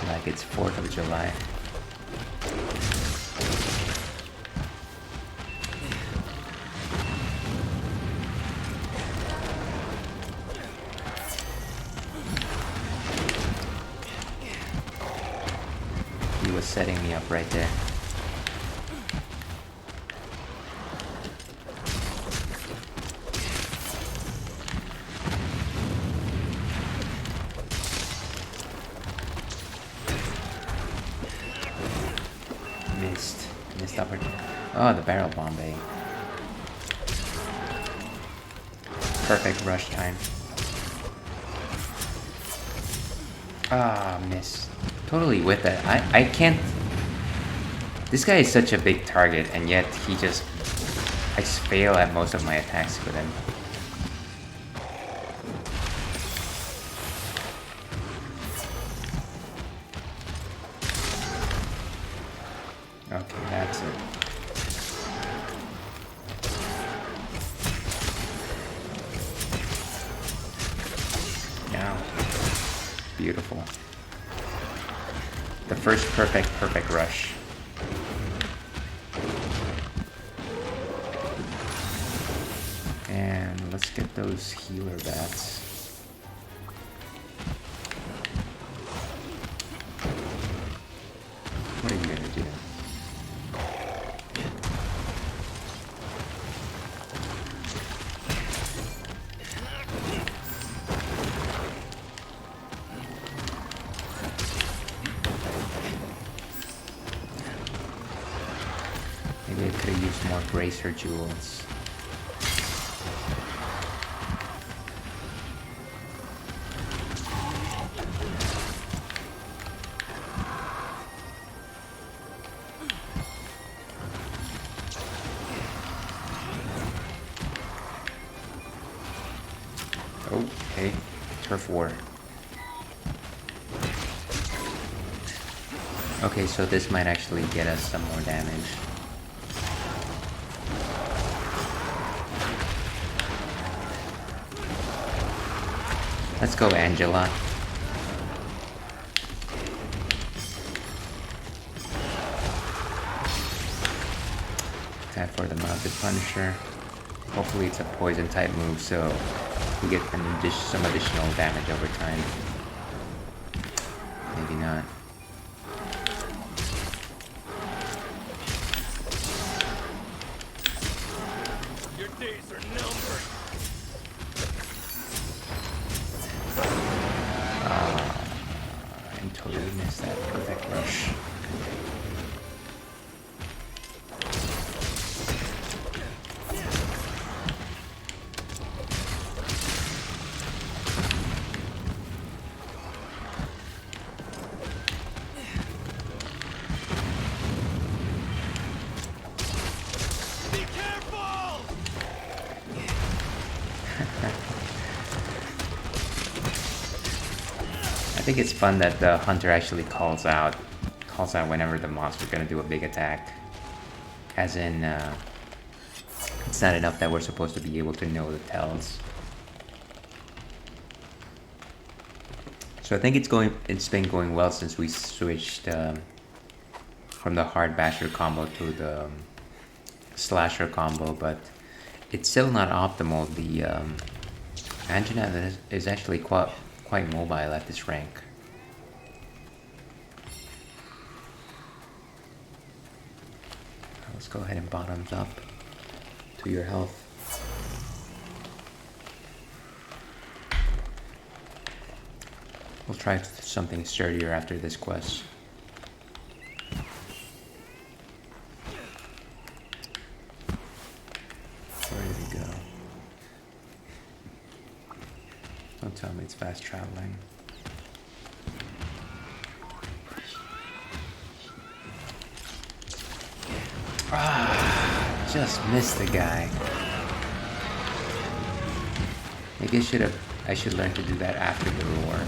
Like it's 4th of July. He was setting me up right there. Missed opportunity. Oh, the barrel bomb, babe. Perfect rush time. Ah, miss. Totally with it. I can't... This guy is such a big target, and yet he just... I fail at most of my attacks with him. Okay, that's it. Now. Beautiful. The first perfect rush. And let's get those healer bats. What are you gonna do? Maybe I could have used more bracer jewels. Oh, hey, turf war. Okay, so this might actually get us some more damage. Let's go, Angela. Time for the mounted Punisher. Hopefully it's a poison type move, so we get some additional damage over time. Maybe not. Your days are numbered. I totally missed that perfect rush. I think it's fun that the hunter actually calls out whenever the monster's gonna do a big attack. As in, it's not enough that we're supposed to be able to know the tells. So I think it's been going well since we switched from the hard basher combo to the slasher combo, but it's still not optimal. The Anjanath is actually quite mobile at this rank. Let's go ahead and bottoms up to your health. We'll try something sturdier after this quest. Where did it go? Don't tell me it's fast traveling. Ah, just missed the guy. Maybe I should learn to do that after the roar.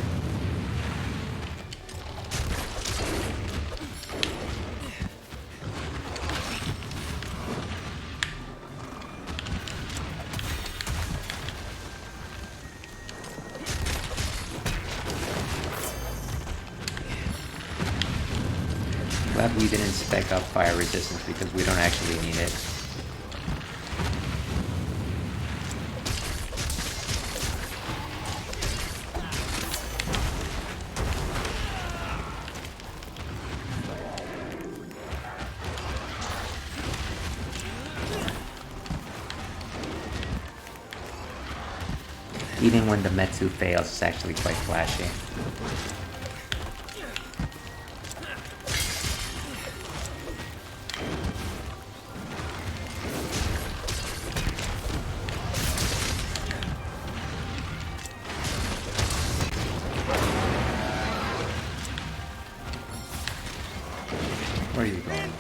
Glad we didn't spec up fire resistance because we don't actually need it. Even when the Metsu fails, it's actually quite flashy. Where are you going?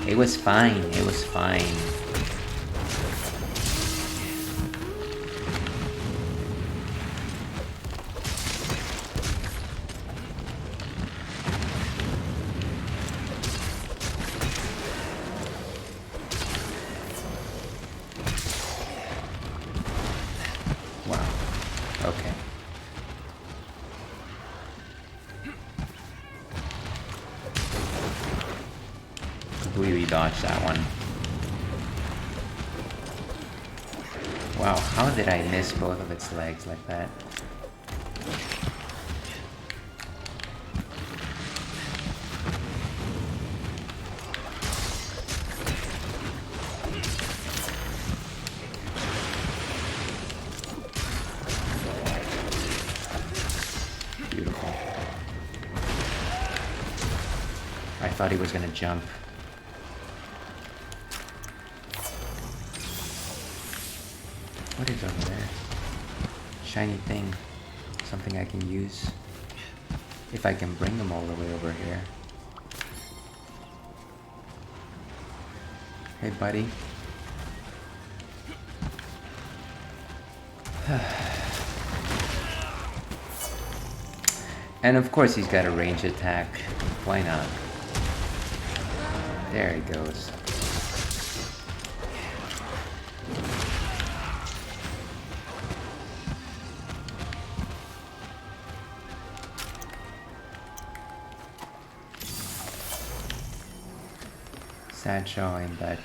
It was fine, it was fine. Wow, okay. Completely dodged that one. Wow, how did I miss both of its legs like that? Beautiful. I thought he was gonna jump. What is over there? Shiny thing. Something I can use. If I can bring them all the way over here. Hey, buddy. And of course he's got a range attack. Why not? There he goes. Sad showing, but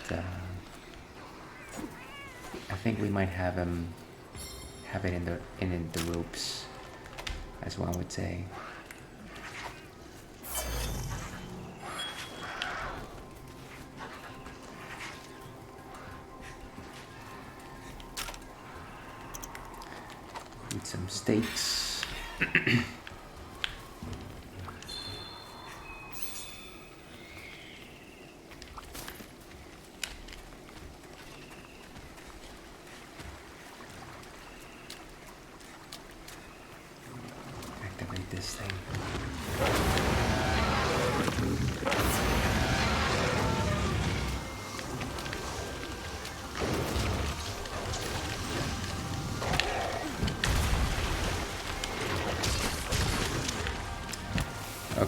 I think we might have him have it in the ropes, as one would say. Eat some steaks. Activate this thing.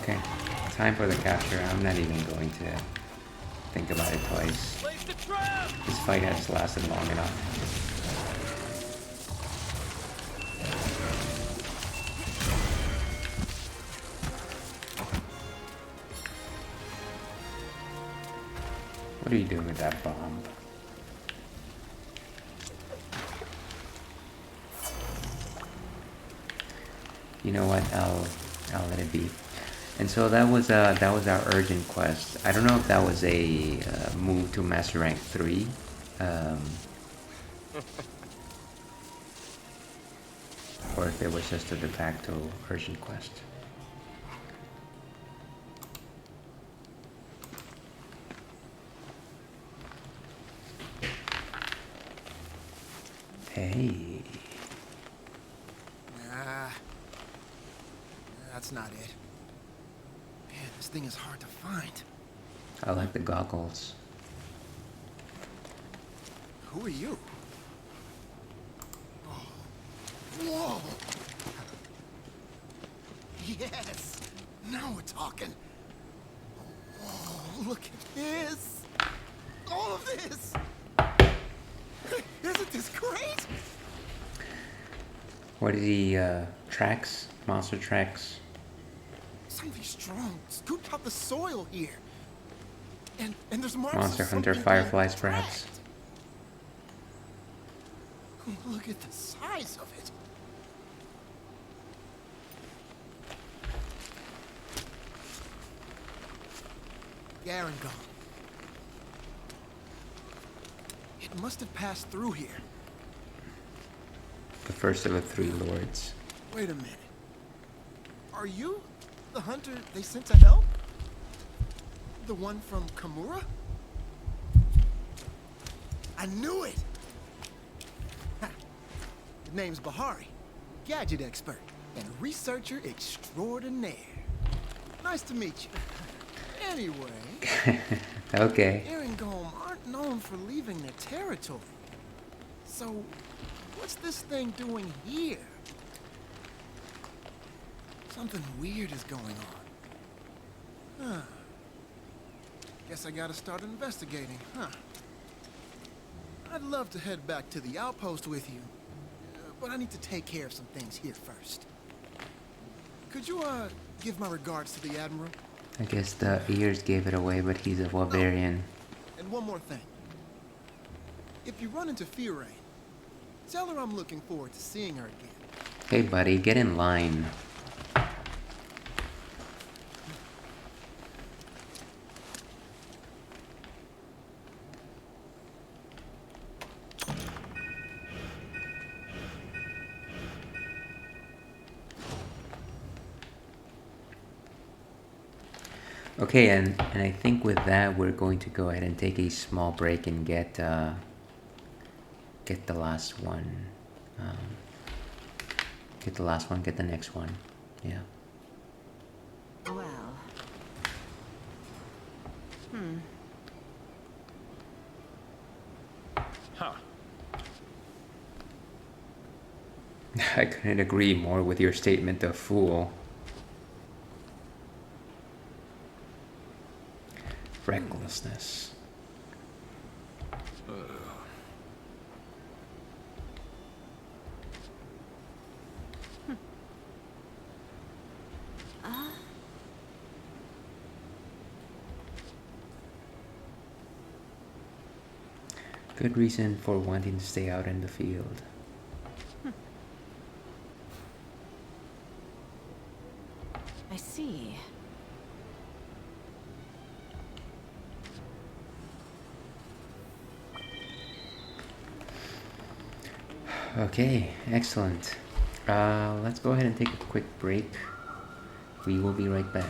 Okay, time for the capture. I'm not even going to think about it twice. This fight has lasted long enough. What are you doing with that bomb? You know what? I'll let it be. And so that was our urgent quest. I don't know if that was a move to Master Rank 3. Or if it was just a de facto urgent quest. Hey. That's not it. Man, this thing is hard to find. I like the goggles. Who are you? Oh. Whoa! Yes! Now we're talking. Whoa, look at this! All of this! Isn't this great? What are the tracks? Monster tracks? Something strong scooped out the soil here. And there's marks Monster of Hunter something fireflies, being perhaps? tracked. Look at the size of it. Garangon. It must have passed through here. The first of the three lords. Wait a minute. Are you the hunter they sent to help? The one from Kamura? I knew it! Ha. His name's Bahari, gadget expert and researcher extraordinaire. Nice to meet you. Anyway, Okay. Erangom aren't known for leaving their territory. So, what's this thing doing here? Something weird is going on. Huh. Guess I gotta start investigating, huh? I'd love to head back to the outpost with you, but I need to take care of some things here first. Could you, give my regards to the Admiral? I guess the ears gave it away, but he's a Barbarian. And one more thing. If you run into Fiore, tell her I'm looking forward to seeing her again. Hey buddy, get in line. Okay, and I think with that we're going to go ahead and take a small break and get the last one. Get the last one, get the next one. Yeah. Well. Huh. I couldn't agree more with your statement of fool. Recklessness. Good reason for wanting to stay out in the field. I see. Okay, excellent. Let's go ahead and take a quick break. We will be right back.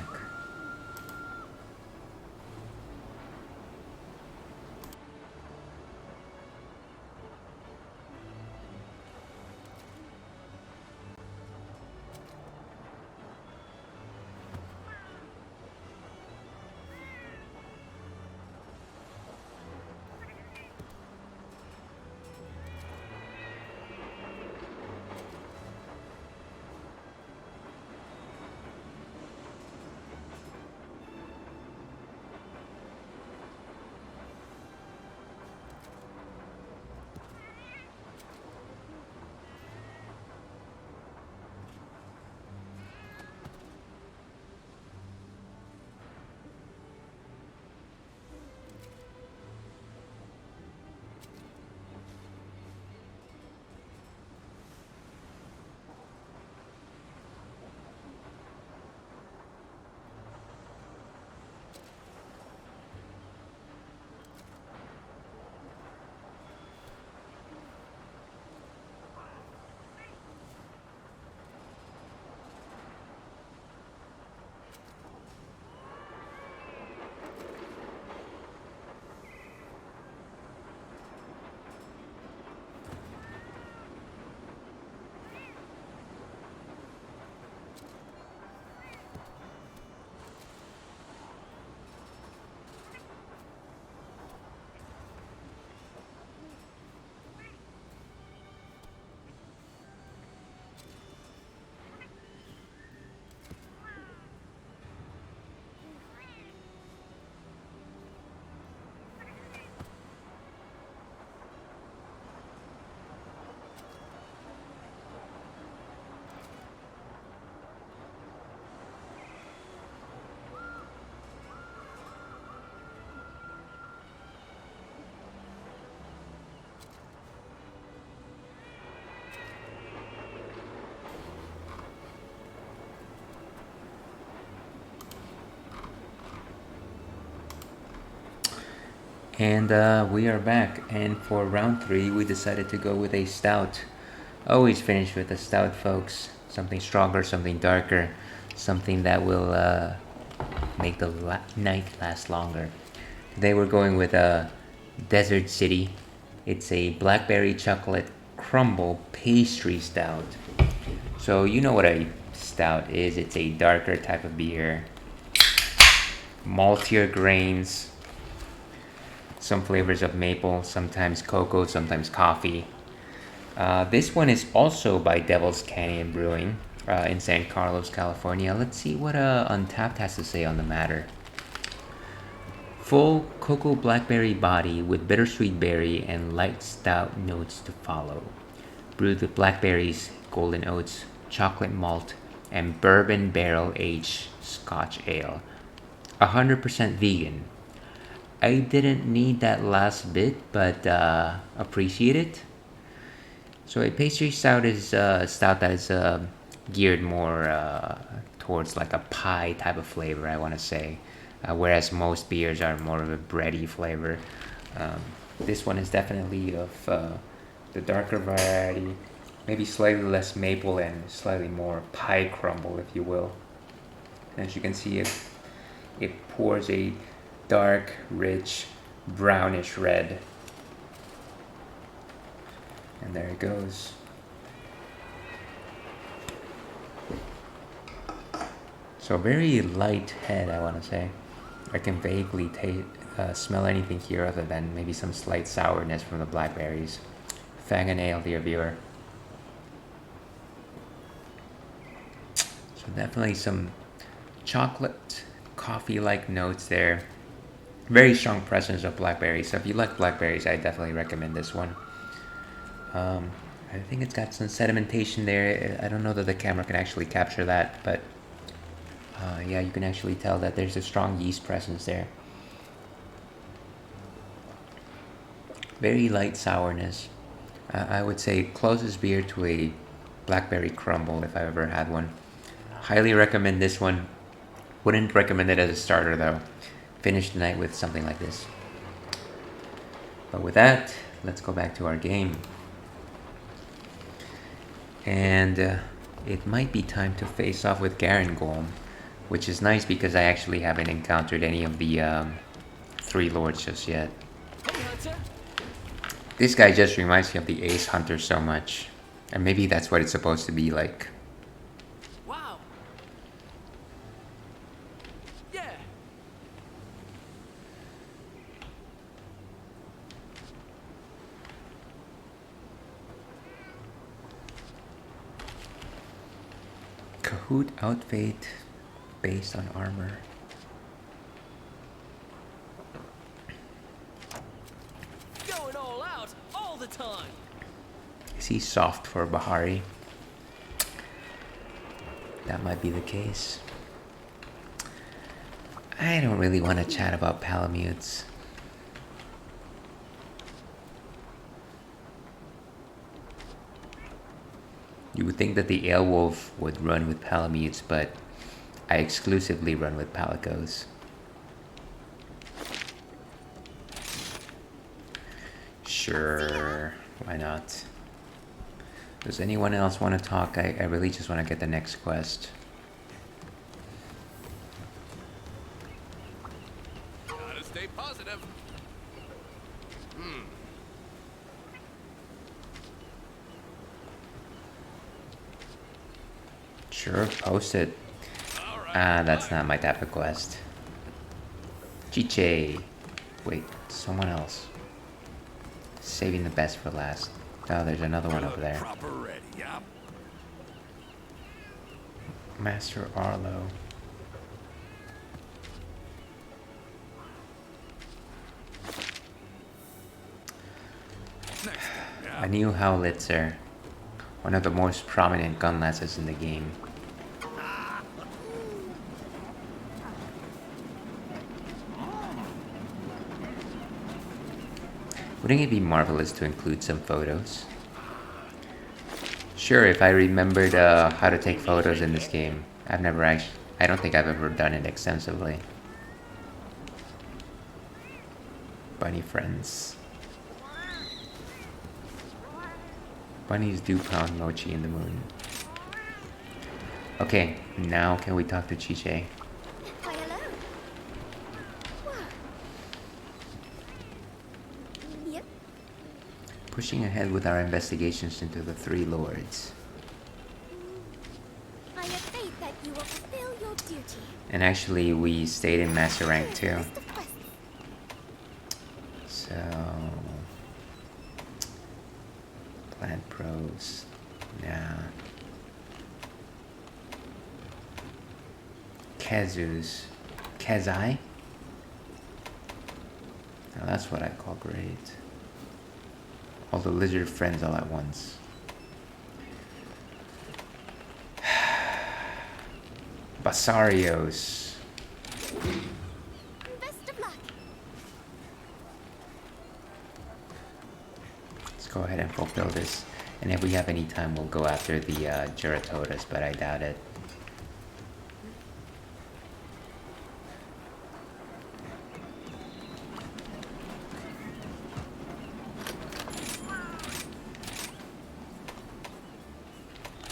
And we are back, and for round 3 we decided to go with a stout. Always finish with a stout, folks. Something stronger, something darker, something that will make the night last longer. Today we're going with a Desert City. It's a Blackberry Chocolate Crumble pastry stout. So you know what a stout is. It's a darker type of beer, maltier grains, some flavors of maple, sometimes cocoa, sometimes coffee. This one is also by Devil's Canyon Brewing in San Carlos, California. Let's see what Untapped has to say on the matter. Full cocoa blackberry body with bittersweet berry and light stout notes to follow. Brewed with blackberries, golden oats, chocolate malt, and bourbon barrel aged Scotch ale. 100% vegan. I didn't need that last bit, but appreciate it. So a pastry stout is a stout that is geared more towards like a pie type of flavor, I want to say. Whereas most beers are more of a bready flavor. This one is definitely of the darker variety, maybe slightly less maple and slightly more pie crumble, if you will. And as you can see, it pours a dark, rich, brownish red. And there it goes. So very light head, I want to say. I can vaguely smell anything here other than maybe some slight sourness from the blackberries. Fang a nail, dear viewer. So definitely some chocolate, coffee-like notes there. Very strong presence of blackberries. So if you like blackberries, I definitely recommend this one. I think it's got some sedimentation there. I don't know that the camera can actually capture that, but yeah, you can actually tell that there's a strong yeast presence there. Very light sourness. I would say closest beer to a Blackberry Crumble if I ever had one. Highly recommend this one. Wouldn't recommend it as a starter though. Finish the night with something like this. But with that, let's go back to our game. And it might be time to face off with Garangolm, which is nice because I actually haven't encountered any of the 3 lords just yet. This guy just reminds me of the Ace Hunter so much. And maybe that's what it's supposed to be like. Wow. Yeah. Kahoot outfit based on armor. Going all out all the time. Is he soft for Bahari? That might be the case. I don't really want to chat about Palamutes. You would think that the Aelwolf would run with Palamutes, but I exclusively run with Palicos. Sure, why not? Does anyone else want to talk? I really just want to get the next quest. Gotta stay positive. Sure, post it. Ah, that's not my type of quest. Chiche. Wait, someone else. Saving the best for last. Oh, there's another one over there. Proper ready, yeah. Master Arlo. A new Howlitzer. One of the most prominent gunlasses in the game. Wouldn't it be marvelous to include some photos? Sure, if I remembered how to take photos in this game. I don't think I've ever done it extensively. bunny friends. Bunnies do pound mochi in the moon. Okay, now can we talk to Chiche? Why, hello. Wow. Yep. Pushing ahead with our investigations into the Three Lords. I have faith that you will fulfill your duty. And actually, we stayed in Master Rank too. List of quests. So... Plant Pros. Nah. Kazus. Kazai? Now that's what I call great. All the lizard friends all at once. Basarios. Best of luck. Let's go ahead and fulfill this. And if we have any time, we'll go after the Geratodas, but I doubt it.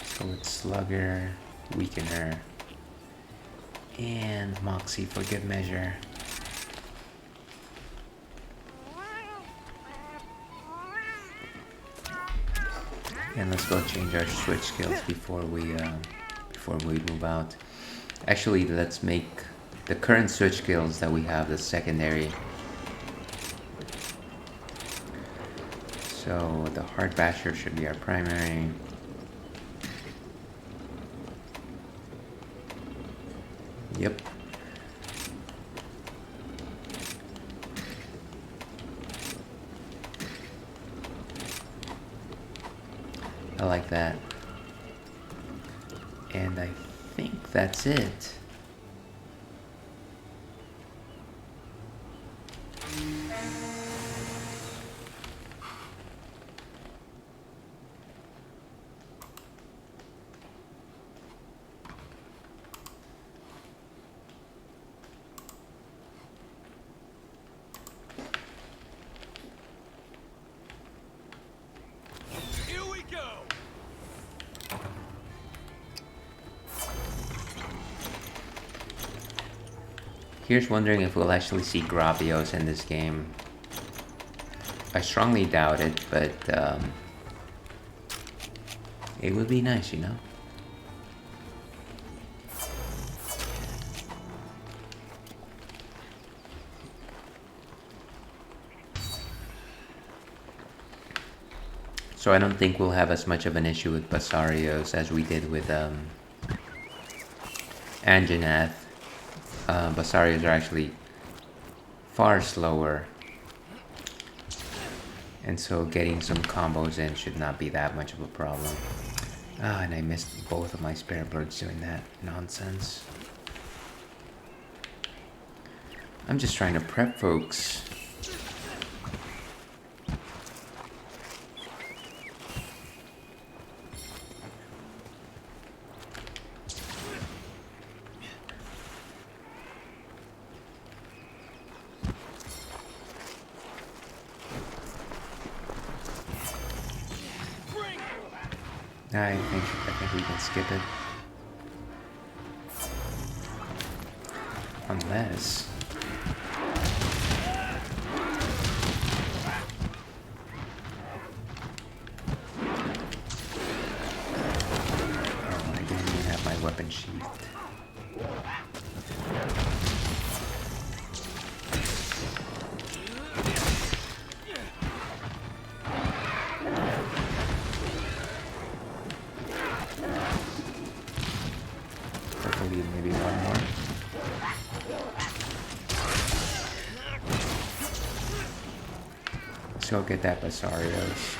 So it's Slugger, Weakener, and Moxie for good measure. And let's go change our switch skills before we move out. Actually, let's make the current switch skills that we have the secondary. So the Hard Basher should be our primary. Yep. I like that. And I think that's it. Here's wondering if we'll actually see Gravios in this game. I strongly doubt it, but it would be nice, you know? So I don't think we'll have as much of an issue with Basarios as we did with Anjanath. Basarios are actually far slower, and so getting some combos in should not be that much of a problem. Ah, and I missed both of my spare birds doing that nonsense. I'm just trying to prep folks. I think we can skip it. Unless... Oh, I didn't even have my weapon sheathed. Maybe one more. Let's go get that Basarios.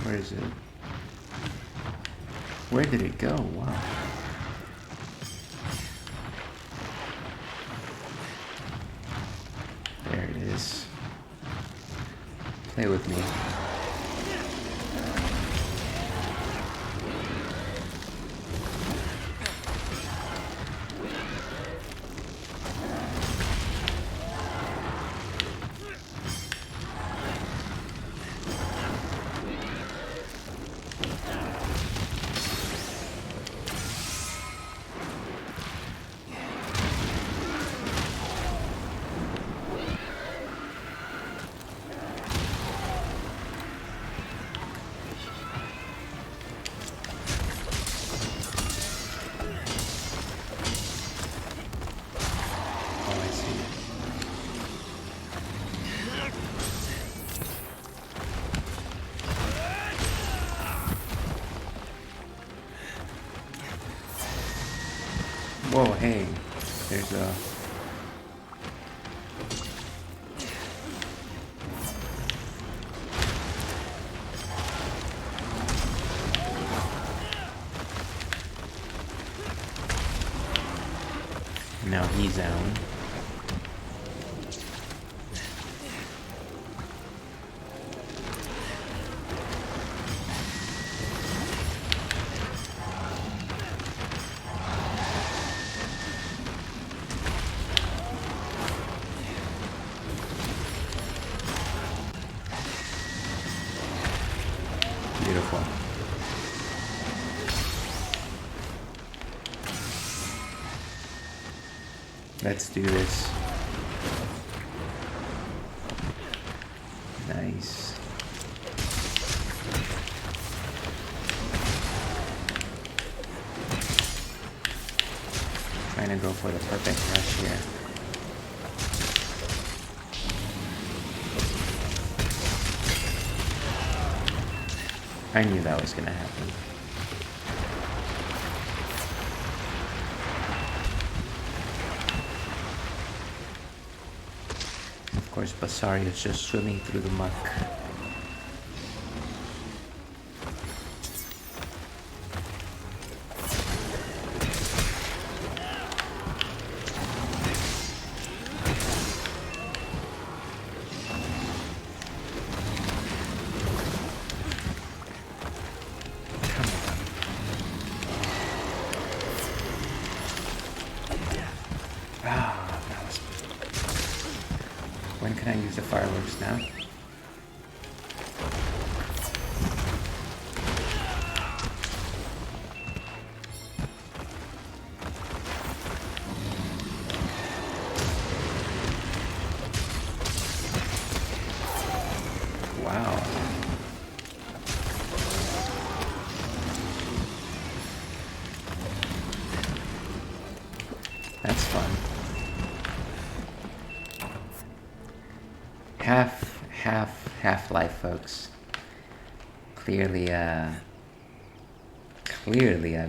Where is it? Where did it go? Wow. There it is. Play with me. Whoa, hey. There's a... Now he's down. Beautiful. Let's do this. Nice. Trying to go for the perfect rush here. I knew that was gonna happen. Of course, Basario's just swimming through the muck. When can I use the fireworks now? Wow. That's fun. Half-life, folks. Clearly, I've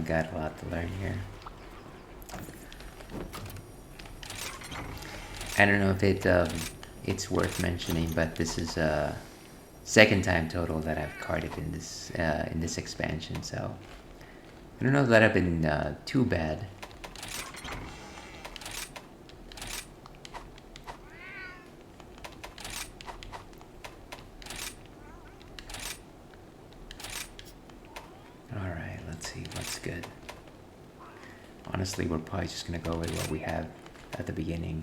got a lot to learn here. I don't know if it's worth mentioning, but this is second time total that I've carded in this expansion, so I don't know that I've been too bad. Alright, let's see what's good. Honestly, we're probably just gonna go with what we have at the beginning.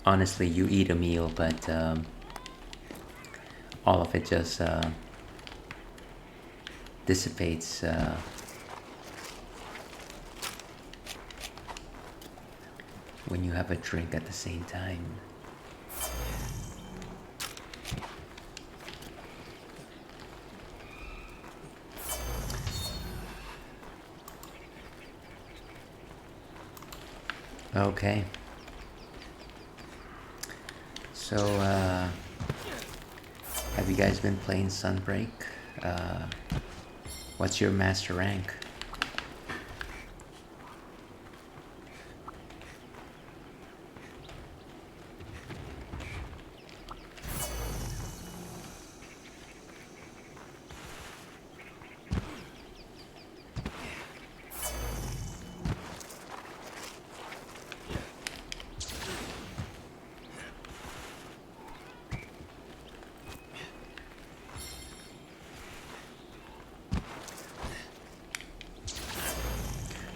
Honestly, you eat a meal, but all of it just dissipates when you have a drink at the same time. Okay. So, have you guys been playing Sunbreak? What's your master rank?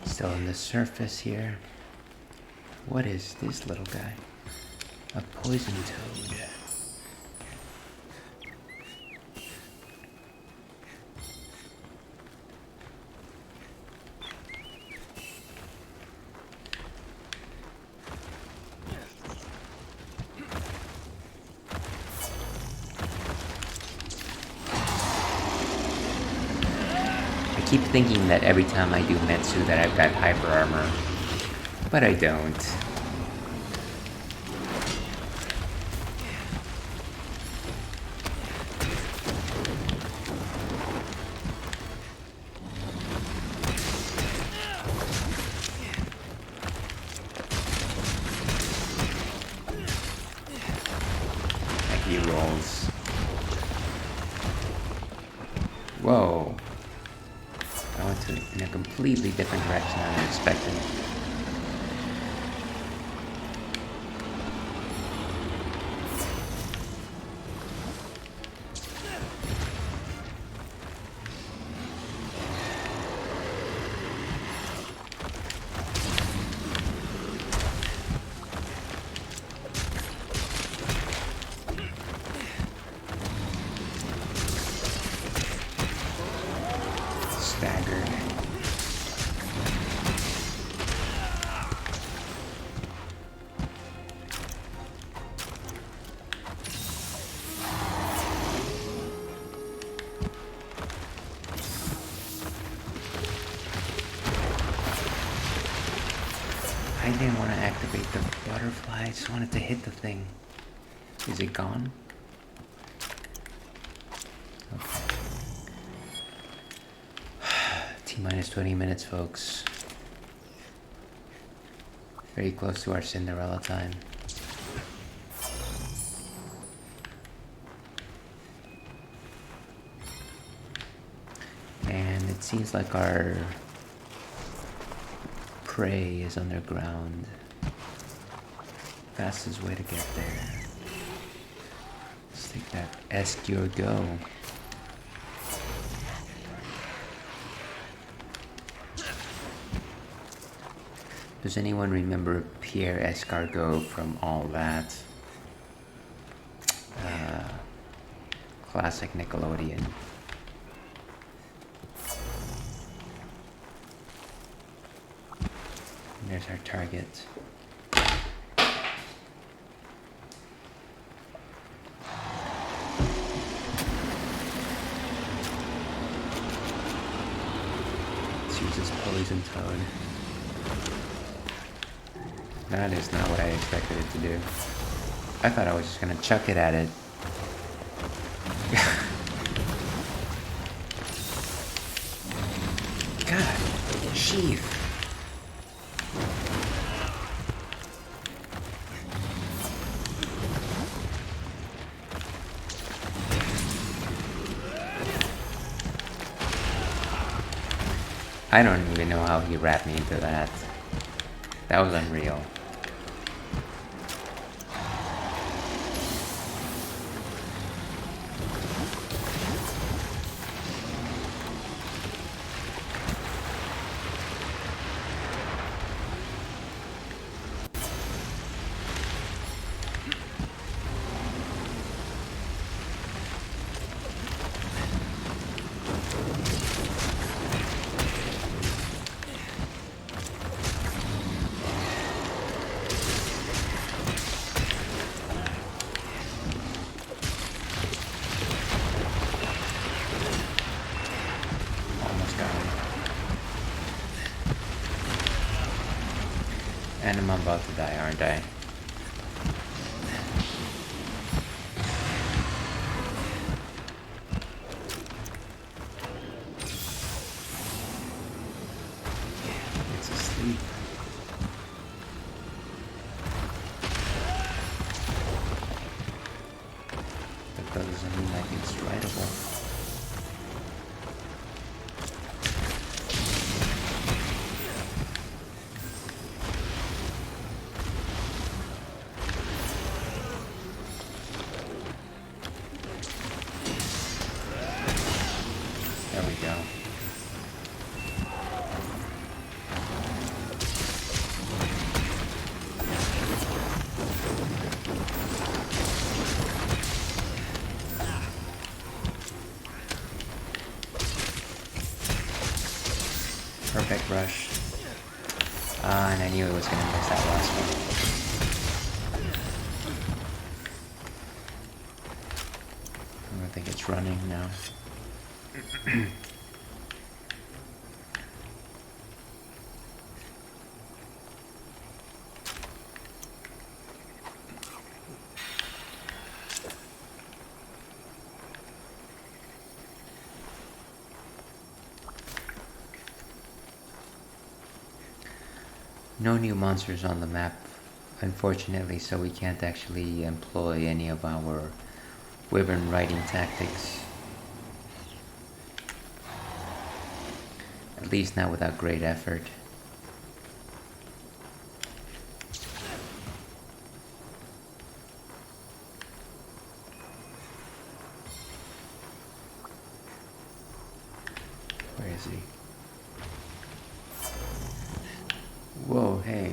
Still on the surface here. What is this little guy? A poison toad. I keep thinking that every time I do Metsu that I've got hyper armor, but I don't. walls. Whoa. I went in a completely different direction than I expected. Staggered. I didn't want to activate the butterfly, I just wanted to hit the thing. Is it gone? Okay. T-minus 20 minutes, folks. Very close to our Cinderella time. And it seems like our prey is underground. Fastest way to get there. Let's take that escargot. Does anyone remember Pierre Escargot from all that? Classic Nickelodeon. And there's our target. Let's use this poison toad. That is not what I expected it to do. I thought I was just gonna chuck it at it. God, sheath. I don't even know how he wrapped me into that. That was unreal. And I'm about to die, aren't I? It's asleep. That doesn't mean like it's writable. Perfect rush. And I knew it was going to miss that last one. I don't think it's running now. No new monsters on the map, unfortunately, so we can't actually employ any of our wyvern riding tactics. At least not without great effort. Where is he? Whoa, hey.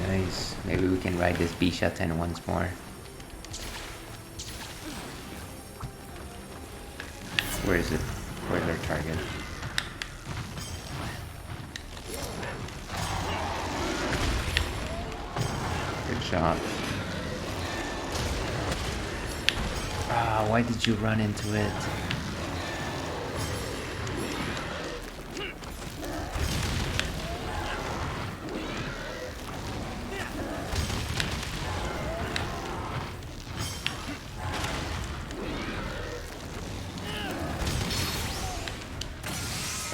Nice. Maybe we can ride this Bisha 10 once more. Where is it? Where's our target? Good shot. Ah, why did you run into it?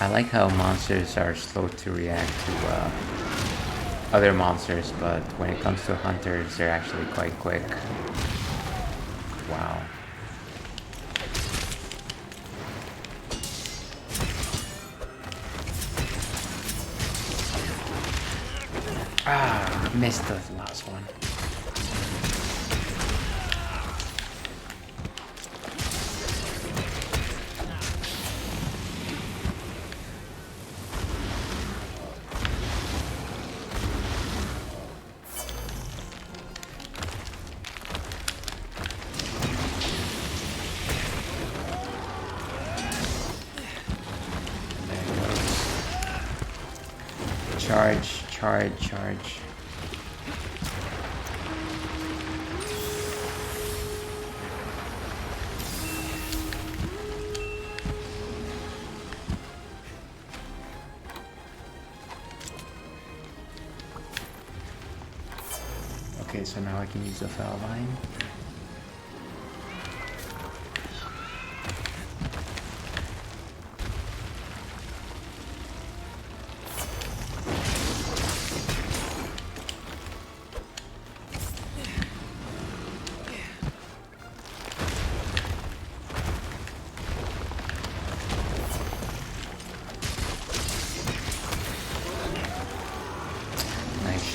I like how monsters are slow to react to other monsters, but when it comes to hunters, they're actually quite quick. Wow. Ah, missed the last one. Charge, charge, charge. Okay, so now I can use the foul line.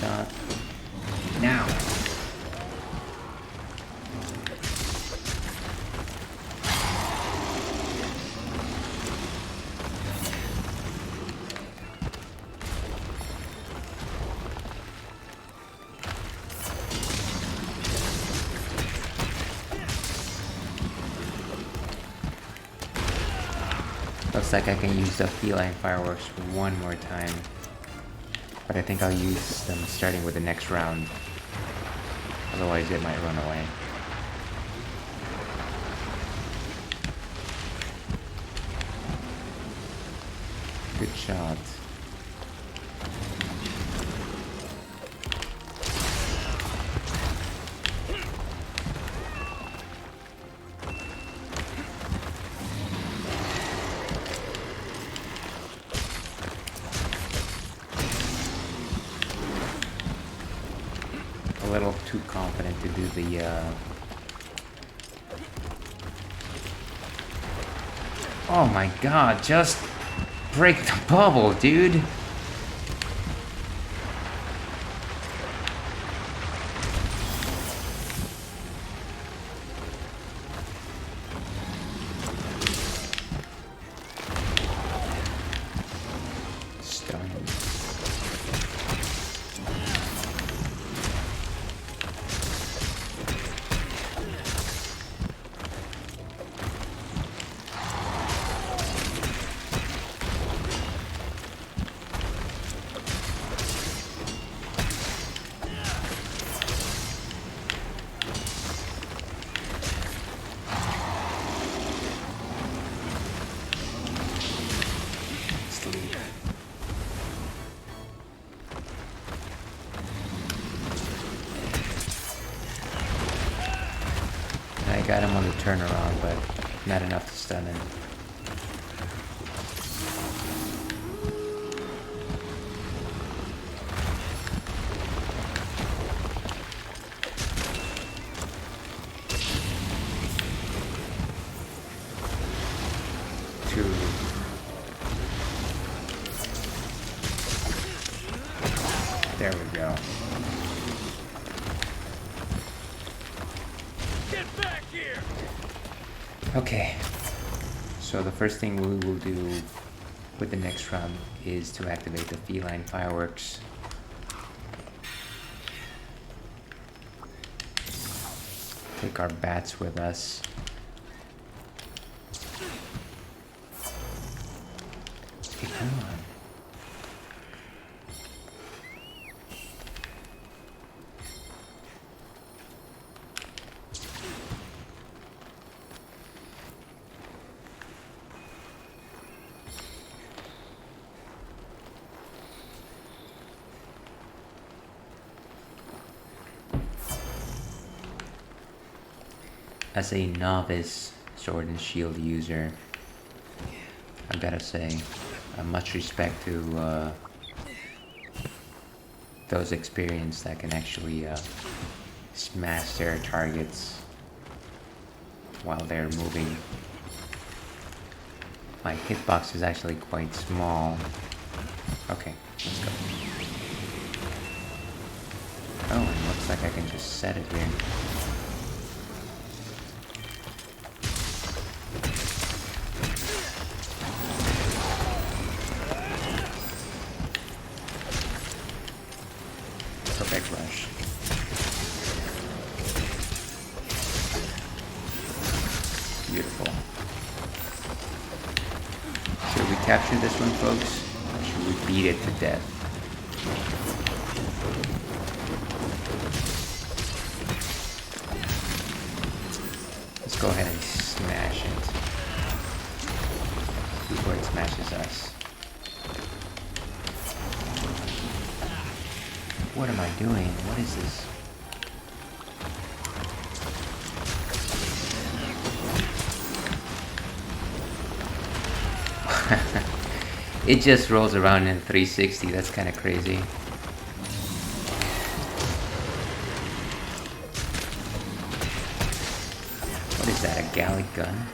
Shot. Now. Looks like I can use the feline fireworks one more time. But I think I'll use them starting with the next round. Otherwise it might run away. Good shot. A little too confident to do the oh my god, just break the bubble, dude. got him on the turnaround, but not enough to stun him. There we go. Get back here! Okay, so the first thing we will do with the next round is to activate the feline fireworks. Take our bats with us. Hey, come on. As a novice sword and shield user, I gotta say, much respect to those experienced that can actually smash their targets while they're moving. My hitbox is actually quite small. Okay, let's go. Oh, it looks like I can just set it here. Perfect rush. Beautiful. Should we capture this one, folks? Or should we beat it to death? Let's go ahead and smash it before it smashes us. What am I doing? What is this? It just rolls around in 360. That's kind of crazy. What is that? A Gallic gun?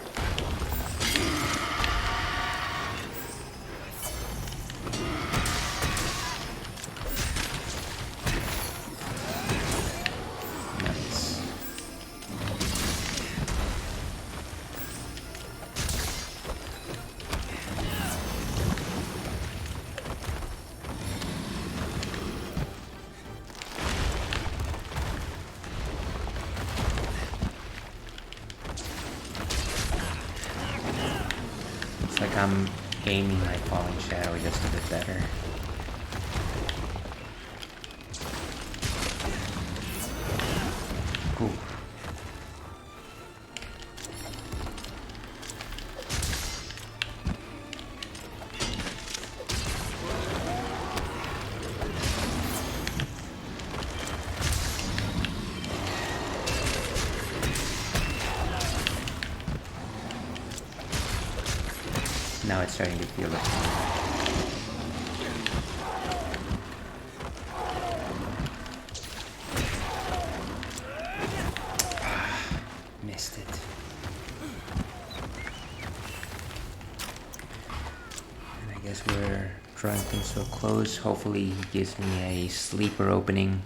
Like I'm aiming my falling shadow just a bit better. Ooh. Now it's starting to feel it. Missed it. And I guess we're drawing things so close. Hopefully he gives me a sleeper opening.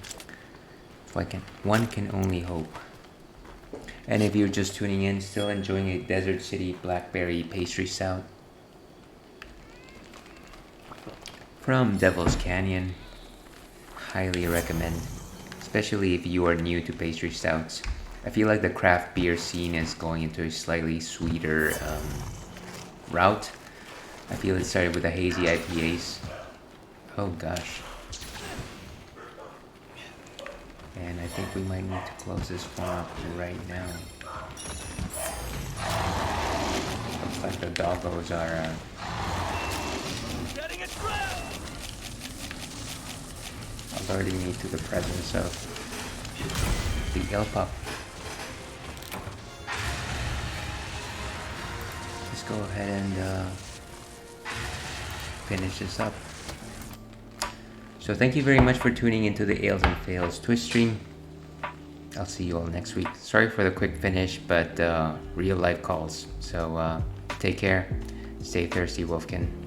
If one can only hope. And if you're just tuning in, still enjoying a Desert City Blackberry pastry stout from Devil's Canyon, highly recommend, especially if you are new to pastry stouts. I feel like the craft beer scene is going into a slightly sweeter route. I feel it started with the hazy IPAs. Oh gosh. And I think we might need to close this one up right now. Looks like the doggos are Getting a trap! alerting me to the presence of the Chillhop. go ahead and finish this up. So thank you very much for tuning into the Ales and Fails Twitch stream. I'll see you all next week. Sorry for the quick finish, but real life calls. So take care. Stay thirsty, Wolfkin.